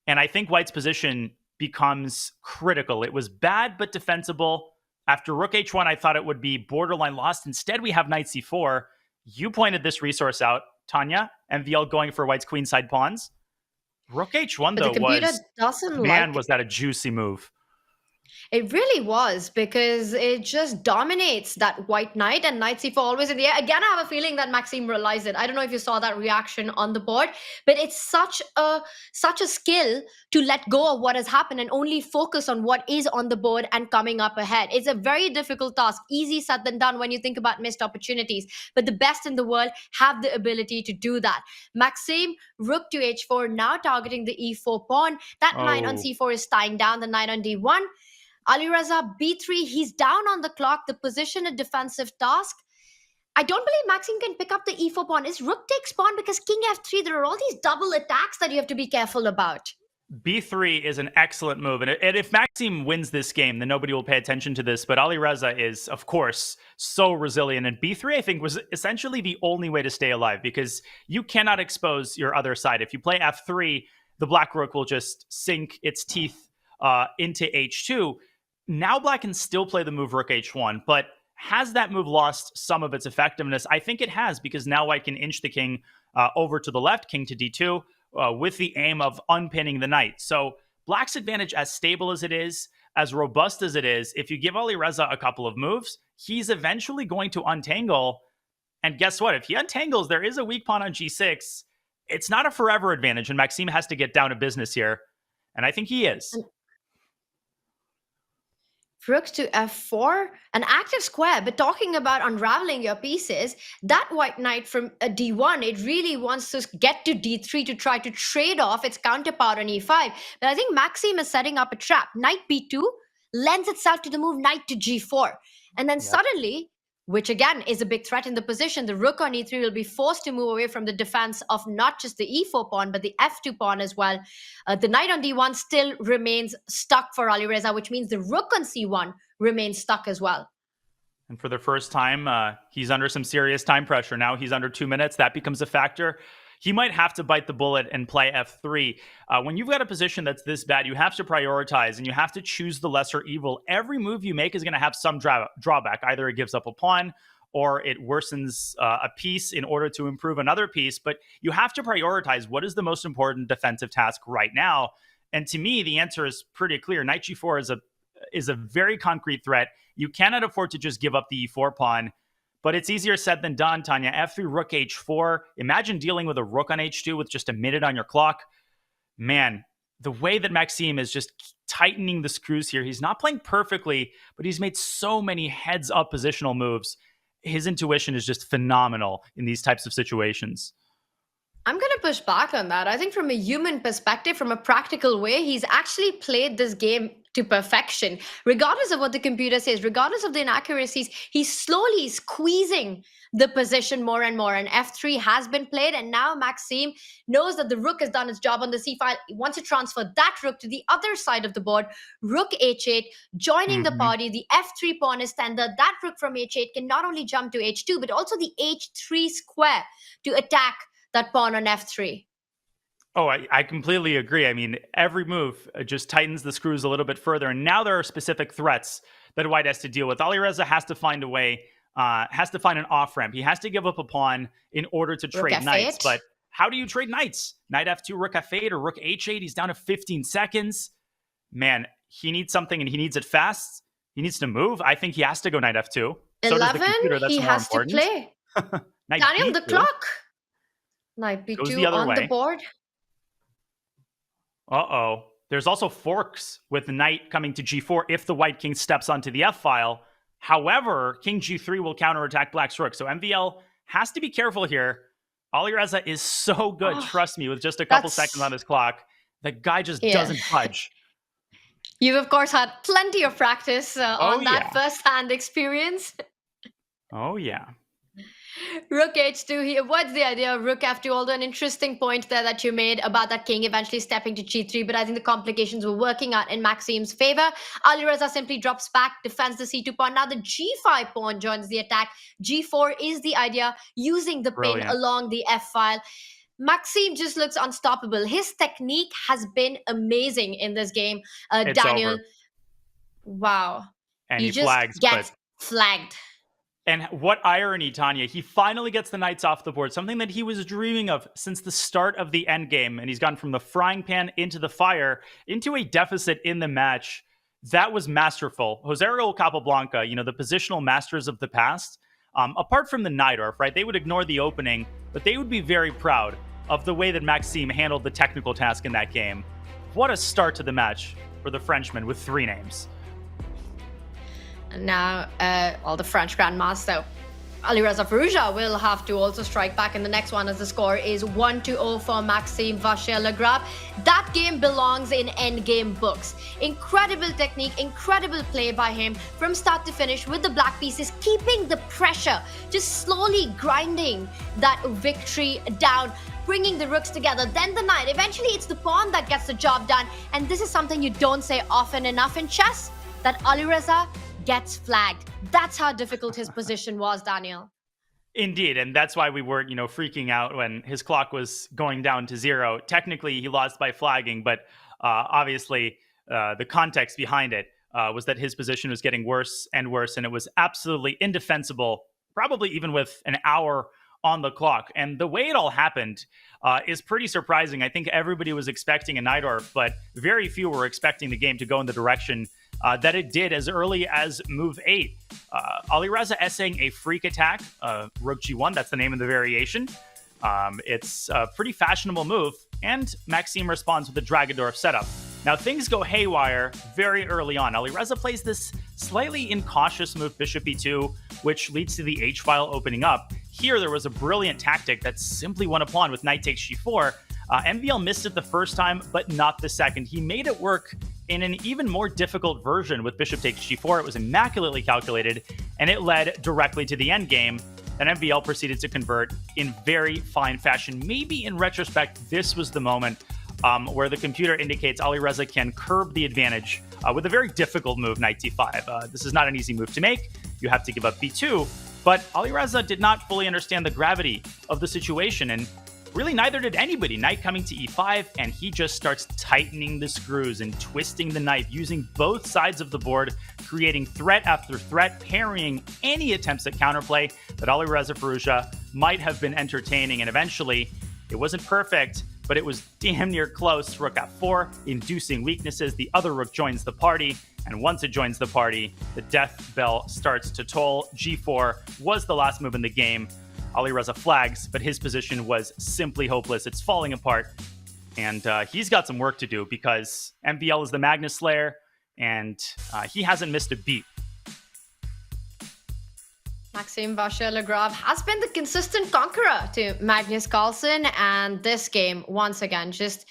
And I think White's position becomes critical. It was bad, but defensible. After rook h1, I thought it would be borderline lost. Instead, we have knight c4. You pointed this resource out, Tanya. MVL going for White's queenside pawns. Rook h1, though, was that a juicy move? It really was, because it just dominates that white knight, and knight c4 always in the air. Again, I have a feeling that Maxime realized it. I don't know if you saw that reaction on the board, but it's such a skill to let go of what has happened and only focus on what is on the board and coming up ahead. It's a very difficult task, easy said than done when you think about missed opportunities, but the best in the world have the ability to do that. Maxime, rook to h4, now targeting the e4 pawn. That knight on c4 is tying down the knight on d1. Alireza, b3, he's down on the clock. The position a defensive task. I don't believe Maxime can pick up the e4 pawn. Is rook takes pawn because king f3. There are all these double attacks that you have to be careful about. b3 is an excellent move. And if Maxime wins this game, then nobody will pay attention to this. But Alireza is, of course, so resilient. And b3, I think, was essentially the only way to stay alive, because you cannot expose your other side. If you play f3, the black rook will just sink its teeth into h2. Now black can still play the move rook h1, but has that move lost some of its effectiveness? I think it has, because now white can inch the king over to the left, king to d2, with the aim of unpinning the knight. So black's advantage, as stable as it is, as robust as it is, if you give Alireza a couple of moves, he's eventually going to untangle. And guess what? If he untangles, there is a weak pawn on g6. It's not a forever advantage, and Maxime has to get down to business here. And I think he is. Rook to f4, an active square, but talking about unraveling your pieces, that white knight from d1, it really wants to get to d3 to try to trade off its counterpart on e5. But I think Maxime is setting up a trap. Knight b2 lends itself to the move knight to g4. And then suddenly, which again is a big threat in the position, the rook on e3 will be forced to move away from the defense of not just the e4 pawn, but the f2 pawn as well. The knight on d1 still remains stuck for Alireza, which means the rook on c1 remains stuck as well. And for the first time, he's under some serious time pressure. Now he's under 2 minutes. That becomes a factor. He might have to bite the bullet and play f3. When you've got a position that's this bad, you have to prioritize and you have to choose the lesser evil. Every move you make is going to have some drawback. Either it gives up a pawn or it worsens a piece in order to improve another piece. But you have to prioritize what is the most important defensive task right now. And to me, the answer is pretty clear. Knight g4 is a very concrete threat. You cannot afford to just give up the e4 pawn. But it's easier said than done, Tanya. f3, rook h4. Imagine dealing with a rook on h2 with just a minute on your clock. Man, the way that Maxime is just tightening the screws here, he's not playing perfectly, but he's made so many heads-up positional moves. His intuition is just phenomenal in these types of situations. I'm going to push back on that. I think from a human perspective, from a practical way, he's actually played this game to perfection. Regardless of what the computer says, regardless of the inaccuracies, he's slowly squeezing the position more and more. And f3 has been played, and now Maxime knows that the rook has done its job on the c file. He wants to transfer that rook to the other side of the board. Rook h8, joining the party. The f3 pawn is standard. That rook from h8 can not only jump to h2, but also the h3 square to attack that pawn on f3. Oh, I completely agree. I mean, every move just tightens the screws a little bit further. And now there are specific threats that white has to deal with. Alireza has to find a way has to find an off-ramp. He has to give up a pawn in order to trade Rook knights. F8. But how do you trade knights? Knight F2, Rook F8, or Rook H8? He's down to 15 seconds. Man, he needs something, and he needs it fast. He needs to move. I think he has to go Knight F2. So does the 11, computer. That's he more has important. to play. Knight Daniel, the B2 clock. Knight goes the B2 other on way. the board. Uh-oh. There's also forks with the knight coming to G4 if the white king steps onto the F-file. However, King G3 will counterattack black's rook. So MVL has to be careful here. Alireza is so good, trust me, with just a couple seconds on his clock. The guy just doesn't budge. You've, of course, had plenty of practice on that first-hand experience. Oh, yeah. Rook H2, he avoids the idea of Rook F2, although an interesting point there that you made about that king eventually stepping to G3, but I think the complications were working out in Maxime's favor. Alireza simply drops back, defends the C2 pawn. Now the G5 pawn joins the attack. G4 is the idea, using the pin along the F-file. Maxime just looks unstoppable. His technique has been amazing in this game. Daniel, over. Wow. And you he just flags, get flagged. And what irony, Tanya. He finally gets the knights off the board, something that he was dreaming of since the start of the endgame. And he's gone from the frying pan into the fire, into a deficit in the match. That was masterful. Rosario Capablanca, the positional masters of the past, apart from the Najdorf, right? They would ignore the opening, but they would be very proud of the way that Maxime handled the technical task in that game. What a start to the match for the Frenchman with 3 names. Now, the French Grandmaster Alireza Firouzja will have to also strike back in the next one, as the score is 1-0 for Maxime Vachier-Lagrave. That game belongs in endgame books. Incredible technique, incredible play by him from start to finish with the black pieces, keeping the pressure, just slowly grinding that victory down, bringing the rooks together, then the knight. Eventually, it's the pawn that gets the job done. And this is something you don't say often enough in chess, that Alireza gets flagged. That's how difficult his position was, Daniel. Indeed, and that's why we weren't, freaking out when his clock was going down to 0. Technically, he lost by flagging, but obviously the context behind it was that his position was getting worse and worse, and it was absolutely indefensible, probably even with an hour on the clock. And the way it all happened is pretty surprising. I think everybody was expecting a Najdorf, but very few were expecting the game to go in the direction that it did as early as move 8. Alireza essaying a freak attack, Rook G1, that's the name of the variation. It's a pretty fashionable move, and Maxime responds with a Dragodorf setup. Now, things go haywire very early on. Alireza plays this slightly incautious move, Bishop E2, which leads to the H-file opening up. Here, there was a brilliant tactic that simply won a pawn with knight takes G4. MVL missed it the first time, but not the second. He made it work in an even more difficult version with bishop takes G4. It was immaculately calculated, and it led directly to the endgame. Then MVL proceeded to convert in very fine fashion. Maybe in retrospect, this was the moment where the computer indicates Alireza can curb the advantage with a very difficult move, knight d5. This is not an easy move to make. You have to give up b2, but Alireza did not fully understand the gravity of the situation, and really neither did anybody. Knight coming to e5, and he just starts tightening the screws and twisting the knife, using both sides of the board, creating threat after threat, parrying any attempts at counterplay that Alireza Firouzja might have been entertaining. And eventually, it wasn't perfect, but it was damn near close. Rook f4, inducing weaknesses. The other rook joins the party, and once it joins the party, the death bell starts to toll. G4 was the last move in the game. Alireza flags, but his position was simply hopeless. It's falling apart, and he's got some work to do because MVL is the Magnus Slayer, and he hasn't missed a beat. Maxime Vachier-Lagrave has been the consistent conqueror to Magnus Carlsen, and this game, once again, just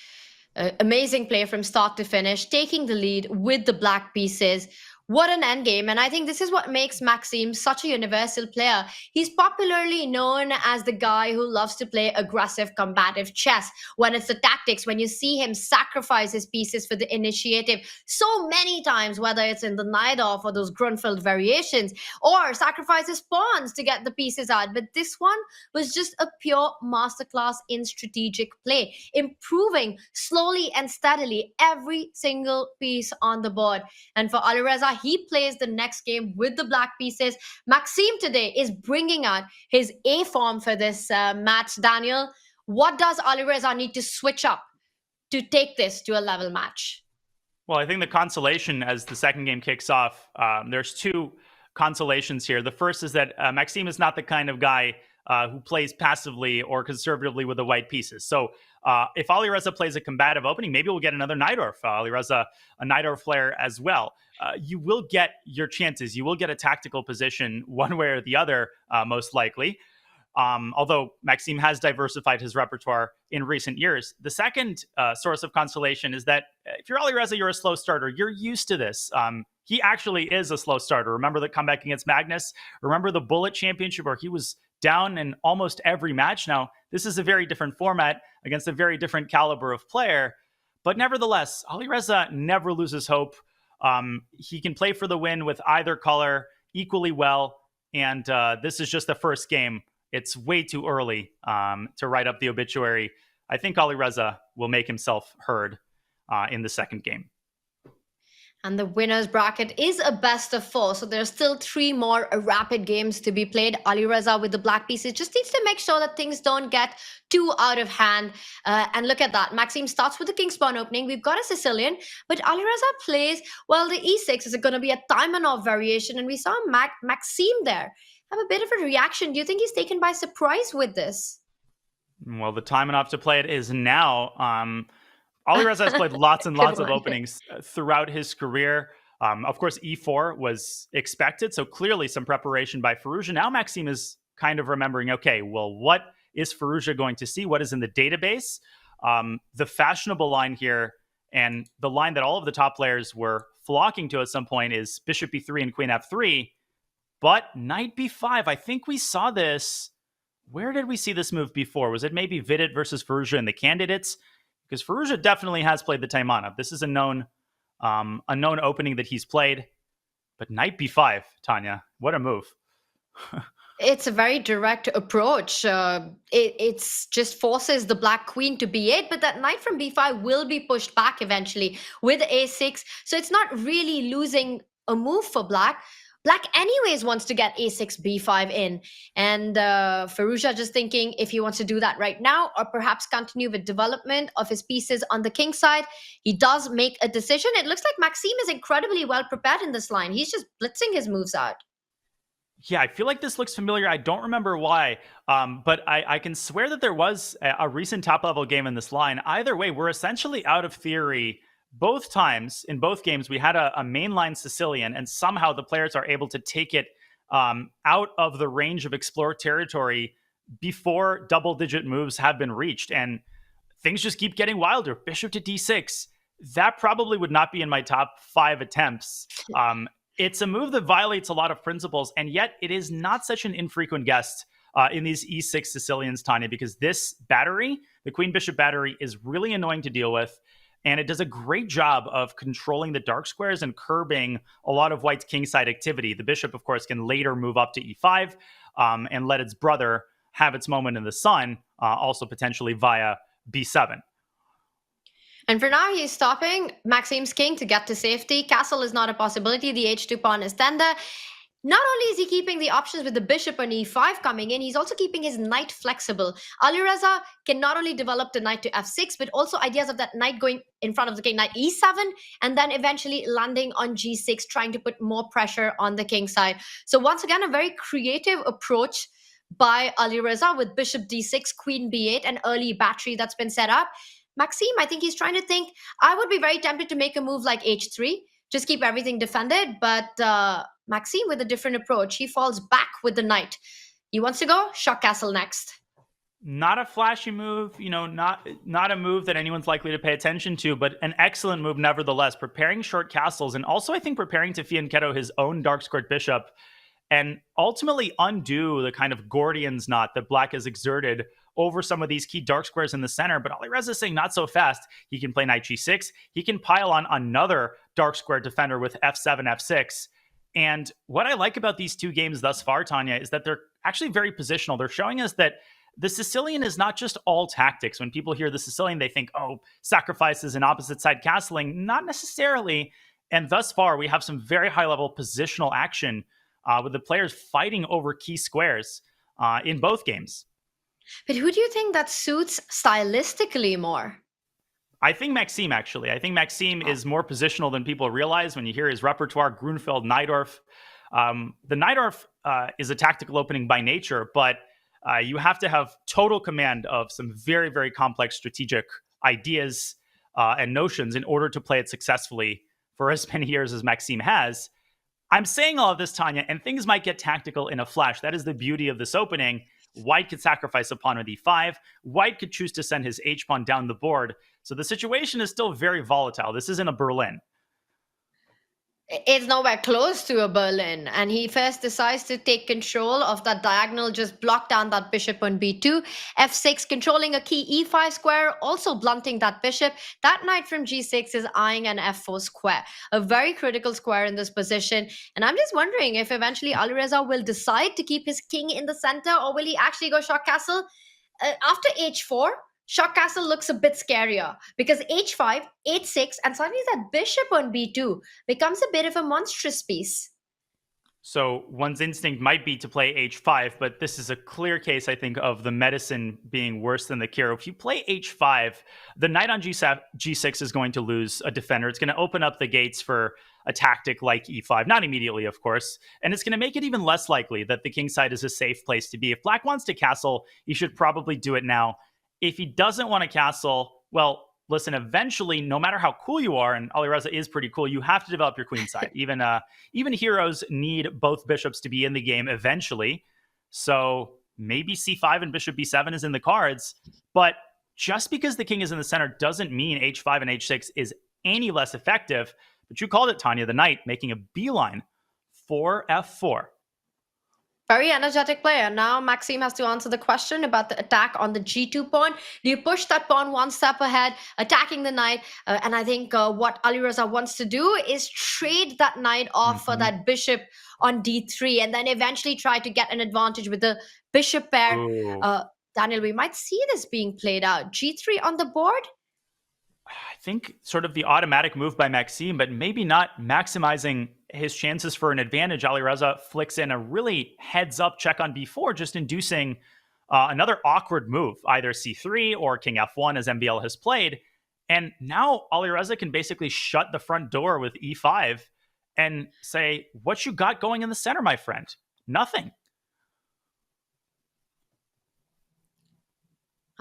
amazing play from start to finish, taking the lead with the black pieces. What an endgame. And I think this is what makes Maxime such a universal player. He's popularly known as the guy who loves to play aggressive, combative chess. When it's the tactics, when you see him sacrifice his pieces for the initiative so many times, whether it's in the Najdorf or those Grunfeld variations, or sacrifice his pawns to get the pieces out. But this one was just a pure masterclass in strategic play, improving slowly and steadily every single piece on the board. And for Alireza, He plays the next game with the black pieces. Maxime today is bringing out his A form for this match. Daniel, what does Alireza need to switch up to take this to a level match? Well, I think the consolation as the second game kicks off, there's two consolations here. The first is that Maxime is not the kind of guy who plays passively or conservatively with the white pieces. So if Alireza plays a combative opening, maybe we'll get another Nidorf. Alireza, a Nidorf player as well. You will get your chances. You will get a tactical position one way or the other, most likely. Although Maxime has diversified his repertoire in recent years. The second source of consolation is that if you're Alireza, you're a slow starter. You're used to this. He actually is a slow starter. Remember the comeback against Magnus? Remember the Bullet Championship where he was down in almost every match? Now, this is a very different format against a very different caliber of player. But nevertheless, Alireza never loses hope. He can play for the win with either color equally well. And this is just the first game. It's way too early to write up the obituary. I think Alireza will make himself heard in the second game. And the winner's bracket is a best of 4. So there's still 3 more rapid games to be played. Alireza with the black pieces just needs to make sure that things don't get too out of hand. And look at that. Maxime starts with the King's Pawn opening. We've got a Sicilian, but Alireza plays, well, the E6 is going to be a Taimanov variation. And we saw Maxime there have a bit of a reaction. Do you think he's taken by surprise with this? Well, the time enough to play it is now. Alireza has played lots and lots of openings throughout his career. Of course, E4 was expected, so clearly some preparation by Firouzja. Now Maxime is kind of remembering, okay, well, what is Firouzja going to see? What is in the database? The fashionable line here, and the line that all of the top players were flocking to at some point, is Bishop B3 and Queen F3. But Knight B5, I think we saw this. Where did we see this move before? Was it maybe Vidit versus Firouzja in the candidates? Because Firouzja definitely has played the Taimanov. This is a known opening that he's played. But Knight B5, Tanya, what a move. It's a very direct approach. It's just forces the black queen to B8, but that knight from B5 will be pushed back eventually with A6. So it's not really losing a move for black. Black anyways wants to get A6, B5 in. And Firouzja just thinking if he wants to do that right now or perhaps continue with development of his pieces on the king side. He does make a decision. It looks like Maxime is incredibly well prepared in this line. He's just blitzing his moves out. Yeah, I feel like this looks familiar. I don't remember why, but I can swear that there was a recent top-level game in this line. Either way, we're essentially out of theory. Both times, in both games, we had a mainline Sicilian, and somehow the players are able to take it out of the range of explore territory before double-digit moves have been reached. And things just keep getting wilder. Bishop to D6. That probably would not be in my top 5 attempts. It's a move that violates a lot of principles, and yet it is not such an infrequent guest in these E6 Sicilians, Tanya, because this battery, the Queen Bishop battery, is really annoying to deal with. And it does a great job of controlling the dark squares and curbing a lot of white's kingside activity. The bishop, of course, can later move up to E5 and let its brother have its moment in the sun, also potentially via B7. And for now, he's stopping Maxime's king to get to safety. Castle is not a possibility. The H2 pawn is tender. Not only is he keeping the options with the bishop on E5 coming in, he's also keeping his knight flexible. Alireza can not only develop the knight to F6, but also ideas of that knight going in front of the king, knight E7, and then eventually landing on G6, trying to put more pressure on the king side. So once again, a very creative approach by Alireza with bishop D6, queen B8, an early battery that's been set up. Maxime, I think he's trying to think, I would be very tempted to make a move like H3, just keep everything defended, but Maxime with a different approach. He falls back with the knight. He wants to go shock castle next. Not a flashy move, not a move that anyone's likely to pay attention to, but an excellent move nevertheless. Preparing short castles, and also I think preparing to fianchetto his own dark squared bishop, and ultimately undo the kind of Gordian's knot that black has exerted over some of these key dark squares in the center. But Alireza is saying not so fast. He can play knight G6. He can pile on another dark square defender with F7, F6. And what I like about these two games thus far, Tanya, is that they're actually very positional. They're showing us that the Sicilian is not just all tactics. When people hear the Sicilian, they think, oh, sacrifices and opposite side castling. Not necessarily. And thus far, we have some very high-level positional action with the players fighting over key squares in both games. But who do you think that suits stylistically more? I think Maxime, actually. I think Maxime is more positional than people realize when you hear his repertoire, Grunfeld, Najdorf. The Najdorf is a tactical opening by nature, but you have to have total command of some very, very complex strategic ideas and notions in order to play it successfully for as many years as Maxime has. I'm saying all of this, Tanya, and things might get tactical in a flash. That is the beauty of this opening. White could sacrifice a pawn with e5. White could choose to send his h-pawn down the board. So the situation is still very volatile. This isn't a Berlin. It's nowhere close to a Berlin. And he first decides to take control of that diagonal, just block down that bishop on b2. f6, controlling a key e5 square, also blunting that bishop. That knight from g6 is eyeing an f4 square, a very critical square in this position. And I'm just wondering if eventually Alireza will decide to keep his king in the center, or will he actually go shot castle? After h4, shot castle looks a bit scarier because h5, h6, and suddenly that bishop on b2 becomes a bit of a monstrous piece. So one's instinct might be to play h5, but this is a clear case, I think, of the medicine being worse than the cure. If you play h5, the knight on g6 is going to lose a defender. It's going to open up the gates for a tactic like e5, not immediately, of course, and it's going to make it even less likely that the king side is a safe place to be. If black wants to castle, he should probably do it now. If he doesn't want to castle, well, listen, eventually, no matter how cool you are, and Alireza is pretty cool, you have to develop your queen side. Even heroes need both bishops to be in the game eventually. So maybe c5 and bishop b7 is in the cards. But just because the king is in the center doesn't mean h5 and h6 is any less effective. But you called it, Tanya, the knight making a beeline for f4. Very energetic player. Now Maxime has to answer the question about the attack on the g2 pawn. Do you push that pawn one step ahead, attacking the knight? And I think what Alireza wants to do is trade that knight off for that bishop on d3, and then eventually try to get an advantage with the bishop pair. Daniel, we might see this being played out. g3 on the board? I think sort of the automatic move by Maxime, but maybe not maximizing his chances for an advantage. Alireza flicks in a really heads-up check on b4, just inducing another awkward move, either c3 or king f1, as MVL has played. And now Alireza can basically shut the front door with e5 and say, what you got going in the center, my friend? Nothing.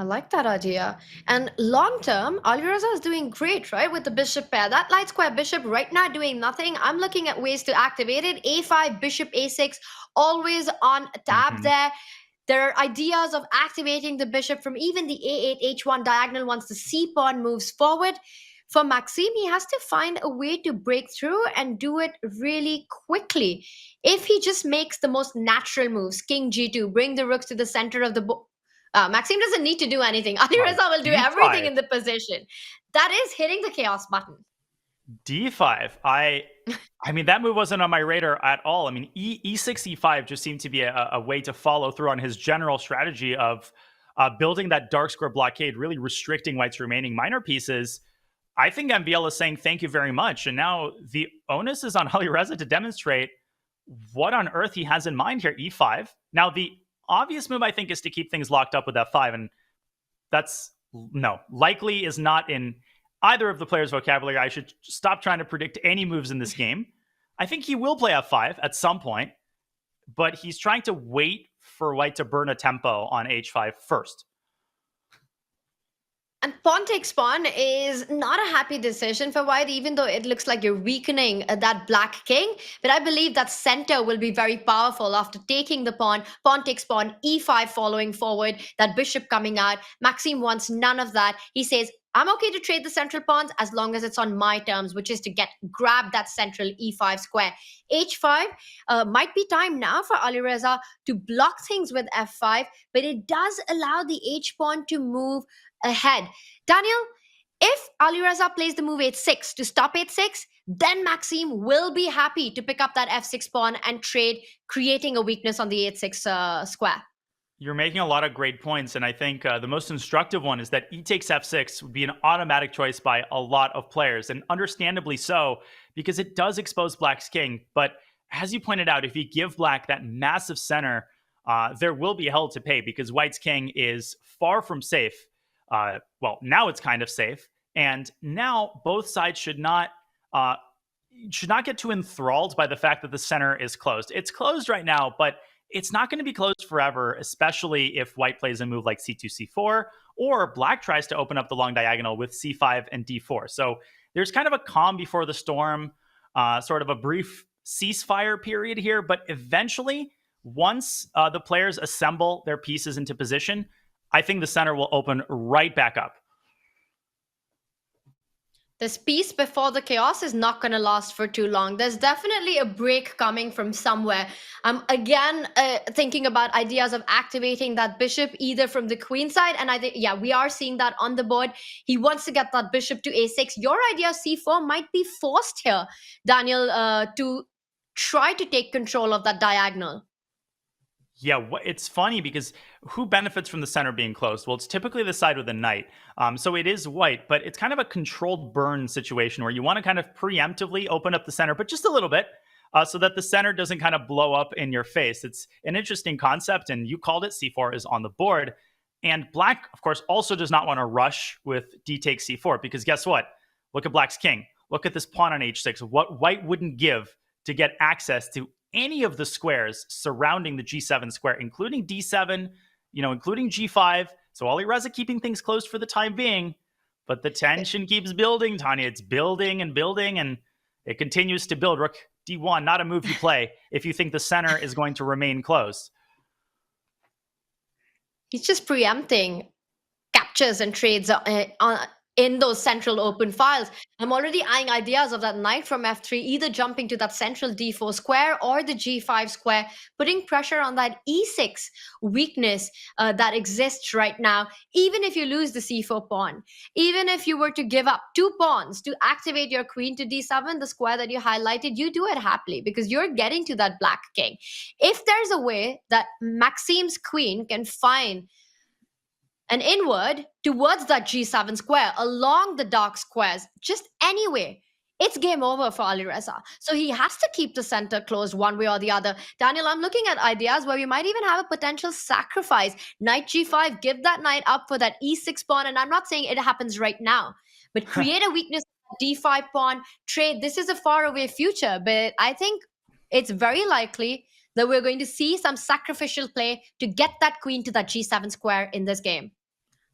I like that idea. And long term, Alireza is doing great, right? With the bishop pair. That light square bishop right now doing nothing. I'm looking at ways to activate it. a5, bishop a6, always on tab there. There are ideas of activating the bishop from even the a8, h1 diagonal once the c pawn moves forward. For Maxime, he has to find a way to break through and do it really quickly. If he just makes the most natural moves, king g2, bring the rooks to the center of the board. Maxime doesn't need to do anything. Alireza will do everything in the position. That is hitting the chaos button. d5. I mean, that move wasn't on my radar at all. I mean, e6, e5 just seemed to be a way to follow through on his general strategy of building that dark square blockade, really restricting White's remaining minor pieces. I think MVL is saying thank you very much. And now the onus is on Alireza to demonstrate what on earth he has in mind here. e5. Now, the obvious move, I think, is to keep things locked up with f5, and that's, no, likely is not in either of the players' vocabulary. I should stop trying to predict any moves in this game. I think he will play f5 at some point, but he's trying to wait for White to burn a tempo on h5 first. And pawn takes pawn is not a happy decision for White, even though it looks like you're weakening that black king. But I believe that center will be very powerful after taking the pawn. Pawn takes pawn, e5 following forward, that bishop coming out. Maxime wants none of that. He says, I'm okay to trade the central pawns as long as it's on my terms, which is to grab that central e5 square. h5 might be time now for Alireza to block things with f5, but it does allow the h-pawn to move ahead. Daniel, if Alireza plays the move h6 to stop h6, then Maxime will be happy to pick up that f6 pawn and trade, creating a weakness on the h6 square. You're making a lot of great points, and I think the most instructive one is that e takes f6 would be an automatic choice by a lot of players, and understandably so, because it does expose Black's king. But as you pointed out, if you give Black that massive center, there will be hell to pay, because White's king is far from safe. Well, now it's kind of safe, and now both sides should not get too enthralled by the fact that the center is closed. It's closed right now, but it's not going to be closed forever, especially if White plays a move like c2, c4, or Black tries to open up the long diagonal with c5 and d4. So there's kind of a calm before the storm, sort of a brief ceasefire period here, but eventually, once the players assemble their pieces into position, I think the center will open right back up. This peace before the chaos is not going to last for too long. There's definitely a break coming from somewhere. I'm again thinking about ideas of activating that bishop either from the queen side, and I think, yeah, we are seeing that on the board. He wants to get that bishop to a6. Your idea c4 might be forced here, Daniel, to try to take control of that diagonal. Yeah, it's funny because who benefits from the center being closed? Well, it's typically the side with the knight. So it is White, but it's kind of a controlled burn situation where you want to kind of preemptively open up the center, but just a little bit, so that the center doesn't kind of blow up in your face. It's an interesting concept, and you called it. C4 is on the board. And Black, of course, also does not want to rush with d takes c4, because guess what? Look at Black's king. Look at this pawn on h6. What White wouldn't give to get access to any of the squares surrounding the g7 square, including d7, including g5. So Alireza keeping things closed for the time being, but the tension keeps building, Tanya. It's building and building, and it continues to build. Rook d1, not a move you play if you think the center is going to remain closed. He's just preempting captures and trades in those central open files. I'm already eyeing ideas of that knight from f3, either jumping to that central d4 square or the g5 square, putting pressure on that e6 weakness that exists right now. Even if you lose the c4 pawn, even if you were to give up 2 pawns to activate your queen to d7, the square that you highlighted, you do it happily because you're getting to that Black king. If there's a way that Maxime's queen can find an inward towards that g7 square along the dark squares, just anyway, it's game over for Alireza. So he has to keep the center closed one way or the other. Daniel, I'm looking at ideas where we might even have a potential sacrifice. Knight g5, give that knight up for that e6 pawn, and I'm not saying it happens right now, but create a weakness d5 pawn, trade. This is a faraway future, but I think it's very likely that we're going to see some sacrificial play to get that queen to that g7 square in this game.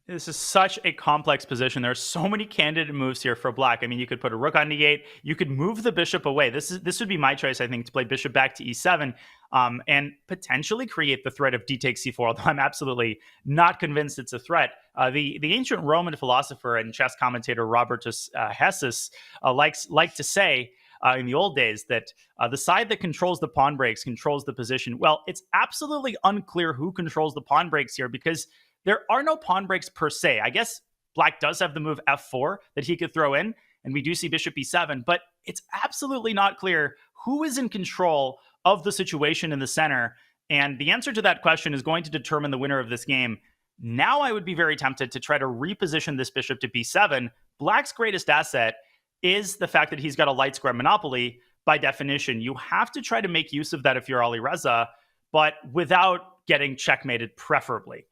This is such a complex position. There are so many candidate moves here for Black. I mean, you could put a rook on d8. You could move the bishop away. This would be my choice, I think, to play bishop back to e7 and potentially create the threat of d takes c4, although I'm absolutely not convinced it's a threat. The ancient Roman philosopher and chess commentator Robertus Hessus liked to say in the old days that the side that controls the pawn breaks controls the position. Well, it's absolutely unclear who controls the pawn breaks here because there are no pawn breaks per se. I guess Black does have the move f4 that he could throw in, and we do see bishop e7, but it's absolutely not clear who is in control of the situation in the center, and the answer to that question is going to determine the winner of this game. Now I would be very tempted to try to reposition this bishop to b7. Black's greatest asset is the fact that he's got a light square monopoly. By definition, you have to try to make use of that if you're Alireza, but without getting checkmated, preferably.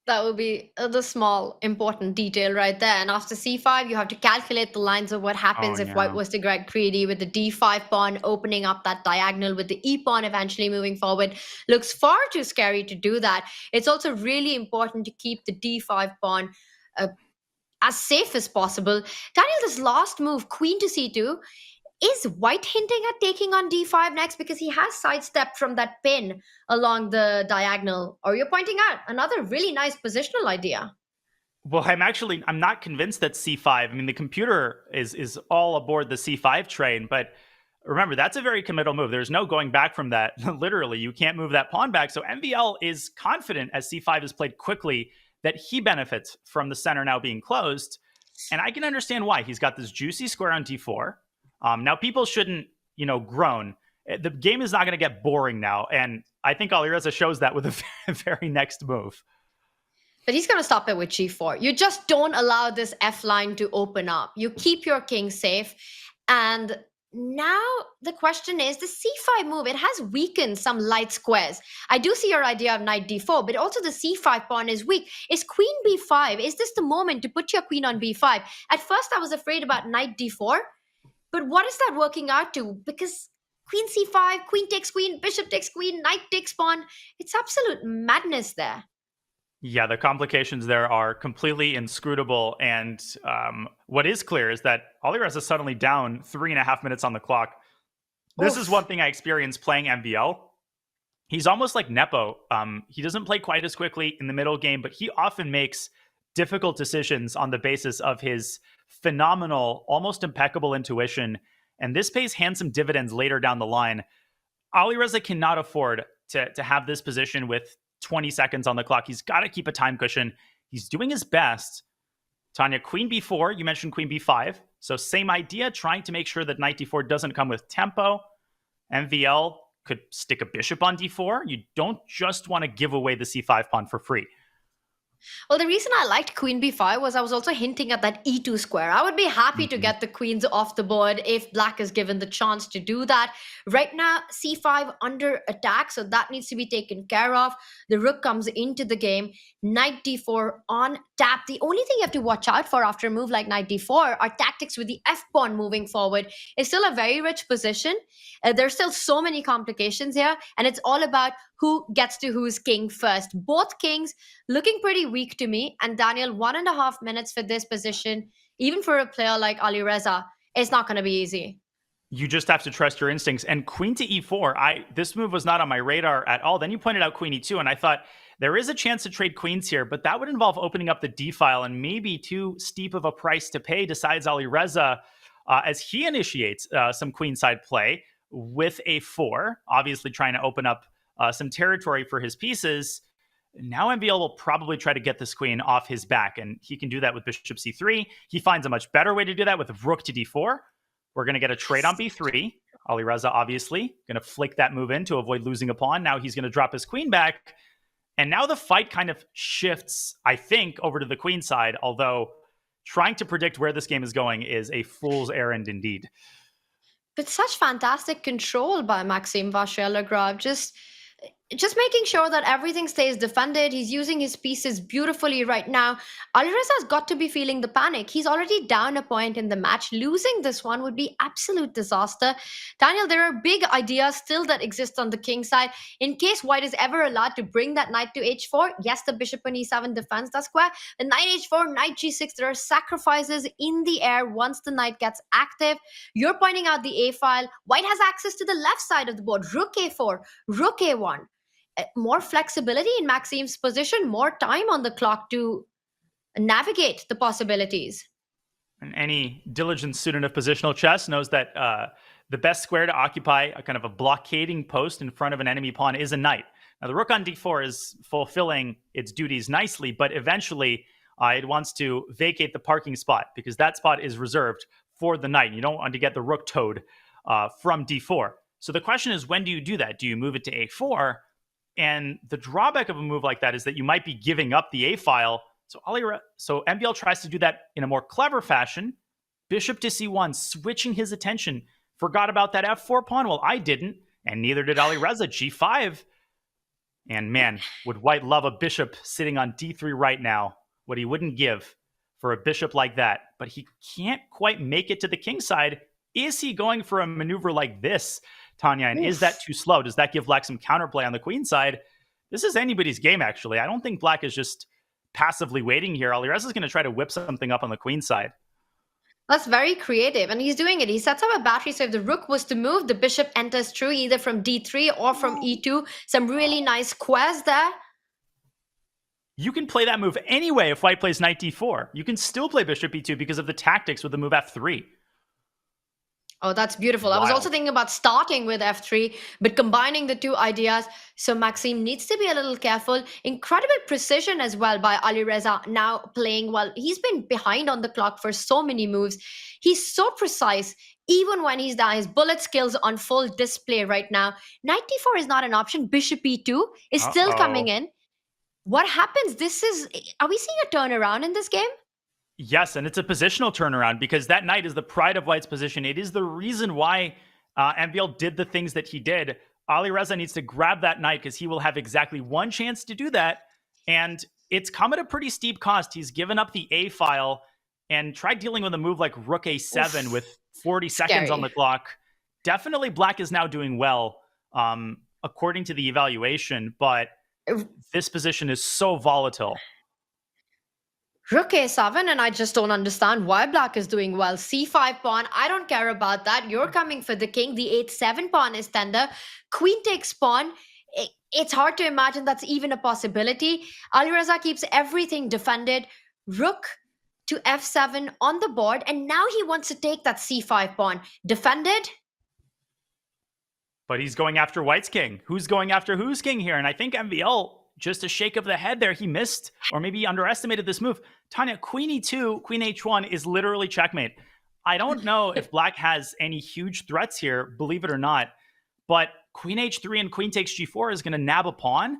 That would be the small important detail right there. And after c5, you have to calculate the lines of what happens if White was to get greedy with the d5 pawn opening up that diagonal with the e pawn eventually moving forward. Looks far too scary to do that. It's also really important to keep the d5 pawn as safe as possible. Daniel, this last move, queen to c2, is White hinting at taking on d5 next because he has sidestepped from that pin along the diagonal? Or you're pointing out another really nice positional idea? Well, I'm not convinced that c5. I mean, the computer is all aboard the c5 train, but remember, that's a very committal move. There's no going back from that. Literally, you can't move that pawn back. So MVL is confident as c5 is played quickly that he benefits from the center now being closed. And I can understand why. He's got this juicy square on d4. Now, people shouldn't, groan. The game is not going to get boring now. And I think Alireza shows that with the very next move. But he's going to stop it with g4. You just don't allow this F line to open up. You keep your king safe. And now the question is the c5 move. It has weakened some light squares. I do see your idea of knight d4, but also the c5 pawn is weak. Is queen b5? Is this the moment to put your queen on b5? At first, I was afraid about knight d4. But what is that working out to? Because queen c5, queen takes queen, bishop takes queen, knight takes pawn. It's absolute madness there. Yeah, the complications there are completely inscrutable. And what is clear is that Alireza is suddenly down 3.5 minutes on the clock. This is one thing I experienced playing MVL. He's almost like Nepo. He doesn't play quite as quickly in the middle game, but he often makes difficult decisions on the basis of his phenomenal, almost impeccable intuition. And this pays handsome dividends later down the line. Alireza cannot afford to have this position with 20 seconds on the clock. He's got to keep a time cushion. He's doing his best. Tanya, queen b4, you mentioned queen b5. So same idea, trying to make sure that knight d4 doesn't come with tempo. MVL could stick a bishop on d4. You don't just want to give away the c5 pawn for free. Well, the reason I liked queen b5 was I was also hinting at that e2 square. I would be happy to get the queens off the board if black is given the chance to do that. Right now, c5 under attack, so that needs to be taken care of. The rook comes into the game. Knight d4 on tap. The only thing you have to watch out for after a move like knight d4 are tactics with the f-pawn moving forward. It's still a very rich position. There's still so many complications here, and it's all about who gets to whose king first. Both kings looking pretty weak to me. And Daniel, 1.5 minutes for this position, even for a player like Alireza, it's not going to be easy. You just have to trust your instincts. And queen to e4, this move was not on my radar at all. Then you pointed out queen e2, and I thought there is a chance to trade queens here, but that would involve opening up the d file, and maybe too steep of a price to pay, decides Alireza, as he initiates some queenside play with a4, obviously trying to open up some territory for his pieces. Now MVL will probably try to get this queen off his back, and he can do that with bishop c3. He finds a much better way to do that with rook to d4. We're going to get a trade on b3. Alireza obviously going to flick that move in to avoid losing a pawn. Now he's going to drop his queen back, and now the fight kind of shifts, I think, over to the queen side, although trying to predict where this game is going is a fool's errand indeed. But such fantastic control by Maxime Vachier-Lagrave. Just making sure that everything stays defended. He's using his pieces beautifully right now. Alireza's got to be feeling the panic. He's already down a point in the match. Losing this one would be absolute disaster. Daniel, there are big ideas still that exist on the king side. In case white is ever allowed to bring that knight to h4, yes, the bishop on e7 defends that square. The knight h4, knight g6, there are sacrifices in the air once the knight gets active. You're pointing out the a file. White has access to the left side of the board. Rook a4, rook a1. More flexibility in Maxime's position, more time on the clock to navigate the possibilities. And any diligent student of positional chess knows that the best square to occupy a kind of a blockading post in front of an enemy pawn is a knight. Now, the rook on d4 is fulfilling its duties nicely, but eventually it wants to vacate the parking spot because that spot is reserved for the knight. You don't want to get the rook towed from d4. So the question is, when do you do that? Do you move it to a4? And the drawback of a move like that is that you might be giving up the a-file. So MVL tries to do that in a more clever fashion. Bishop to c1, switching his attention. Forgot about that f4 pawn. Well, I didn't, and neither did Alireza. g5. And man, would white love a bishop sitting on d3 right now. What he wouldn't give for a bishop like that. But he can't quite make it to the king side. Is he going for a maneuver like this, Tanya? And is that too slow? Does that give black some counterplay on the queen side? This is anybody's game, actually. I don't think black is just passively waiting here. Alireza is going to try to whip something up on the queen side. That's very creative, and he's doing it. He sets up a battery, so if the rook was to move, the bishop enters through either from d3 or from e2. Some really nice squares there. You can play that move anyway if white plays knight d4. You can still play bishop e2 because of the tactics with the move f3. Oh, that's beautiful. I was also thinking about starting with f3, but combining the two ideas. So Maxime needs to be a little careful. Incredible precision as well by Alireza, now playing well. He's been behind on the clock for so many moves. He's so precise Even when he's down, his bullet skills on full display right now. Knight d4 is not an option. Bishop e2 is still coming in. What happens? Are we seeing a turnaround in this game? Yes, and it's a positional turnaround because that knight is the pride of White's position. It is the reason why MVL did the things that he did. Alireza needs to grab that knight because he will have exactly one chance to do that. And it's come at a pretty steep cost. He's given up the A file and tried dealing with a move like rook a7 with 40 seconds on the clock. Definitely Black is now doing well, according to the evaluation, but this position is so volatile. Rook a7, and I just don't understand why Black is doing well. c5 pawn, I don't care about that. You're coming for the king. The h7 pawn is tender. Queen takes pawn. It's hard to imagine that's even a possibility. Alireza keeps everything defended. Rook to f7 on the board, and now he wants to take that c5 pawn. Defended. But he's going after White's king. Who's going after whose king here? And I think MVL, just a shake of the head there, he missed, or maybe he underestimated this move. Tanya, queen e2, queen h1 is literally checkmate. I don't know if Black has any huge threats here, believe it or not, but queen h3 and queen takes g4 is going to nab a pawn,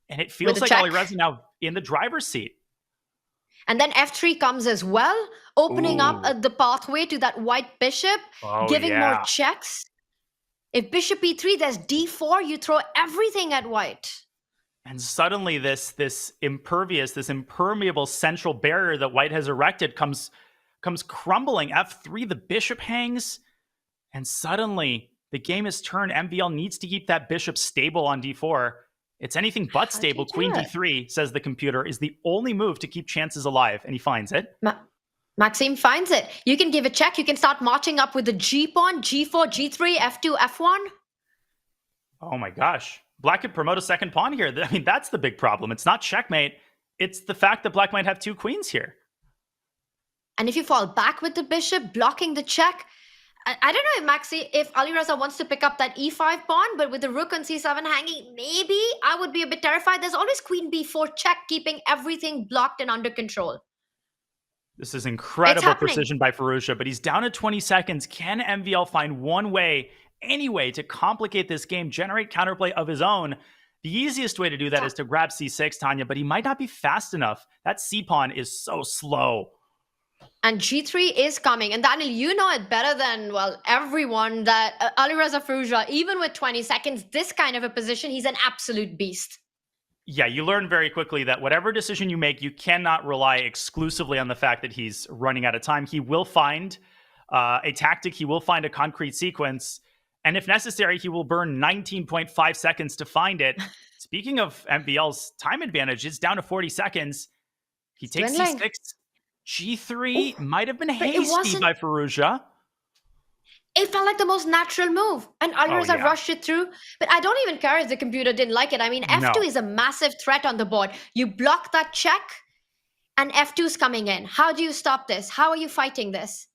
and it feels like Alireza now in the driver's seat. And then f3 comes as well, opening up the pathway to that white bishop, giving more checks. If bishop e3, there's d4, you throw everything at White. And suddenly this impermeable central barrier that White has erected comes crumbling. F3, the bishop hangs, and suddenly the game is turned. MVL needs to keep that bishop stable on d4. It's anything but stable. Queen d3, says the computer, is the only move to keep chances alive, and he finds it. Maxime finds it. You can give a check. You can start marching up with the g pawn, g4, g3, f2, f1. Oh my gosh. Black could promote a second pawn here. I mean, that's the big problem. It's not checkmate. It's the fact that Black might have two queens here. And if you fall back with the bishop, blocking the check, I don't know if Alireza wants to pick up that e5 pawn, but with the rook on c7 hanging, maybe I would be a bit terrified. There's always queen b4 check, keeping everything blocked and under control. This is incredible precision by Firouzja, but he's down to 20 seconds. Can MVL find one way, any way, to complicate this game, generate counterplay of his own? The easiest way to do that is to grab c6, Tanya, but he might not be fast enough. That c-pawn is so slow. And g3 is coming. And Daniel, you know it better than, well, everyone, that Alireza Firouzja, even with 20 seconds, this kind of a position, he's an absolute beast. Yeah, you learn very quickly that whatever decision you make, you cannot rely exclusively on the fact that he's running out of time. He will find a tactic. He will find a concrete sequence. And if necessary, he will burn 19.5 seconds to find it. Speaking of MVL's time advantage, it's down to 40 seconds. He takes c6. G3 might have been hasty by Firouzja. It felt like the most natural move. And Alireza rushed it through. But I don't even care if the computer didn't like it. I mean, F2 is a massive threat on the board. You block that check, and F2's coming in. How do you stop this? How are you fighting this?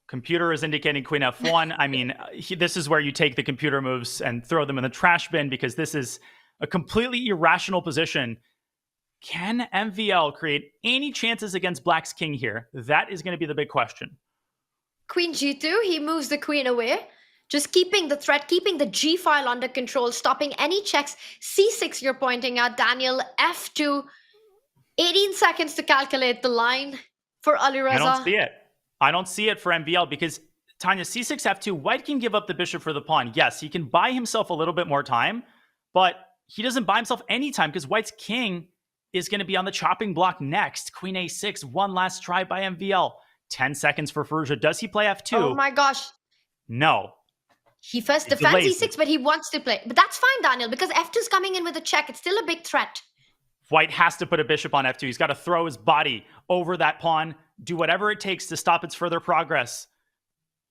Computer is indicating queen f1. I mean, this is where you take the computer moves and throw them in the trash bin, because this is a completely irrational position. Can MVL create any chances against Black's king here? That is going to be the big question. Queen g2, he moves the queen away. Just keeping the threat, keeping the g file under control, stopping any checks. c6 you're pointing at, Daniel. f2, 18 seconds to calculate the line for Alireza. I don't see it. I don't see it for MVL because, Tanya, c6, f2, White can give up the bishop for the pawn. Yes, he can buy himself a little bit more time, but he doesn't buy himself any time because White's king is going to be on the chopping block next. Queen a6, one last try by MVL. 10 seconds for Firouzja. Does he play f2? Oh my gosh. No. He first defends e6, but he wants to play. But that's fine, Daniel, because f2's coming in with a check. It's still a big threat. White has to put a bishop on f2. He's got to throw his body over that pawn, do whatever it takes to stop its further progress.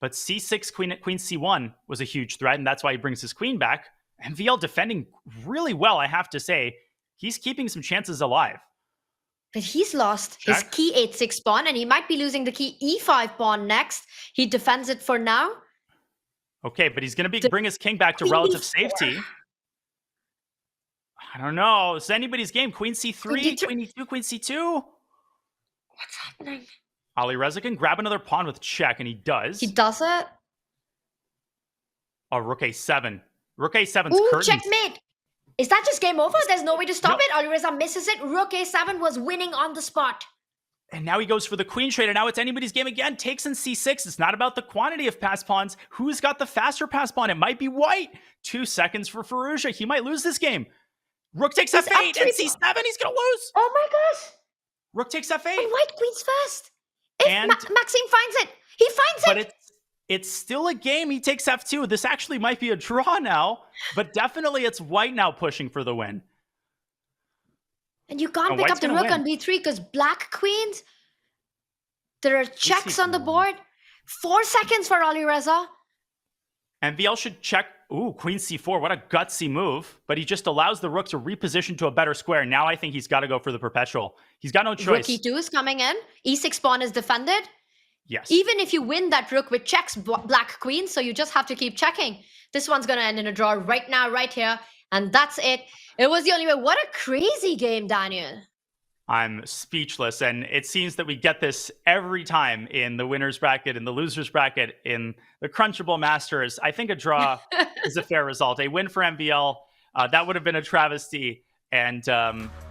But c6, queen c1 was a huge threat, and that's why he brings his queen back. MVL defending really well, I have to say. He's keeping some chances alive. But he's lost his key h6 pawn, and he might be losing the key e5 pawn next. He defends it for now. Okay, but he's going to bring his king back to relative safety. I don't know. It's anybody's game. Queen c3, queen e2, queen c2. What's happening? Alireza can grab another pawn with check, and he does. He does it. Oh, rook a7. Rook a7's Ooh, curtains. checkmate. Is that just game over? There's no way to stop it. Alireza misses it. Rook a7 was winning on the spot. And now he goes for the queen trade, and now it's anybody's game again. Takes in c6. It's not about the quantity of pass pawns. Who's got the faster pass pawn? It might be white. 2 seconds for Firouzja. He might lose this game. Rook takes f8 and c7. He's going to lose. Oh my gosh. Rook takes f8. And white queen's first. If Maxime finds it, he finds it. But it's still a game. He takes f2. This actually might be a draw now, but definitely it's white now pushing for the win. And you can't pick up the rook on b3 because black queens, there are checks on the board. 4 seconds for Alireza. MVL should check. Ooh, queen c4. What a gutsy move. But he just allows the rook to reposition to a better square. Now I think he's got to go for the perpetual. He's got no choice. Rook e2 is coming in. e6 pawn is defended. Yes. Even if you win that rook with checks, black queen, so you just have to keep checking. This one's going to end in a draw right now, right here. And that's it. It was the only way. What a crazy game, Daniel. I'm speechless. And it seems that we get this every time in the winner's bracket, in the loser's bracket, in the CrunchLabs Masters. I think a draw is a fair result. A win for MVL. That would have been a travesty. And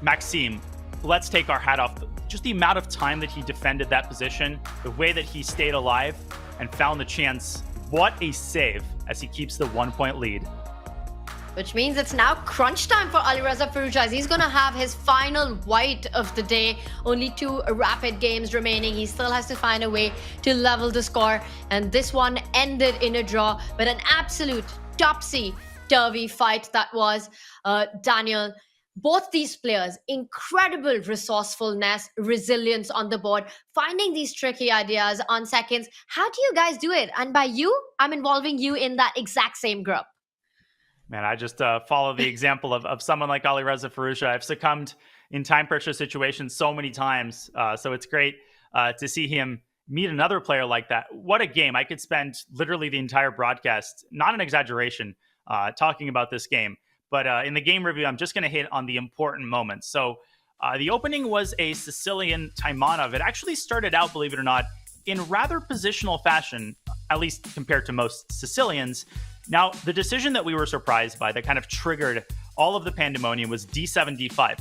Maxime, let's take our hat off. Just the amount of time that he defended that position, the way that he stayed alive and found the chance. What a save as he keeps the 1-point lead. Which means it's now crunch time for Alireza Firouzja. He's going to have his final white of the day. Only 2 rapid games remaining. He still has to find a way to level the score. And this one ended in a draw. But an absolute topsy-turvy fight that was. Daniel, both these players, incredible resourcefulness, resilience on the board, finding these tricky ideas on seconds. How do you guys do it? And by you, I'm involving you in that exact same group. Man, I just follow the example of someone like Alireza Firouzja. I've succumbed in time pressure situations so many times. So it's great to see him meet another player like that. What a game. I could spend literally the entire broadcast, not an exaggeration, talking about this game. But in the game review, I'm just going to hit on the important moments. So the opening was a Sicilian Taimanov. It actually started out, believe it or not, in rather positional fashion, at least compared to most Sicilians. Now, the decision that we were surprised by that kind of triggered all of the pandemonium was d7, d5.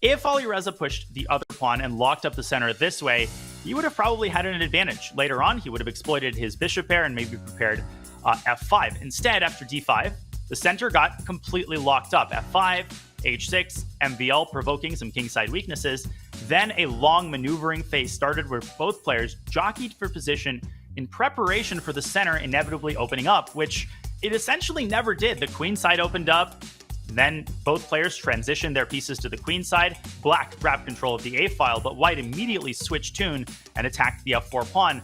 If Alireza pushed the other pawn and locked up the center this way, he would have probably had an advantage. Later on, he would have exploited his bishop pair and maybe prepared f5. Instead, after d5, the center got completely locked up. f5, h6, MVL provoking some kingside weaknesses. Then a long maneuvering phase started where both players jockeyed for position in preparation for the center inevitably opening up, which it essentially never did. The queen side opened up, then both players transitioned their pieces to the queen side. Black grabbed control of the a file, but white immediately switched tune and attacked the f4 pawn.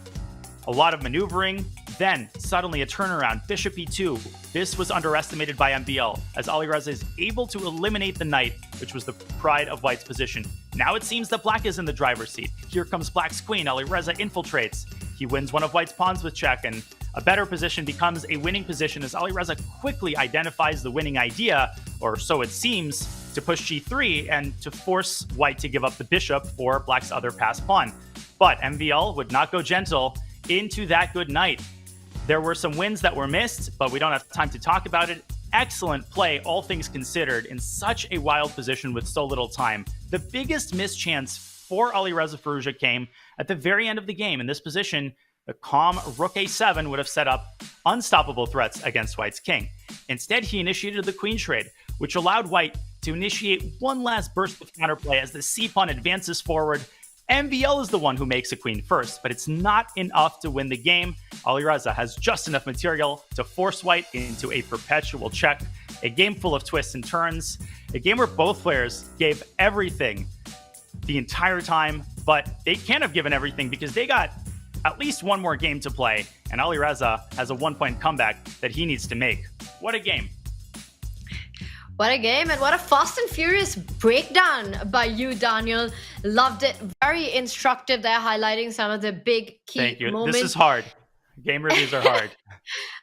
A lot of maneuvering, then suddenly a turnaround, bishop e2. This was underestimated by MVL, as Alireza is able to eliminate the knight, which was the pride of white's position. Now it seems that black is in the driver's seat. Here comes black's queen. Alireza infiltrates. He wins one of white's pawns with check, and a better position becomes a winning position as Alireza quickly identifies the winning idea, or so it seems, to push g3 and to force white to give up the bishop for black's other pass pawn. But MVL would not go gentle into that good knight. There were some wins that were missed, but we don't have time to talk about it. Excellent play, all things considered, in such a wild position with so little time. The biggest mischance for Alireza Firouzja came at the very end of the game. In this position, the calm rook a7 would have set up unstoppable threats against white's king. Instead, he initiated the queen trade, which allowed white to initiate one last burst of counterplay as the c-pawn advances forward. MVL is the one who makes a queen first, but it's not enough to win the game. Alireza has just enough material to force white into a perpetual check. A game full of twists and turns. A game where both players gave everything the entire time, but they can't have given everything because they got at least one more game to play, and Alireza has a 1-point comeback that he needs to make. What a game. What a game, and what a fast and furious breakdown by you, Daniel. Loved it. Very instructive there, highlighting some of the big key Thank you. moments. This is hard. Game reviews are hard.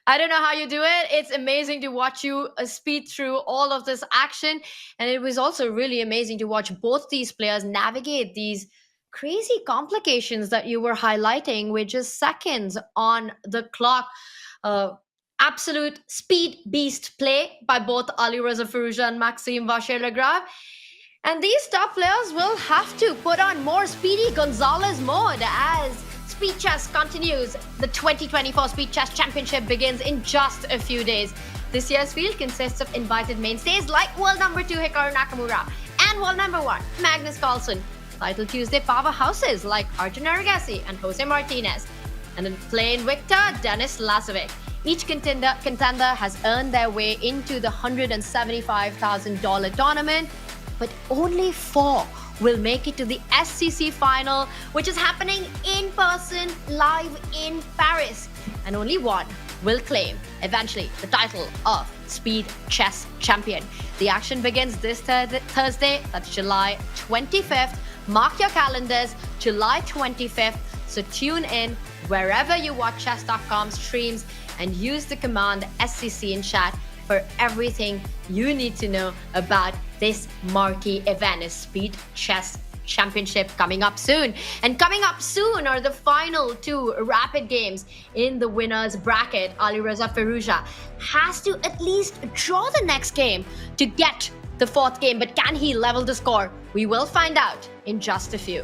I don't know how you do it. It's amazing to watch you speed through all of this action. And it was also really amazing to watch both these players navigate these crazy complications that you were highlighting with just seconds on the clock. Absolute speed beast play by both Alireza Firouzja and Maxime Vachier-Lagrave. And these top players will have to put on more Speedy Gonzalez mode as Speed Chess continues. The 2024 Speed Chess Championship begins in just a few days. This year's field consists of invited mainstays like world number 2 Hikaru Nakamura and world number 1 Magnus Carlsen, Title Tuesday powerhouses like Arjun Aragasi and Jose Martinez, and in plain victor Denis Lazovic. Each contender has earned their way into the $175,000 tournament, but only 4 will make it to the SCC final, which is happening in person live in Paris, and only 1 will claim eventually the title of Speed Chess Champion. The action begins this Thursday, that's July 25th. Mark your calendars, July 25th. So tune in wherever you watch chess.com streams and use the command SCC in chat for everything you need to know about this marquee event, a Speed Chess Championship coming up soon. And coming up soon are the final 2 rapid games in the winner's bracket. Alireza Firouzja has to at least draw the next game to get the 4th game, but can he level the score? We will find out in just a few.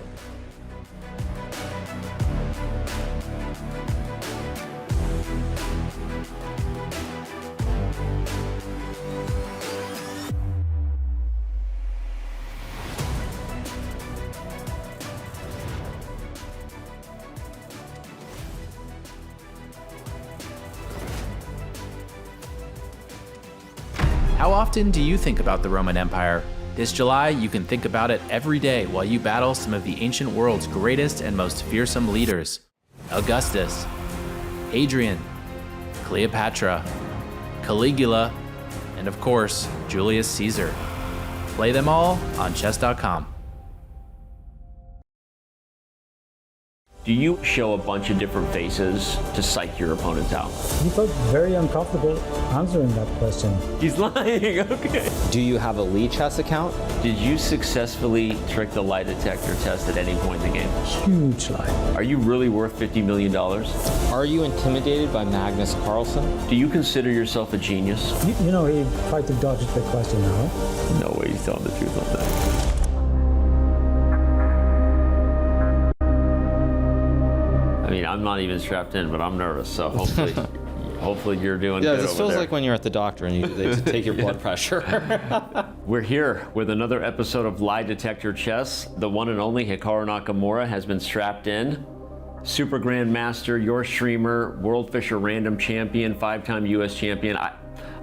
How often do you think about the Roman Empire? This July, you can think about it every day while you battle some of the ancient world's greatest and most fearsome leaders. Augustus, Hadrian, Cleopatra, Caligula, and of course, Julius Caesar. Play them all on chess.com. Do you show a bunch of different faces to psych your opponents out? You felt very uncomfortable answering that question. He's lying, okay. Do you have a Lee chess account? Did you successfully trick the lie detector test at any point in the game? Huge lie. Are you really worth $50 million? Are you intimidated by Magnus Carlsen? Do you consider yourself a genius? You know, he tried to dodge the question now. No way he's telling the truth on that. I mean, I'm not even strapped in, but I'm nervous, so hopefully you're doing good over there. Yeah, this feels like when you're at the doctor and they take your blood pressure. We're here with another episode of Lie Detector Chess. The one and only Hikaru Nakamura has been strapped in. Super Grandmaster, your streamer, World Fisher Random Champion, 5-time US champion.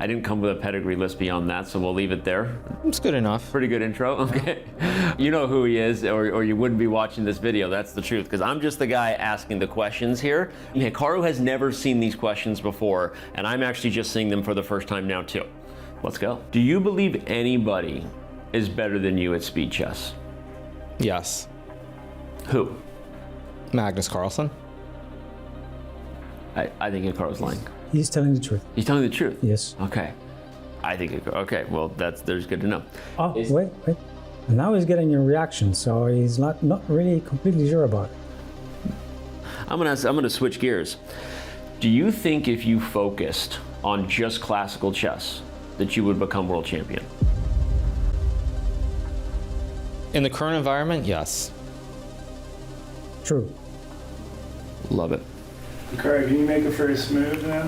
I didn't come with a pedigree list beyond that, so we'll leave it there. It's good enough. Pretty good intro, okay. You know who he is, or you wouldn't be watching this video, that's the truth, because I'm just the guy asking the questions here. Hikaru has never seen these questions before, and I'm actually just seeing them for the first time now too. Let's go. Do you believe anybody is better than you at speed chess? Yes. Who? Magnus Carlsen. I think Hikaru's lying. He's telling the truth. He's telling the truth? Yes. Okay. I think, okay, well, there's good to know. Oh, wait. Now he's getting your reaction, so he's not really completely sure about it. I'm gonna switch gears. Do you think if you focused on just classical chess, that you would become world champion? In the current environment, yes. True. Love it. Hikaru, can you make a first move now?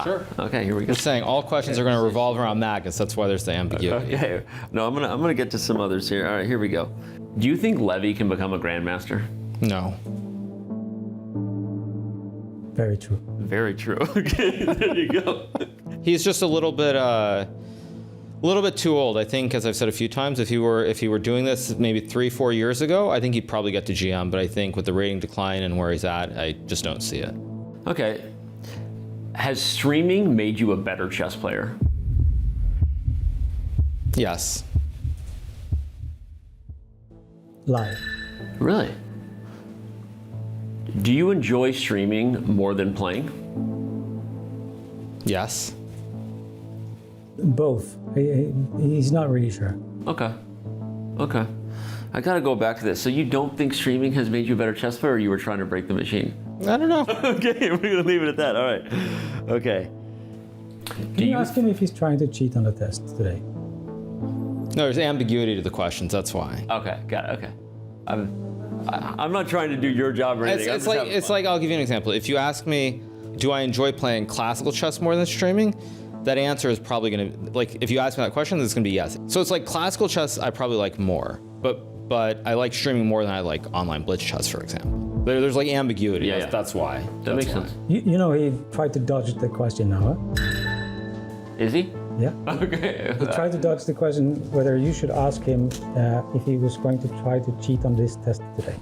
Sure. Okay, here we go. You're saying all questions are going to revolve around Magnus. That's why there's the ambiguity. Okay. No, I'm gonna get to some others here. All right, here we go. Do you think Levy can become a grandmaster? No. Very true. Very true. Okay, there you go. He's just a little bit too old. I think, as I've said a few times, if he were doing this maybe 3-4 years ago, I think he'd probably get to GM. But I think with the rating decline and where he's at, I just don't see it. Okay. Has streaming made you a better chess player? Yes. Live. Really? Do you enjoy streaming more than playing? Yes. Both. He's not really sure. Okay. I gotta go back to this. So you don't think streaming has made you a better chess player, or you were trying to break the machine? I don't know. Okay, we're gonna leave it at that. All right. Okay. Can you ask him if he's trying to cheat on the test today? No, there's ambiguity to the questions. That's why. Okay, got it. Okay. I'm not trying to do your job or anything. It's like I'll give you an example. If you ask me, do I enjoy playing classical chess more than streaming? That answer is probably gonna, like, if you ask me that question, it's gonna be yes. So it's like classical chess I probably like more, but I like streaming more than I like online blitz chess, for example. There's like ambiguity. Yeah, that's why. That makes sense. You know, he tried to dodge the question now, huh? Is he? Yeah. Okay. He tried to dodge the question whether you should ask him if he was going to try to cheat on this test today.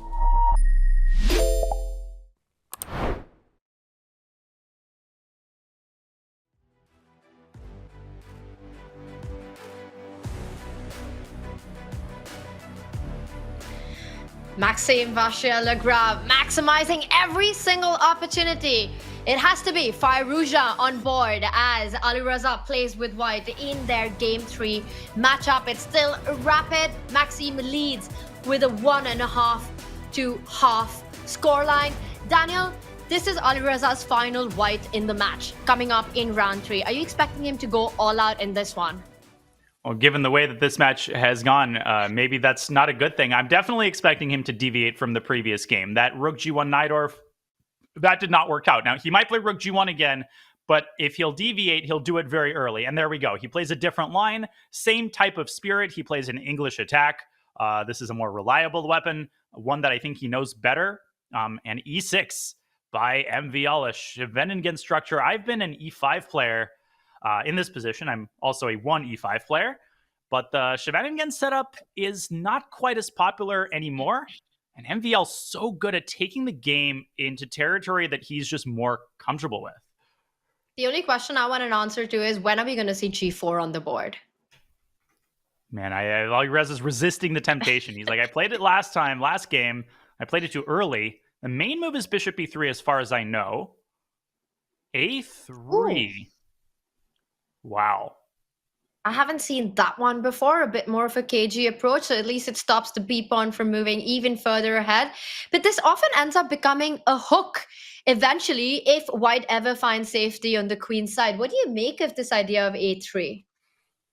Maxime Vachier-Lagrave maximizing every single opportunity. It has to be Firouzja on board as Alireza plays with white in their game 3 matchup. It's still rapid. Maxime leads with a 1.5 to half scoreline. Daniel, this is Alireza's final white in the match coming up in round 3. Are you expecting him to go all out in this one? Well, given the way that this match has gone, maybe that's not a good thing. I'm definitely expecting him to deviate from the previous game. That Rook G1 Najdorf, that did not work out. Now, he might play Rook G1 again, but if he'll deviate, he'll do it very early. And there we go. He plays a different line, same type of spirit. He plays an English attack. This is a more reliable weapon, one that I think he knows better. And E6 by MVL, a Scheveningen structure. I've been an E5 player in this position. I'm also a 1 E5 player, but the Scheveningen setup is not quite as popular anymore. And MVL's so good at taking the game into territory that he's just more comfortable with. The only question I want an answer to is, when are we going to see G4 on the board? Man, Alireza's resisting the temptation. He's like, I played it last game. I played it too early. The main move is Bishop E3 as far as I know. A3. Ooh. Wow. I haven't seen that one before, a bit more of a cagey approach, so at least it stops the B pawn from moving even further ahead. But this often ends up becoming a hook eventually if white ever finds safety on the queen side. What do you make of this idea of A3?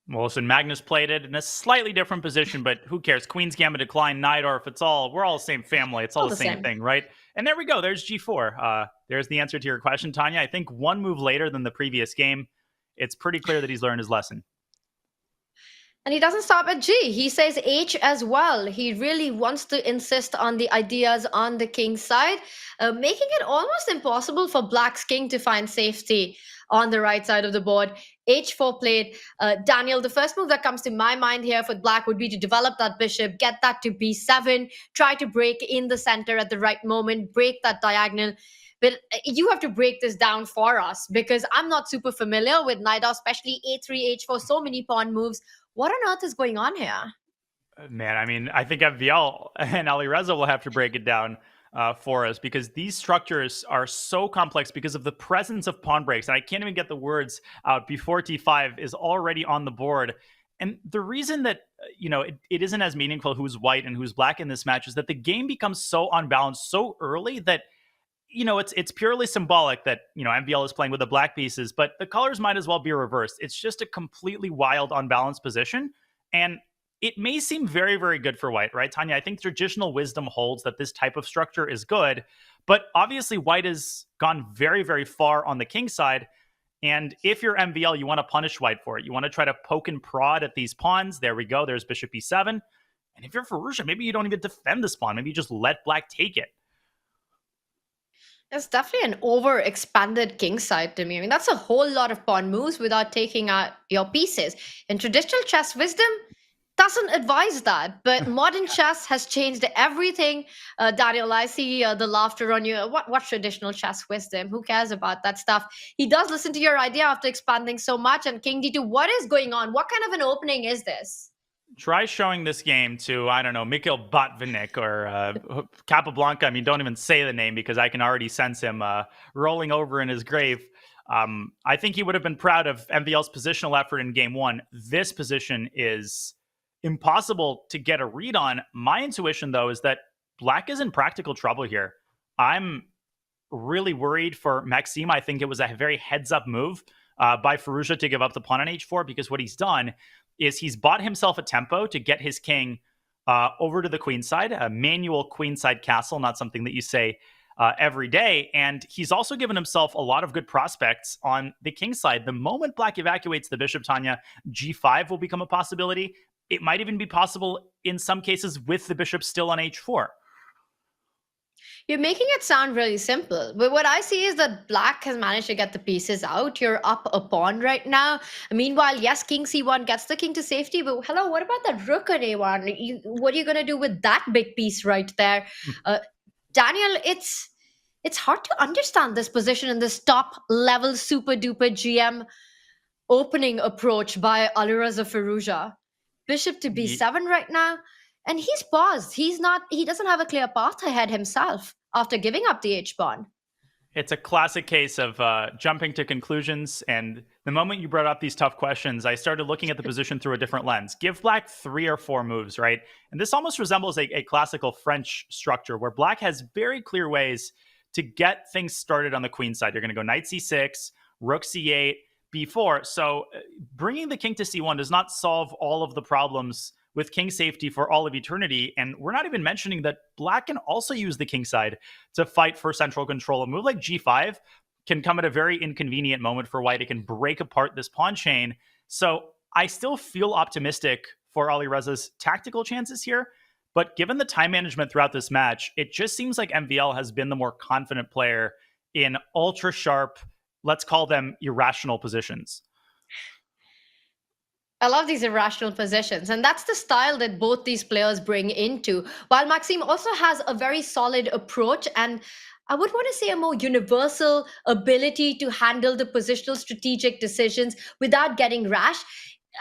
Well, listen, Magnus played it in a slightly different position, but who cares? Queen's Gambit decline, Najdorf, we're all the same family. It's all the same thing, right? And there we go. There's G4. There's the answer to your question, Tanya. I think one move later than the previous game, it's pretty clear that he's learned his lesson. And he doesn't stop at G. He says H as well. He really wants to insist on the ideas on the king's side, making it almost impossible for Black's king to find safety on the right side of the board. H4 played. Daniel, the first move that comes to my mind here for Black would be to develop that bishop, get that to B7, try to break in the center at the right moment, break that diagonal. But you have to break this down for us, because I'm not super familiar with Najdorf, especially A3, H4, so many pawn moves. What on earth is going on here? Man, I mean, I think MVL and Alireza will have to break it down for us, because these structures are so complex because of the presence of pawn breaks. And I can't even get the words out before T5 is already on the board. And the reason that, it isn't as meaningful who's white and who's black in this match is that the game becomes so unbalanced so early that, it's purely symbolic that, MVL is playing with the black pieces, but the colors might as well be reversed. It's just a completely wild, unbalanced position. And it may seem very, very good for white, right, Tanya? I think traditional wisdom holds that this type of structure is good, but obviously white has gone very, very far on the king side. And if you're MVL, you want to punish white for it. You want to try to poke and prod at these pawns. There we go. There's Bishop E7. And if you're Firouzja, maybe you don't even defend this pawn. Maybe you just let black take it. It's definitely an overexpanded king side to me. I mean, that's a whole lot of pawn moves without taking out your pieces. And traditional chess wisdom doesn't advise that. But modern chess has changed everything. Daniel, I see the laughter on you. What traditional chess wisdom? Who cares about that stuff? He does listen to your idea after expanding so much. And King D2, what is going on? What kind of an opening is this? Try showing this game to, I don't know, Mikhail Botvinnik or Capablanca. I mean, don't even say the name because I can already sense him rolling over in his grave. I think he would have been proud of MVL's positional effort in game 1. This position is impossible to get a read on. My intuition, though, is that black is in practical trouble here. I'm really worried for Maxime. I think it was a very heads-up move by Firouzja to give up the pawn on h4, because what he's done is he's bought himself a tempo to get his king over to the queenside, a manual queenside castle, not something that you say every day. And he's also given himself a lot of good prospects on the king side. The moment black evacuates the bishop, Tanya, g5 will become a possibility. It might even be possible in some cases with the bishop still on h4. You're making it sound really simple, but what I see is that black has managed to get the pieces out. You're up a pawn right now. Meanwhile, yes, king c1 gets the king to safety, but hello, what about that rook on a1? What are you going to do with that big piece right there? Daniel, it's hard to understand this position in this top level super duper GM opening approach by Alireza Firouzja. Bishop to b7 right now. And he's paused. He doesn't have a clear path ahead himself after giving up the h-pawn. It's a classic case of jumping to conclusions. And the moment you brought up these tough questions, I started looking at the position through a different lens. Give black 3 or 4 moves, right? And this almost resembles a classical French structure where black has very clear ways to get things started on the queen side. You're going to go knight c6, rook c8, b4. So bringing the king to c1 does not solve all of the problems with king safety for all of eternity. And we're not even mentioning that black can also use the king side to fight for central control. A move like g5 can come at a very inconvenient moment for white. It can break apart this pawn chain. So I still feel optimistic for Alireza's tactical chances here. But given the time management throughout this match, it just seems like MVL has been the more confident player in ultra sharp, let's call them irrational positions. I love these irrational positions, and that's the style that both these players bring into. While Maxime also has a very solid approach, and I would want to say a more universal ability to handle the positional strategic decisions without getting rash.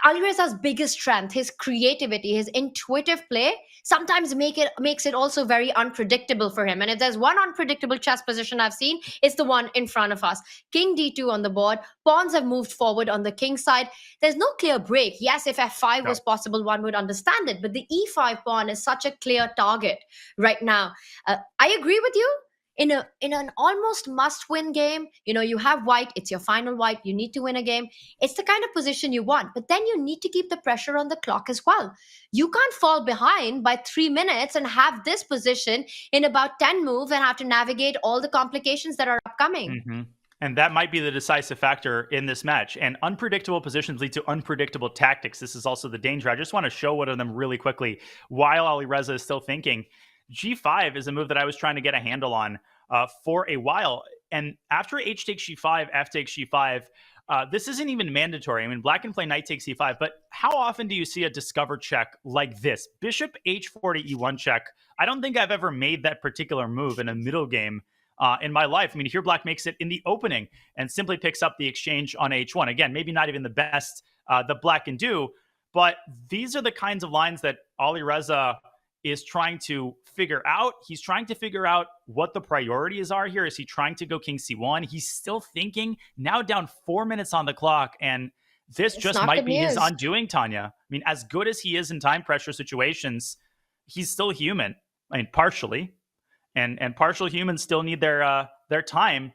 Alireza's biggest strength, his creativity, his intuitive play, sometimes makes it also very unpredictable for him. And if there's one unpredictable chess position I've seen, it's the one in front of us. King d2 on the board. Pawns have moved forward on the king side. There's no clear break. Yes, if f5 was possible, one would understand it. But the e5 pawn is such a clear target right now. I agree with you. In an almost must-win game, you have white, it's your final white, you need to win a game. It's the kind of position you want, but then you need to keep the pressure on the clock as well. You can't fall behind by 3 minutes and have this position in about 10 moves and have to navigate all the complications that are upcoming. Mm-hmm. And that might be the decisive factor in this match. And unpredictable positions lead to unpredictable tactics. This is also the danger. I just want to show one of them really quickly while Alireza is still thinking. G5 is a move that I was trying to get a handle on for a while. And after h takes g5, f takes g5, this isn't even mandatory. I mean, black can play knight takes e5, but how often do you see a discover check like this? Bishop h4 to e1 check. I don't think I've ever made that particular move in a middle game in my life. I mean, here black makes it in the opening and simply picks up the exchange on h1. Again, maybe not even the best that black can do, but these are the kinds of lines that Alireza is trying to figure out. He's trying to figure out what the priorities are here. Is he trying to go king c1? He's still thinking, now down 4 minutes on the clock, and this just might be his undoing, Tanya. I mean, as good as he is in time pressure situations, he's still human. I mean, partially. And partial humans still need their time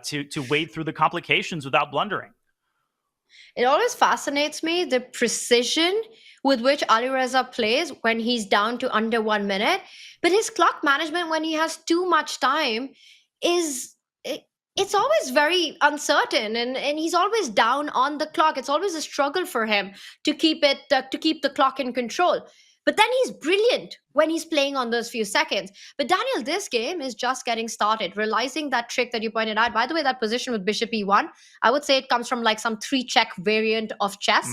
to wade through the complications without blundering. It always fascinates me, the precision with which Alireza plays when he's down to under 1 minute. But his clock management when he has too much time it's always very uncertain, and he's always down on the clock. It's always a struggle for him to keep the clock in control. But then he's brilliant when he's playing on those few seconds. But Daniel, this game is just getting started, realizing that trick that you pointed out. By the way, that position with bishop e1, I would say it comes from like some 3-check variant of chess,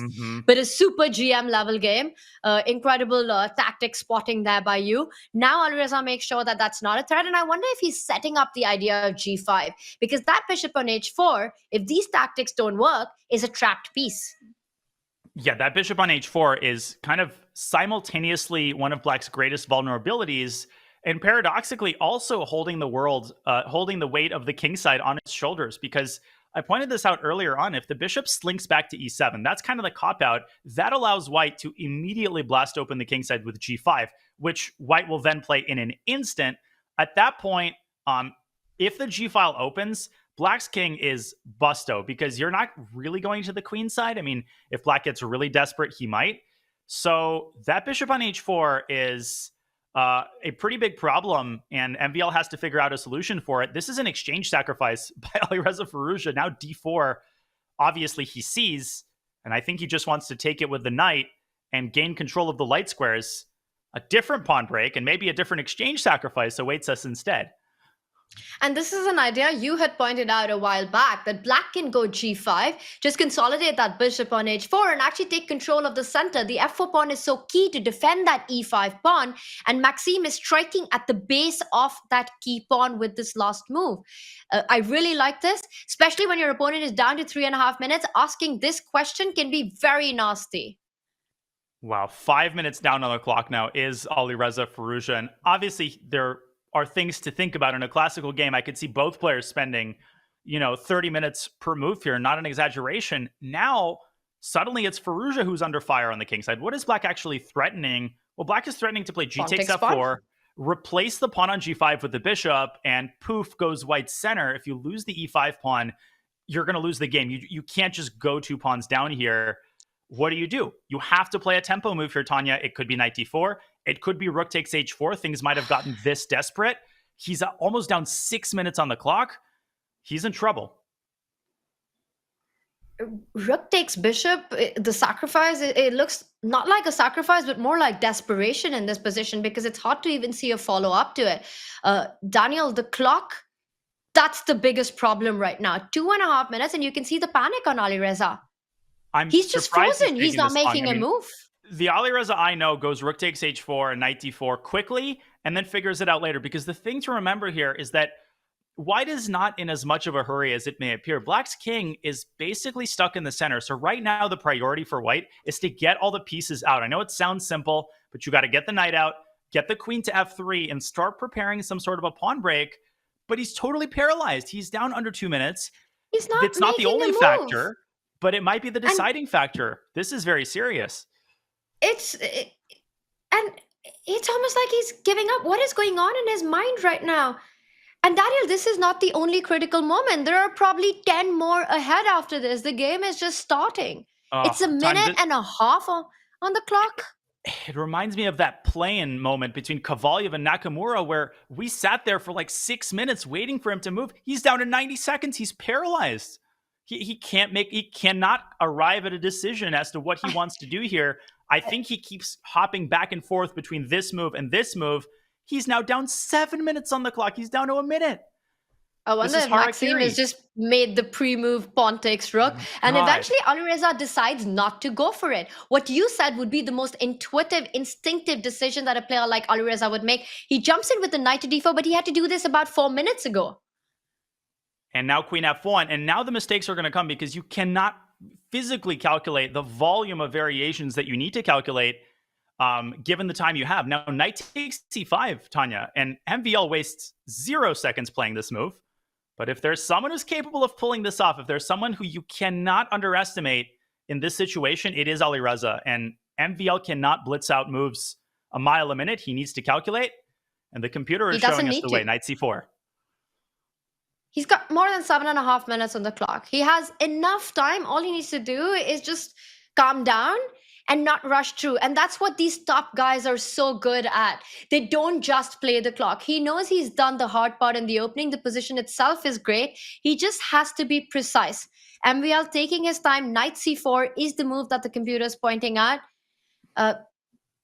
but a super GM level game. Incredible tactic spotting there by you. Now Alireza makes sure that that's not a threat. And I wonder if he's setting up the idea of g5, because that bishop on h4, if these tactics don't work, is a trapped piece. Yeah, that bishop on h4 is kind of simultaneously one of black's greatest vulnerabilities, and paradoxically also holding the weight of the king side on its shoulders, because I pointed this out earlier on. If the bishop slinks back to e7, that's kind of the cop-out. That allows white to immediately blast open the king side with g5, which white will then play in an instant. At that point, if the g file opens, Black's king is busto because you're not really going to the queen side. I mean, if Black gets really desperate, he might. So that bishop on h4 is a pretty big problem, and MVL has to figure out a solution for it. This is an exchange sacrifice by Alireza Firouzja. Now d4, obviously he sees, and I think he just wants to take it with the knight and gain control of the light squares. A different pawn break and maybe a different exchange sacrifice awaits us instead. And this is an idea you had pointed out a while back, that Black can go g5, just consolidate that bishop on h4 and actually take control of the center. The f4 pawn is so key to defend that e5 pawn, and Maxime is striking at the base of that key pawn with this last move. I really like this, especially when your opponent is down to 3.5 minutes. Asking this question can be very nasty. Wow, 5 minutes down on the clock now is Alireza Firouzja, and obviously there are things to think about in a classical game. I could see both players spending, 30 minutes per move here, not an exaggeration. Now, suddenly it's Firouzja who's under fire on the king side. What is Black actually threatening? Well, Black is threatening to play g takes f4, replace the pawn on g5 with the bishop, and poof goes white's center. If you lose the e5 pawn, you're going to lose the game. You can't just go 2 pawns down here. What do? You have to play a tempo move here, Tanya. It could be knight d4. It could be rook takes h4. Things might have gotten this desperate. He's almost down 6 minutes on the clock. He's in trouble. Rook takes bishop, the sacrifice, it looks not like a sacrifice, but more like desperation in this position, because it's hard to even see a follow-up to it. Daniel, the clock, that's the biggest problem right now. 2.5 minutes, and you can see the panic on Alireza. He's just frozen. He's not making a move. The Alireza I know goes rook takes h4 and knight d4 quickly and then figures it out later. Because the thing to remember here is that white is not in as much of a hurry as it may appear. Black's king is basically stuck in the center. So right now the priority for white is to get all the pieces out. I know it sounds simple, but you got to get the knight out, get the queen to f3, and start preparing some sort of a pawn break. But he's totally paralyzed. He's down under 2 minutes. It's not the only factor, but it might be the deciding factor. This is very serious. And it's almost like he's giving up. What is going on in his mind right now? And Daniel, this is not the only critical moment. There are probably 10 more ahead after this. The game is just starting. It's a minute and a half on the clock. It reminds me of that play-in moment between Kovalyev and Nakamura, where we sat there for like 6 minutes waiting for him to move. He's down to 90 seconds. He's paralyzed. He cannot arrive at a decision as to what he wants to do here. I think he keeps hopping back and forth between this move and this move. He's now down 7 minutes on the clock. He's down to a minute. I wonder if Maxime has just made the pre-move pawn takes rook. And eventually Alireza decides not to go for it. What you said would be the most intuitive, instinctive decision that a player like Alireza would make. He jumps in with the knight to d4, but he had to do this about 4 minutes ago. And now queen f1. And now the mistakes are going to come because you cannot physically calculate the volume of variations that you need to calculate given the time you have. Now, knight takes c5, Tanya, and MVL wastes 0 seconds playing this move. But if there's someone who's capable of pulling this off, if there's someone who you cannot underestimate in this situation, it is Alireza. And MVL cannot blitz out moves a mile a minute. He needs to calculate. And the computer is showing us the way. Knight c4. He's got more than 7.5 minutes on the clock. He has enough time. All he needs to do is just calm down and not rush through. And that's what these top guys are so good at. They don't just play the clock. He knows he's done the hard part in the opening. The position itself is great. He just has to be precise. MVL taking his time. Knight c4 is the move that the computer is pointing at.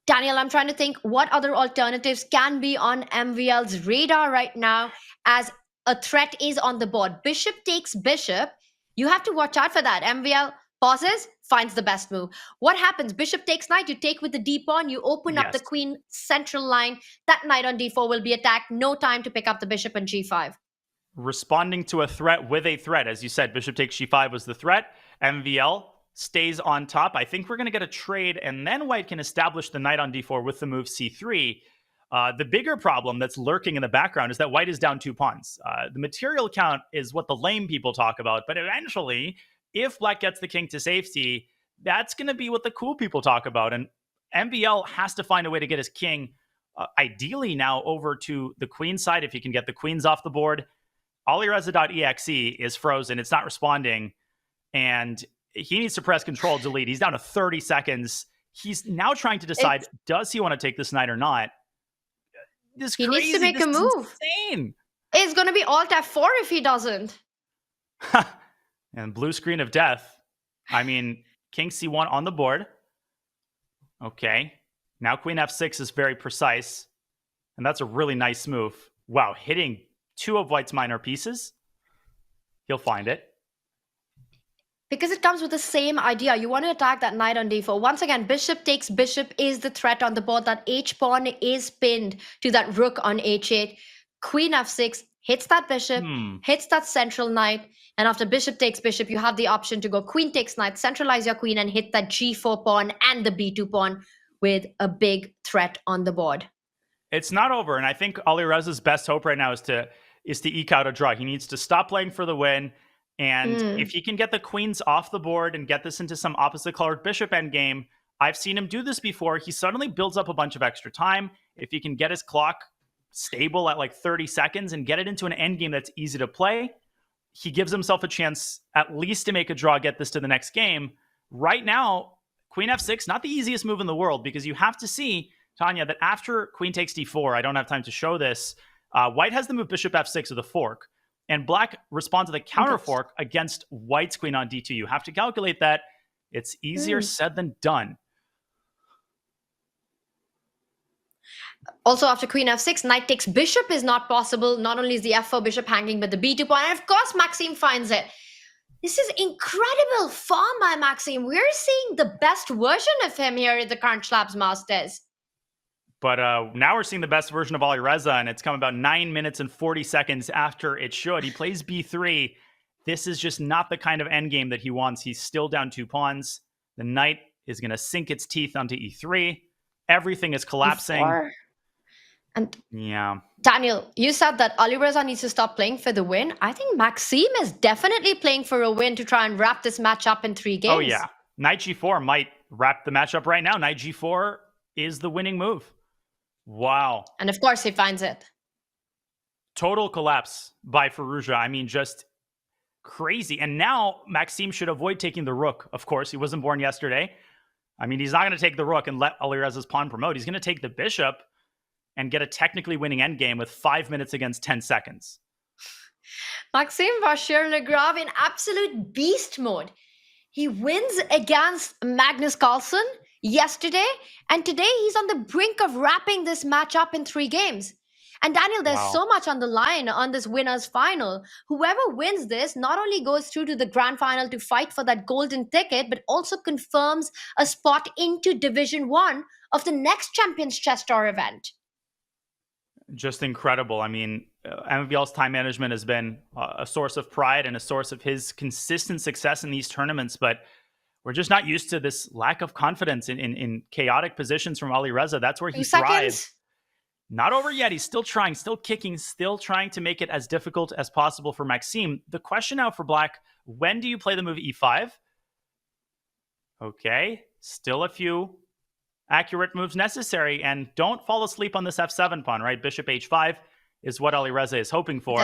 Daniel, I'm trying to think what other alternatives can be on MVL's radar right now as a threat is on the board. Bishop takes bishop. You have to watch out for that. MVL pauses, finds the best move. What happens? Bishop takes knight. You take with the d pawn. You open up the queen central line. That knight on d4 will be attacked. No time to pick up the bishop on g5. Responding to a threat with a threat. As you said, bishop takes g5 was the threat. MVL stays on top. I think we're going to get a trade, and then white can establish the knight on d4 with the move c3. The bigger problem that's lurking in the background is that white is down 2 pawns. The material count is what the lame people talk about, but eventually, if black gets the king to safety, that's going to be what the cool people talk about. And MVL has to find a way to get his king, ideally now over to the queen side, if he can get the queens off the board. Alireza.exe is frozen. It's not responding. And he needs to press Control Delete. He's down to 30 seconds. He's now trying to decide, does he want to take this knight or not? He needs to make a move. Insane. It's going to be Alt F4 if he doesn't. And blue screen of death. I mean, King C1 on the board. Okay. Now Queen F6 is very precise. And that's a really nice move. Wow, hitting 2 of White's minor pieces. He'll find it. Because it comes with the same idea. You want to attack that knight on d4. Once again, bishop takes bishop is the threat on the board. That h-pawn is pinned to that rook on h8. Queen f6 hits that bishop, hits that central knight. And after bishop takes bishop, you have the option to go queen takes knight, centralize your queen, and hit that g4 pawn and the b2 pawn with a big threat on the board. It's not over. And I think Alireza's best hope right now is to eke out a draw. He needs to stop playing for the win. And if he can get the queens off the board and get this into some opposite colored bishop endgame, I've seen him do this before. He suddenly builds up a bunch of extra time. If he can get his clock stable at like 30 seconds and get it into an endgame that's easy to play, he gives himself a chance at least to make a draw, get this to the next game. Right now, Queen F6, not the easiest move in the world, because you have to see, Tanya, that after Queen takes D4, I don't have time to show this, White has the move Bishop F6 with a fork. And Black responds to the counter fork against White's queen on D2. You have to calculate that. It's easier said than done. Also, after Queen F6, Knight takes bishop is not possible. Not only is the F4 bishop hanging, but the B2 pawn. And of course, Maxime finds it. This is incredible form by Maxime. We're seeing the best version of him here at the CrunchLabs Masters. But now we're seeing the best version of Alireza, and it's come about 9 minutes and 40 seconds after it should. He plays B3. This is just not the kind of endgame that he wants. He's still down 2 pawns. The knight is going to sink its teeth onto E3. Everything is collapsing. E4. And yeah. Daniel, you said that Alireza needs to stop playing for the win. I think Maxime is definitely playing for a win to try and wrap this match up in 3 games. Oh, yeah. Knight G4 might wrap the match up right now. Knight G4 is the winning move. Wow. And of course he finds it. Total collapse by Firouzja. I mean, just crazy. And now Maxime should avoid taking the rook. Of course, he wasn't born yesterday. I mean, he's not going to take the rook and let Alireza's pawn promote. He's going to take the bishop and get a technically winning endgame with 5 minutes against 10 seconds. Maxime Vachier-Lagrave in absolute beast mode. He wins against Magnus Carlsen yesterday, and today he's on the brink of wrapping this match up in 3 games. And Daniel, there's so much on the line on this winner's final. Whoever wins this not only goes through to the grand final to fight for that golden ticket, but also confirms a spot into Division 1 of the next Champions Chess Tour event. Just incredible. I mean, MVL's time management has been a source of pride and a source of his consistent success in these tournaments, but we're just not used to this lack of confidence in chaotic positions from Alireza. That's where he thrives. Not over yet. He's still trying, still kicking, still trying to make it as difficult as possible for Maxime. The question now for Black, when do you play the move E5? Okay, still a few accurate moves necessary, and don't fall asleep on this F7 pawn, right? Bishop H5 is what Alireza is hoping for.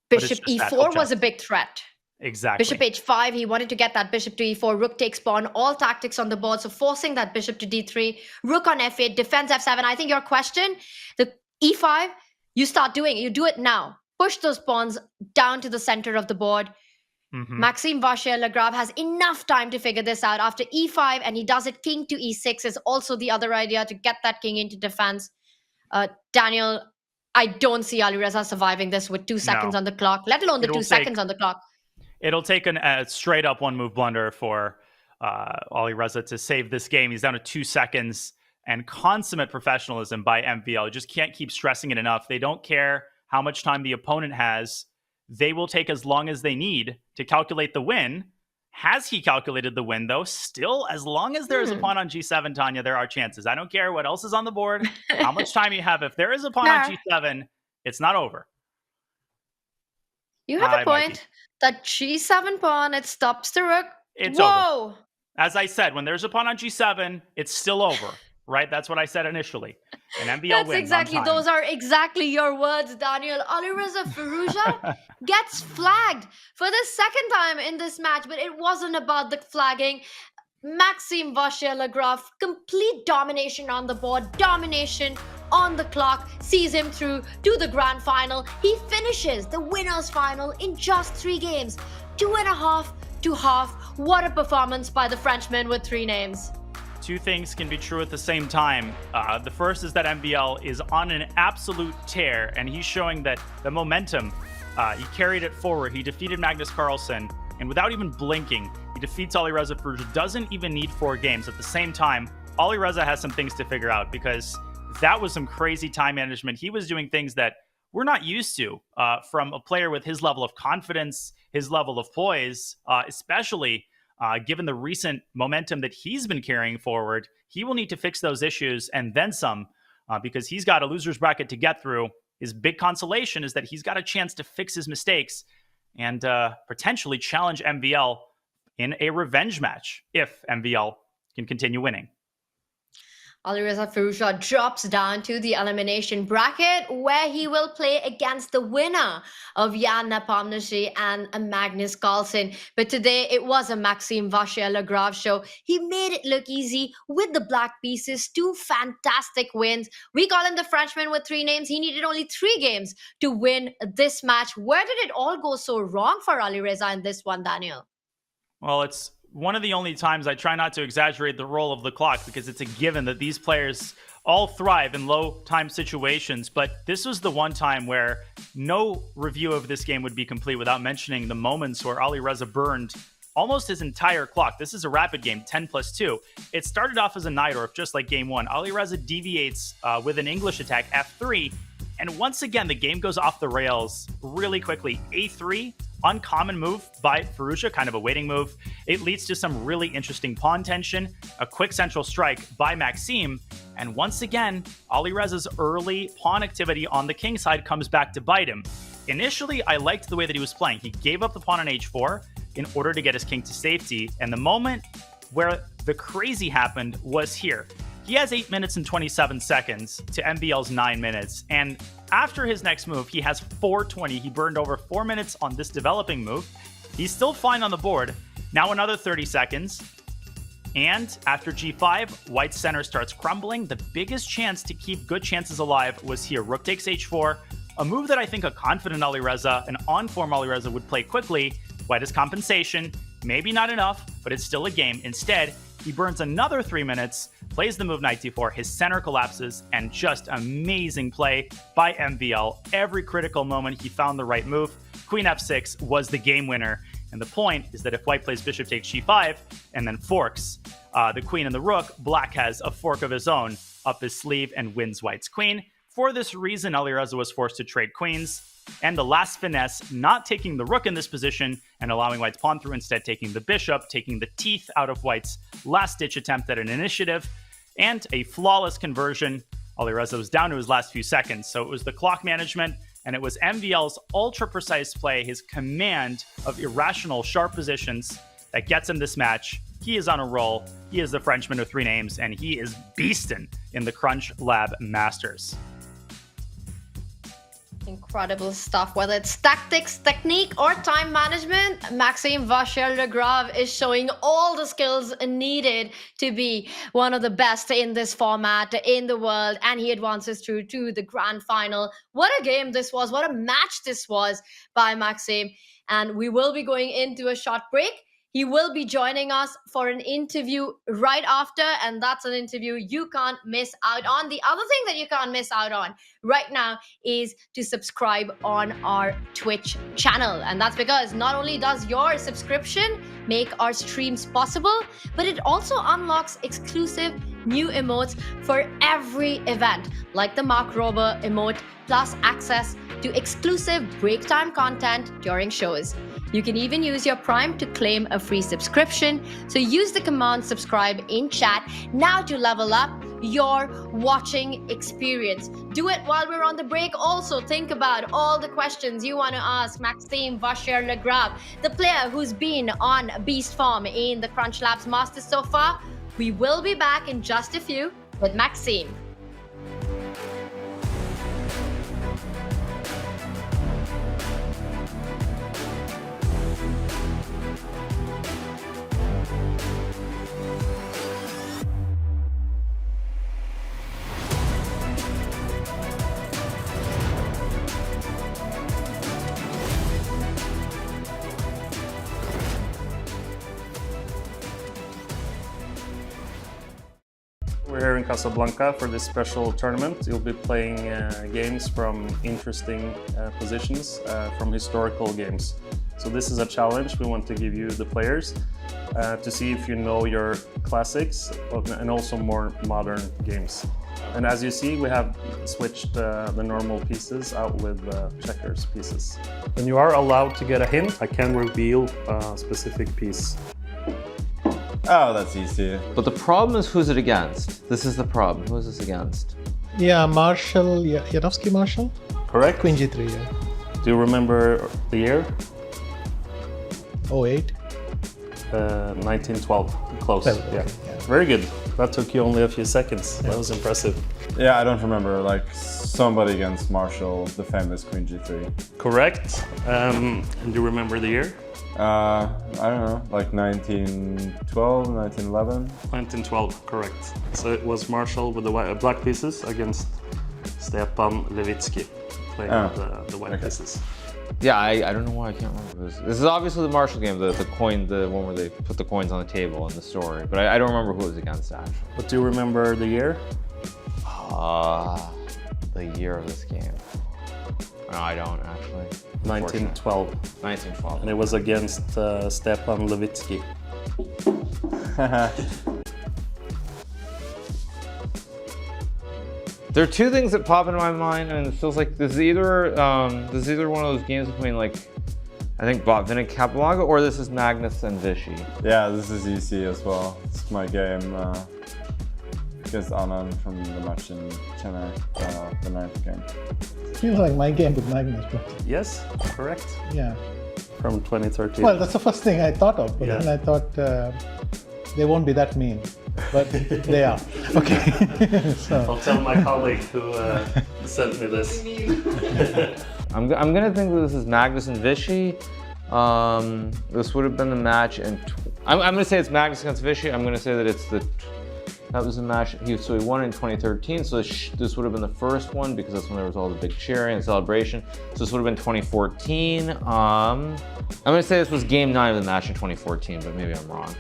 Bishop E4 was a big threat. Exactly. Bishop H5, he wanted to get that bishop to E4, rook takes pawn, all tactics on the board, so forcing that bishop to D3, rook on F8, defends F7. I think your question, the E5, you start doing it, you do it now. Push those pawns down to the center of the board. Maxime Vachier-Lagrave has enough time to figure this out after E5, and he does it. King to E6 is also the other idea to get that king into defense. Daniel, I don't see Alireza surviving this with 2 seconds on the clock, let alone the 2 seconds on the clock. It'll take a straight up 1-move blunder for Alireza to save this game. He's down to 2 seconds, and consummate professionalism by MVL. You just can't keep stressing it enough. They don't care how much time the opponent has. They will take as long as they need to calculate the win. Has he calculated the win, though? Still, as long as there is a pawn on G7, Tanya, there are chances. I don't care what else is on the board, how much time you have. If there is a pawn on G7, it's not over. You have a point. That G7 pawn, it stops the rook. It's over. As I said, when there's a pawn on G7, it's still over. right? That's what I said initially. And MVL That's wins exactly, on time. those are exactly your words, Daniel. Alireza Firouzja gets flagged for the second time in this match, but it wasn't about the flagging. Maxime Vachier-Lagrave, complete domination on the board, domination on the clock, sees him through to the grand final. He finishes the winners final in just 3 games, 2.5 to half. What a performance by the Frenchman with 3 names. 2 things can be true at the same time. The first is that MVL is on an absolute tear, and he's showing that the momentum, he carried it forward. He defeated Magnus Carlsen, and without even blinking, he defeats Alireza Firouzja. Doesn't even need 4 games. At the same time, Alireza has some things to figure out, because that was some crazy time management. He was doing things that we're not used to from a player with his level of confidence, his level of poise, especially given the recent momentum that he's been carrying forward. He will need to fix those issues and then some, because he's got a loser's bracket to get through. His big consolation is that he's got a chance to fix his mistakes and potentially challenge MVL in a revenge match if MVL can continue winning. Alireza Firouzja drops down to the elimination bracket, where he will play against the winner of Jan Nepomniachtchi and Magnus Carlsen. But today it was a Maxime Vachier-Lagrave show. He made it look easy with the black pieces, 2 fantastic wins. We call him the Frenchman with 3 names. He needed only 3 games to win this match. Where did it all go so wrong for Alireza in this one, Daniel? Well, it's one of the only times I try not to exaggerate the role of the clock, because it's a given that these players all thrive in low time situations. But this was the one time where no review of this game would be complete without mentioning the moments where Alireza burned almost his entire clock. This is a rapid game, 10+2. It started off as a Najdorf, just like game 1. Alireza deviates with an English attack, F3. And once again, the game goes off the rails really quickly. A3, uncommon move by Firouzja, kind of a waiting move. It leads to some really interesting pawn tension, a quick central strike by Maxime, and once again, Alireza's early pawn activity on the king side comes back to bite him. Initially, I liked the way that he was playing. He gave up the pawn on h4 in order to get his king to safety, and the moment where the crazy happened was here. He has 8 minutes and 27 seconds to MVL's 9 minutes, and after his next move, he has 4:20. He burned over 4 minutes on this developing move. He's still fine on the board. Now another 30 seconds. And after g5, white's center starts crumbling. The biggest chance to keep good chances alive was here. Rook takes h4, a move that I think a confident Alireza, an on-form Alireza, would play quickly. White has compensation. Maybe not enough, but it's still a game. Instead, he burns another 3 minutes, plays the move knight d4, his center collapses, and just amazing play by MVL. Every critical moment, he found the right move. Queen f6 was the game winner. And the point is that if white plays bishop takes g5 and then forks the queen and the rook, black has a fork of his own up his sleeve and wins white's queen. For this reason, Alireza was forced to trade queens. And the last finesse, not taking the rook in this position and allowing white's pawn through, instead taking the bishop, taking the teeth out of white's last-ditch attempt at an initiative, and a flawless conversion. Alireza was down to his last few seconds, so it was the clock management, and it was MVL's ultra-precise play, his command of irrational, sharp positions that gets him this match. He is on a roll. He is the Frenchman with 3 names, and he is beastin' in the CrunchLabs Masters. Incredible stuff. Whether it's tactics, technique, or time management, Maxime Vachier-Lagrave is showing all the skills needed to be one of the best in this format in the world, and he advances through to the grand final. What a game this was. What a match this was by Maxime. And we will be going into a short break. He will be joining us for an interview right after, and that's an interview you can't miss out on. The other thing that you can't miss out on right now is to subscribe on our Twitch channel. And that's because not only does your subscription make our streams possible, but it also unlocks exclusive new emotes for every event, like the Mark Rober emote, plus access to exclusive break time content during shows. You can even use your Prime to claim a free subscription. So use the command subscribe in chat now to level up your watching experience. Do it while we're on the break. Also, think about all the questions you want to ask Maxime Vachier-Lagrave, the player who's been on beast form in the CrunchLabs Masters so far. We will be back in just a few. with Maxime. We're here in Casablanca for this special tournament. You'll be playing games from interesting positions from historical games. So this is a challenge we want to give you, the players, to see if you know your classics and also more modern games. And as you see, we have switched the normal pieces out with checkers pieces. And you are allowed to get a hint. I can reveal a specific piece. Oh, that's easy. But the problem is who's it against? This is the problem. Who is this against? Yeah, Marshall, Janowski Marshall? Correct. Queen G3, yeah. Do you remember the year? 08? 1912. Close. Well, yeah. okay, yeah. Very good. That took you only a few seconds. That was impressive. Yeah, I don't remember. Like somebody against Marshall, the famous Queen G3. Correct. And do you remember the year? I don't know, like 1912, 1911? 1912, correct. So it was Marshall with the black pieces against Stepan Levitsky playing the white pieces. Yeah, I don't know why I can't remember this. This is obviously the Marshall game, the one where they put the coins on the table in the story, but I don't remember who it was against actually. But do you remember the year? The year of this game. No, I don't actually. 1912. 1912. And it was against Stepan Levitsky. There are two things that pop into my mind, and it feels like this is either one of those games between like, I think Botvinnik and Capablanca, or this is Magnus and Vichy. Yeah, this is easy as well. It's my game against Anand from the match in Chennai, the 9th game. Feels like my game with Magnus, but... Yes, correct. Yeah. From 2013. Well, that's the first thing I thought of, but Yeah. then I thought they won't be that mean. But they are. Okay. So. I'll tell my colleague who sent me this. I'm gonna think that this is Magnus and Vichy. This would have been the match, and I'm gonna say it's Magnus against Vichy. I'm gonna say that that was the match. He won in 2013. So this would have been the first one because that's when there was all the big cheering and celebration. So this would have been 2014. I'm gonna say this was game 9 of the match in 2014, but maybe I'm wrong.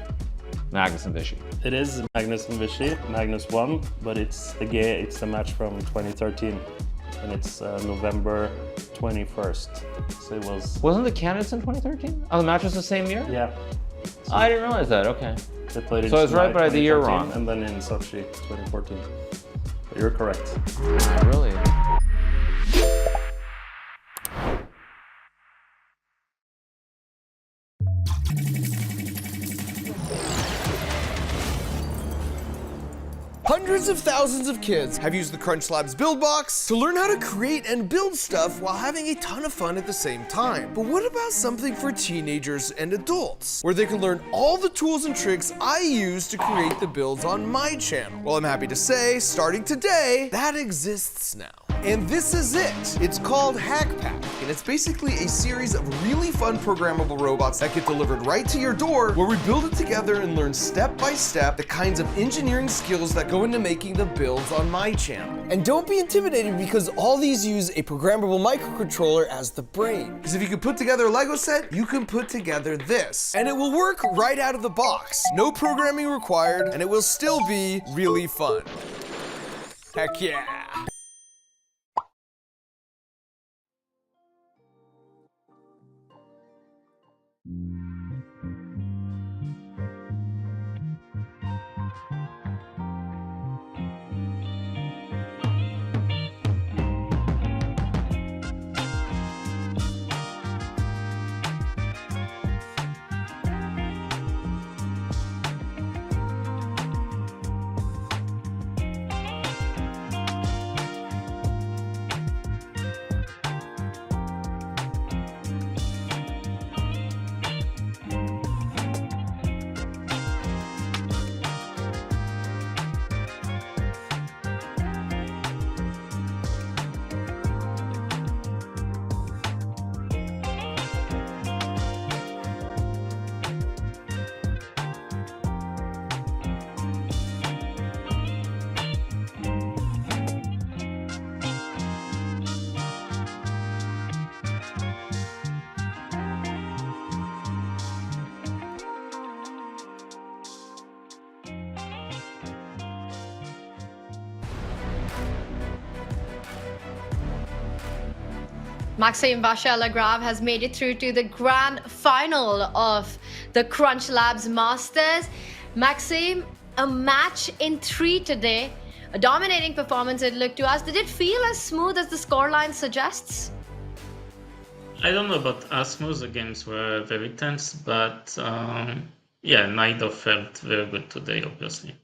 Magnus and Vichy. It is Magnus and Vichy. Magnus won, but it's the match from 2013, and it's November 21st. So it was. Wasn't the candidates in 2013? Oh, the match was the same year? Yeah. So I didn't realize that. Okay. They played in So I was right, Chennai but I had the year 2013, wrong. And then in Sochi 2014. But you're correct. Really? Hundreds of thousands of kids have used the CrunchLabs Build Box to learn how to create and build stuff while having a ton of fun at the same time. But what about something for teenagers and adults, where they can learn all the tools and tricks I use to create the builds on my channel? Well, I'm happy to say, starting today, that exists now. And this is it. It's called HackPack, and it's basically a series of really fun programmable robots that get delivered right to your door, where we build it together and learn step by step the kinds of engineering skills that go into making the builds on my channel. And don't be intimidated because all these use a programmable microcontroller as the brain. Because if you can put together a Lego set, you can put together this. And it will work right out of the box. No programming required, and it will still be really fun. Heck yeah. Maxime Vachier-Lagrave has made it through to the grand final of the CrunchLabs Masters. Maxime, a match in 3 today. A dominating performance it looked to us. Did it feel as smooth as the scoreline suggests? I don't know about as smooth. The games were very tense, but yeah, neither felt very good today, obviously.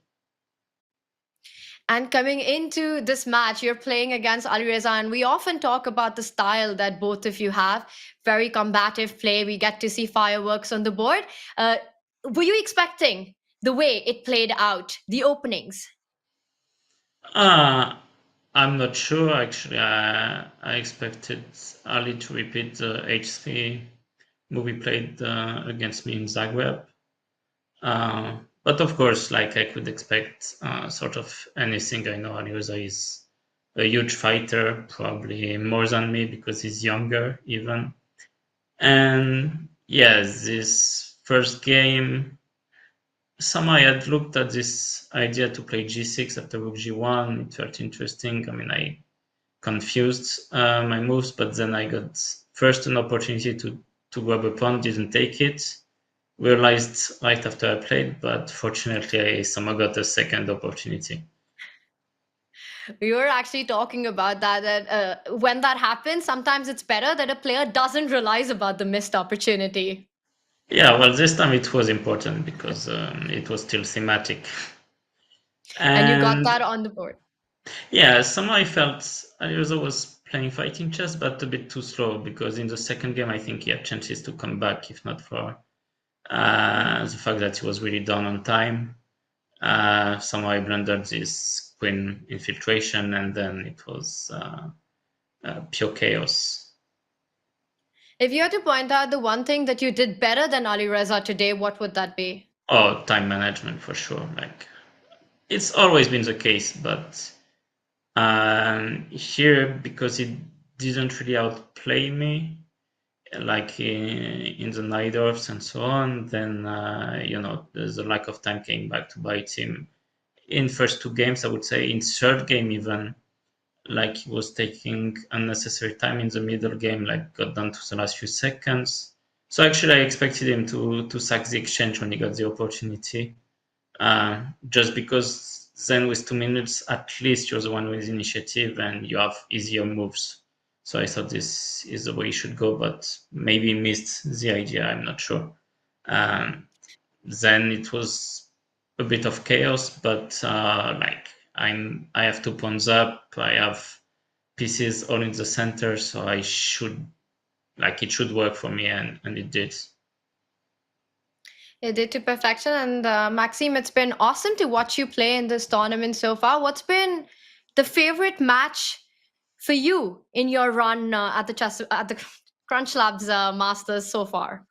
And coming into this match, you're playing against Alireza, and we often talk about the style that both of you have. Very combative play. We get to see fireworks on the board. Were you expecting the way it played out, the openings? I'm not sure, actually. I expected Ali to repeat the H3 move he played against me in Zagreb. But of course, like I could expect sort of anything. I know Alireza is a huge fighter, probably more than me because he's younger even. And yeah, this first game, somehow I had looked at this idea to play g6 after rook g1. It felt interesting. I mean, I confused my moves, but then I got first an opportunity to grab a pawn, didn't take it. Realized right after I played, but fortunately I somehow got a second opportunity. We were actually talking about that when that happens, sometimes it's better that a player doesn't realize about the missed opportunity. Yeah, well, this time it was important because it was still thematic. And you got that on the board. Yeah, somehow I felt Alireza was playing fighting chess, but a bit too slow, because in the second game I think he had chances to come back, if not for the fact that he was really down on time. Somehow I blundered this queen infiltration, and then it was pure chaos. If you had to point out the one thing that you did better than Alireza today, what would that be? Oh, time management for sure. Like, it's always been the case, but here, because he didn't really outplay me, like in the Najdorfs and so on, then there's a lack of time came back to bite him. In first 2 games, I would say in third game even, like he was taking unnecessary time in the middle game, like got down to the last few seconds. So actually I expected him to sack the exchange when he got the opportunity, just because then with 2 minutes at least you're the one with initiative and you have easier moves. So I thought this is the way he should go, but maybe missed the idea, I'm not sure. Then it was a bit of chaos, but I have 2 pawns up, I have pieces all in the center, so it should work for me, and it did. It did to perfection. And Maxime, it's been awesome to watch you play in this tournament so far. What's been the favorite match for you in your run at the CrunchLabs Masters so far?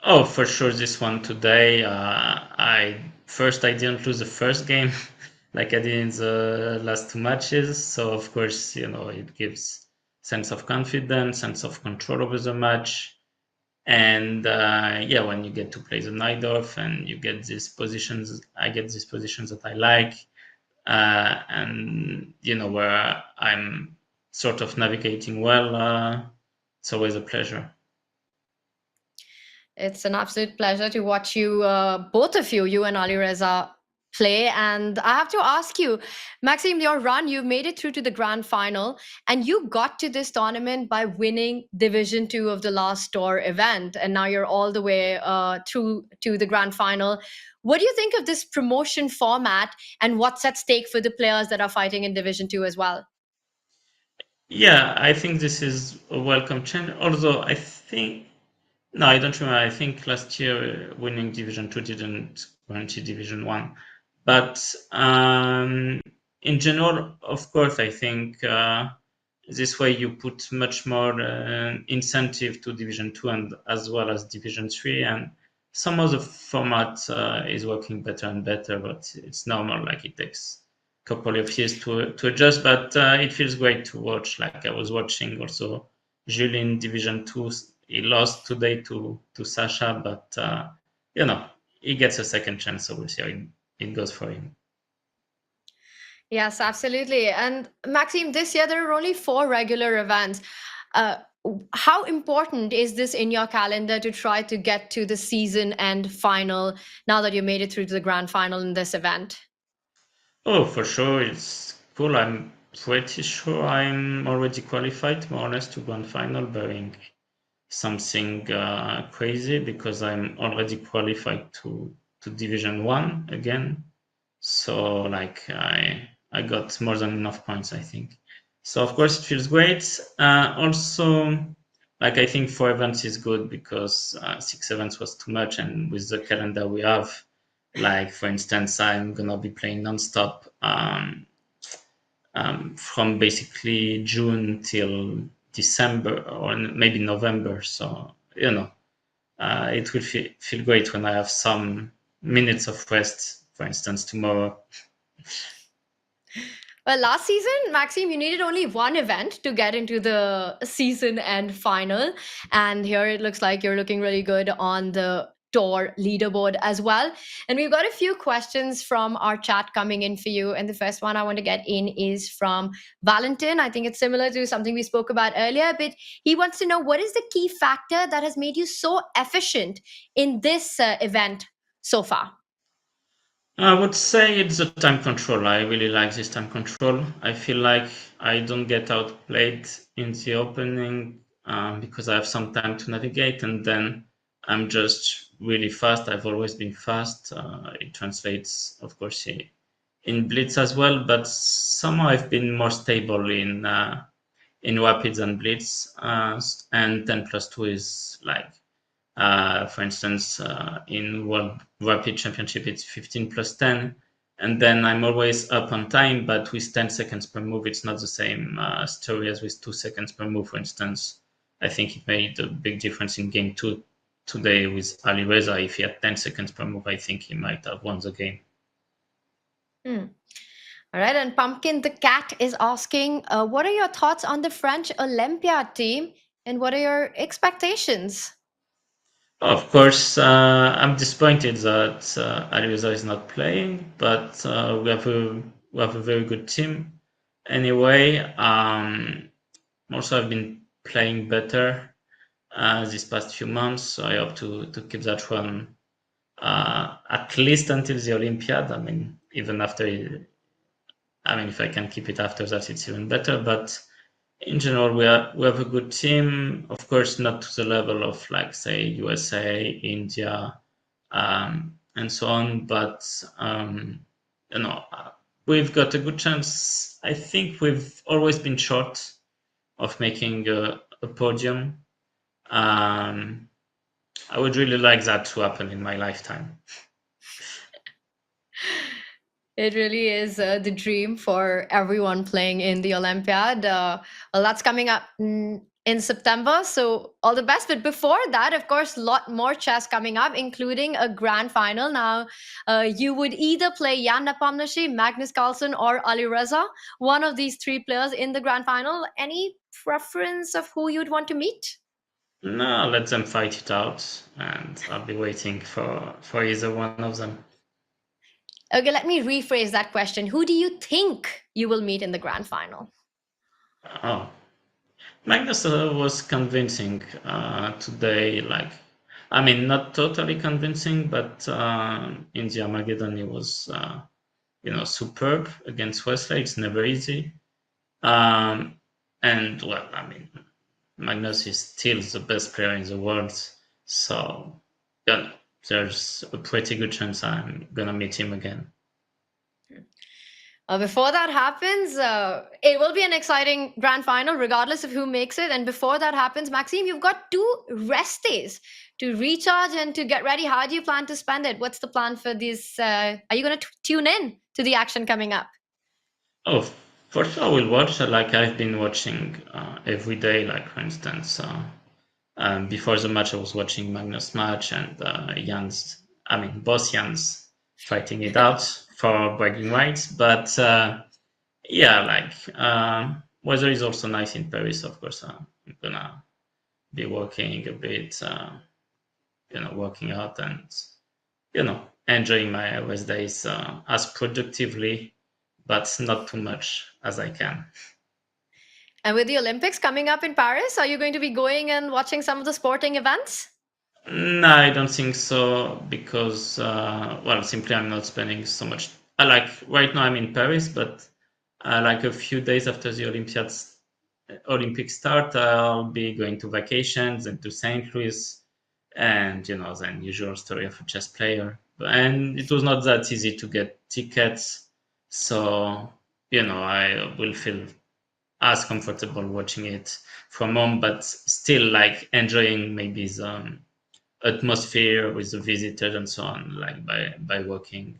Oh, for sure, this one today. I didn't lose the first game like I did in the last 2 matches. So of course, it gives sense of confidence, sense of control over the match. And when you get to play the Najdorf and you get these positions, I get these positions that I like, and where I'm sort of navigating well. It's always a pleasure. It's an absolute pleasure to watch you, both of you and Alireza, play. And I have to ask you, Maxime, your run, you made it through to the grand final, and you got to this tournament by winning Division 2 of the last tour event, and now you're all the way through to the grand final. What do you think of this promotion format, and what's at stake for the players that are fighting in Division 2 as well? Yeah, I think this is a welcome change, although I don't remember. I think last year winning Division 2 didn't guarantee Division 1. But in general, of course, I think this way you put much more incentive to Division 2 and as well as Division 3. And some of the format is working better and better, but it's normal. Like, it takes a couple of years to adjust, but it feels great to watch. Like, I was watching also Jules in Division 2. He lost today to Sasha, but he gets a second chance, so we'll see how it goes for him. Yes, absolutely. And Maxime, this year there are only 4 regular events. How important is this in your calendar to try to get to the season and final now that you made it through to the grand final in this event? Oh, for sure, it's cool. I'm pretty sure I'm already qualified, more or less, to grand final, barring something crazy, because I'm already qualified to Division 1 again. So, like, I got more than enough points, I think. So, of course, it feels great. Also, like, I think 4 events is good because 6 events was too much, and with the calendar we have, like, for instance, I'm gonna be playing non-stop from basically June till December or maybe November. So, you know, it will feel great when I have some minutes of rest, for instance, tomorrow. Well, last season, Maxime, you needed only one event to get into the season and final. And here it looks like you're looking really good on the tour leaderboard as well. And we've got a few questions from our chat coming in for you. And the first one I want to get in is from Valentin. I think it's similar to something we spoke about earlier, but he wants to know, what is the key factor that has made you so efficient in this event so far? I would say it's the time control. I really like this time control. I feel like I don't get outplayed in the opening because I have some time to navigate, and then I'm just really fast. I've always been fast. It translates, of course, in Blitz as well, but somehow I've been more stable in Rapids and Blitz, and 10+2 is like, for instance, in World Rapid Championship, it's 15+10, and then I'm always up on time, but with 10 seconds per move, it's not the same story as with 2 seconds per move, for instance. I think it made a big difference in game 2 today with Alireza. If he had 10 seconds per move, I think he might have won the game. All right, and Pumpkin the Cat is asking, what are your thoughts on the French Olympiad team, and what are your expectations? Of course, I'm disappointed that Alireza is not playing, but we have a very good team. Anyway, also I've been playing better these past few months, so I hope to keep that run at least until the Olympiad. I mean, even after, if I can keep it after that, it's even better. But in general, we have a good team. Of course, not to the level of, like, say, USA, India, and so on. But we've got a good chance. I think we've always been short of making a podium. I would really like that to happen in my lifetime. It really is the dream for everyone playing in the Olympiad. Well, that's coming up in September, so all the best. But before that, of course, a lot more chess coming up, including a grand final. Now, you would either play Jan Nepomniachtchi, Magnus Carlsen, or Alireza, one of these 3 players in the grand final. Any preference of who you'd want to meet? No, let them fight it out, and I'll be waiting for either one of them. Okay, let me rephrase that question. Who do you think you will meet in the grand final? Oh, Magnus was convincing today. Not totally convincing, but in the Armageddon, he was, superb against Wesley. It's never easy. Magnus is still the best player in the world, so yeah, there's a pretty good chance I'm gonna meet him again. Before that happens, it will be an exciting grand final, regardless of who makes it. And before that happens, Maxime, you've got 2 rest days to recharge and to get ready. How do you plan to spend it? What's the plan for this? Are you going to tune in to the action coming up? Oh, for sure, we'll watch. Like, I've been watching every day. Like, for instance, before the match, I was watching Magnus match and both Jans fighting it out for bragging rights. But weather is also nice in Paris. Of course, I'm gonna be working a bit, working out and enjoying my rest days as productively, but not too much as I can. And with the Olympics coming up in Paris, are you going to be going and watching some of the sporting events? No, I don't think so because, well, simply I'm not spending so much. Right now I'm in Paris, but like a few days after the Olympics start, I'll be going to vacations and to St. Louis, and the usual story of a chess player. And it was not that easy to get tickets, so I will feel as comfortable watching it from home, but still like enjoying maybe the atmosphere with the visitors and so on, like by walking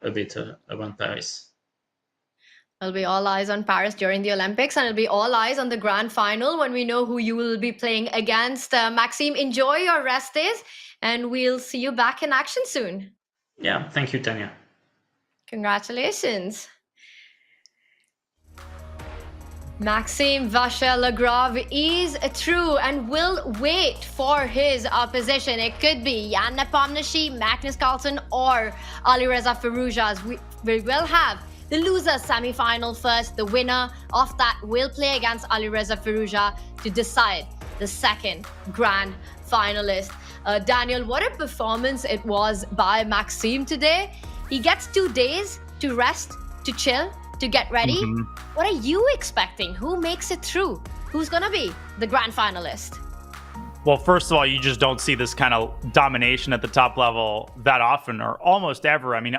a bit around Paris. It'll be all eyes on Paris during the Olympics, and it'll be all eyes on the grand final when we know who you will be playing against. Maxime, enjoy your rest days, and we'll see you back in action soon. Yeah, thank you, Tanya. Congratulations. Maxime Vachier-Lagrave is through and will wait for his opposition. It could be Jan Nepomniachtchi, Magnus Carlsen, or Alireza Firouzja. We will have the losers semi-final first. The winner of that will play against Alireza Firouzja to decide the second grand finalist. Daniel, what a performance it was by Maxime today. He gets 2 days to rest, to chill, to get ready. What are you expecting? Who makes it through? Who's going to be the grand finalist? Well, first of all, you just don't see this kind of domination at the top level that often or almost ever. I mean,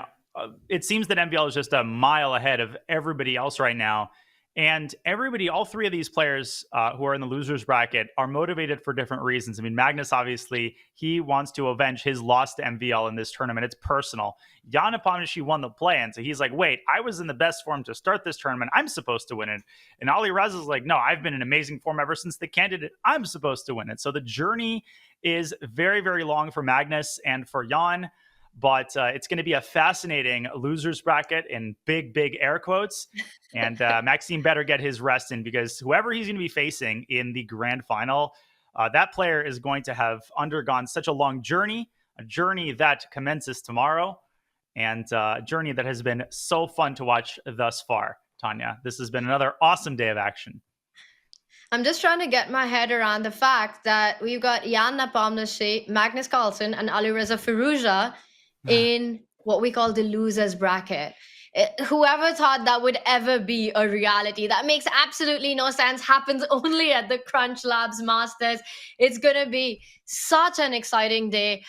it seems that MVL is just a mile ahead of everybody else right now. And everybody, all three of these players who are in the losers bracket are motivated for different reasons. I mean, Magnus, obviously, he wants to avenge his loss to MVL in this tournament. It's personal. Jan Nepomniachtchi won the play-in, so he's like, wait, I was in the best form to start this tournament. I'm supposed to win it. And Alireza is like, no, I've been in amazing form ever since the candidate. I'm supposed to win it. So the journey is very, very long for Magnus and for Jan. But it's going to be a fascinating losers bracket in big, big air quotes. And Maxime better get his rest in, because whoever he's going to be facing in the grand final, that player is going to have undergone such a long journey, a journey that commences tomorrow, and a journey that has been so fun to watch thus far. Tanya, this has been another awesome day of action. I'm just trying to get my head around the fact that we've got Jan Nepomniachtchi, Magnus Carlsen, and Alireza Firouzja in what we call the losers bracket. Whoever thought that would ever be a reality? That makes absolutely no sense. Happens only at the CrunchLabs Masters. It's going to be such an exciting day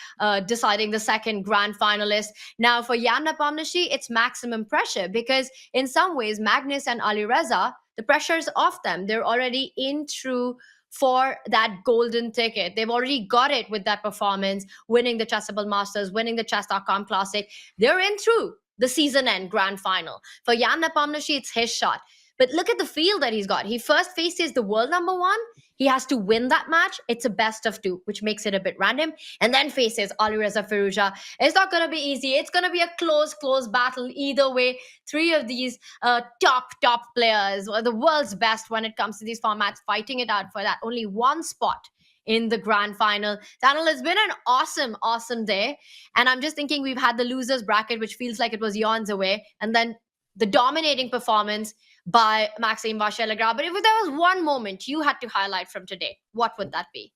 deciding the second grand finalist. Now, for Jan Nepomniachtchi, it's maximum pressure because in some ways, Magnus and Alireza, the pressure's off them. They're already in through for that golden ticket. They've already got it with that performance, winning the Chessable Masters, winning the Chess.com Classic. They're in through the season end grand final. For Jan Nepomniachtchi, it's his shot. But look at the field that he's got. He first faces the world number one. He has to win that match. It's a best of two, which makes it a bit random. And then faces Alireza Firouzja. It's not going to be easy. It's going to be a close battle either way. Three of these top players, the world's best when it comes to these formats, fighting it out for that only one spot in the grand final. Daniel, it's been an awesome day. And I'm just thinking we've had the losers bracket, which feels like it was eons away. And then the dominating performance by Maxime Vachier-Lagrave. But if there was one moment you had to highlight from today, what would that be?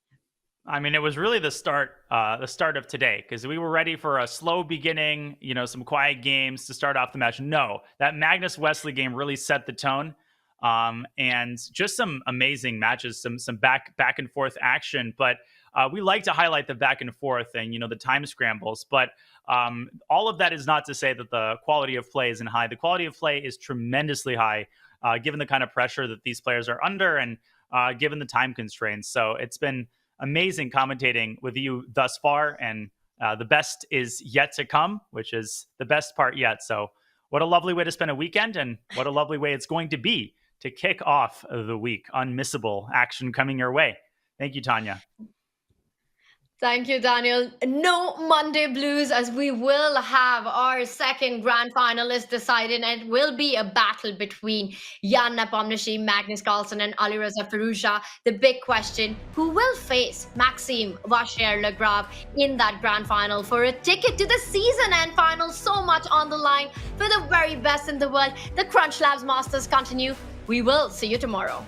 I mean, it was really the start of today, because we were ready for a slow beginning, some quiet games to start off the match. No, that Magnus Wesley game really set the tone. And just some amazing matches, some back and forth action. But we like to highlight the back and forth and, the time scrambles. But all of that is not to say that the quality of play isn't high. The quality of play is tremendously high, given the kind of pressure that these players are under and given the time constraints. So it's been amazing commentating with you thus far. And the best is yet to come, which is the best part yet. So what a lovely way to spend a weekend, and what a lovely way it's going to be to kick off the week. Unmissable action coming your way. Thank you, Tanya. Thank you, Daniel. No Monday blues, as we will have our second grand finalist decided, and it will be a battle between Jan Nepomniachtchi, Magnus Carlsen, and Alireza Firouzja. The big question, who will face Maxime Vachier-Lagrave in that grand final for a ticket to the season end final? So much on the line for the very best in the world. The CrunchLabs Masters continue. We will see you tomorrow.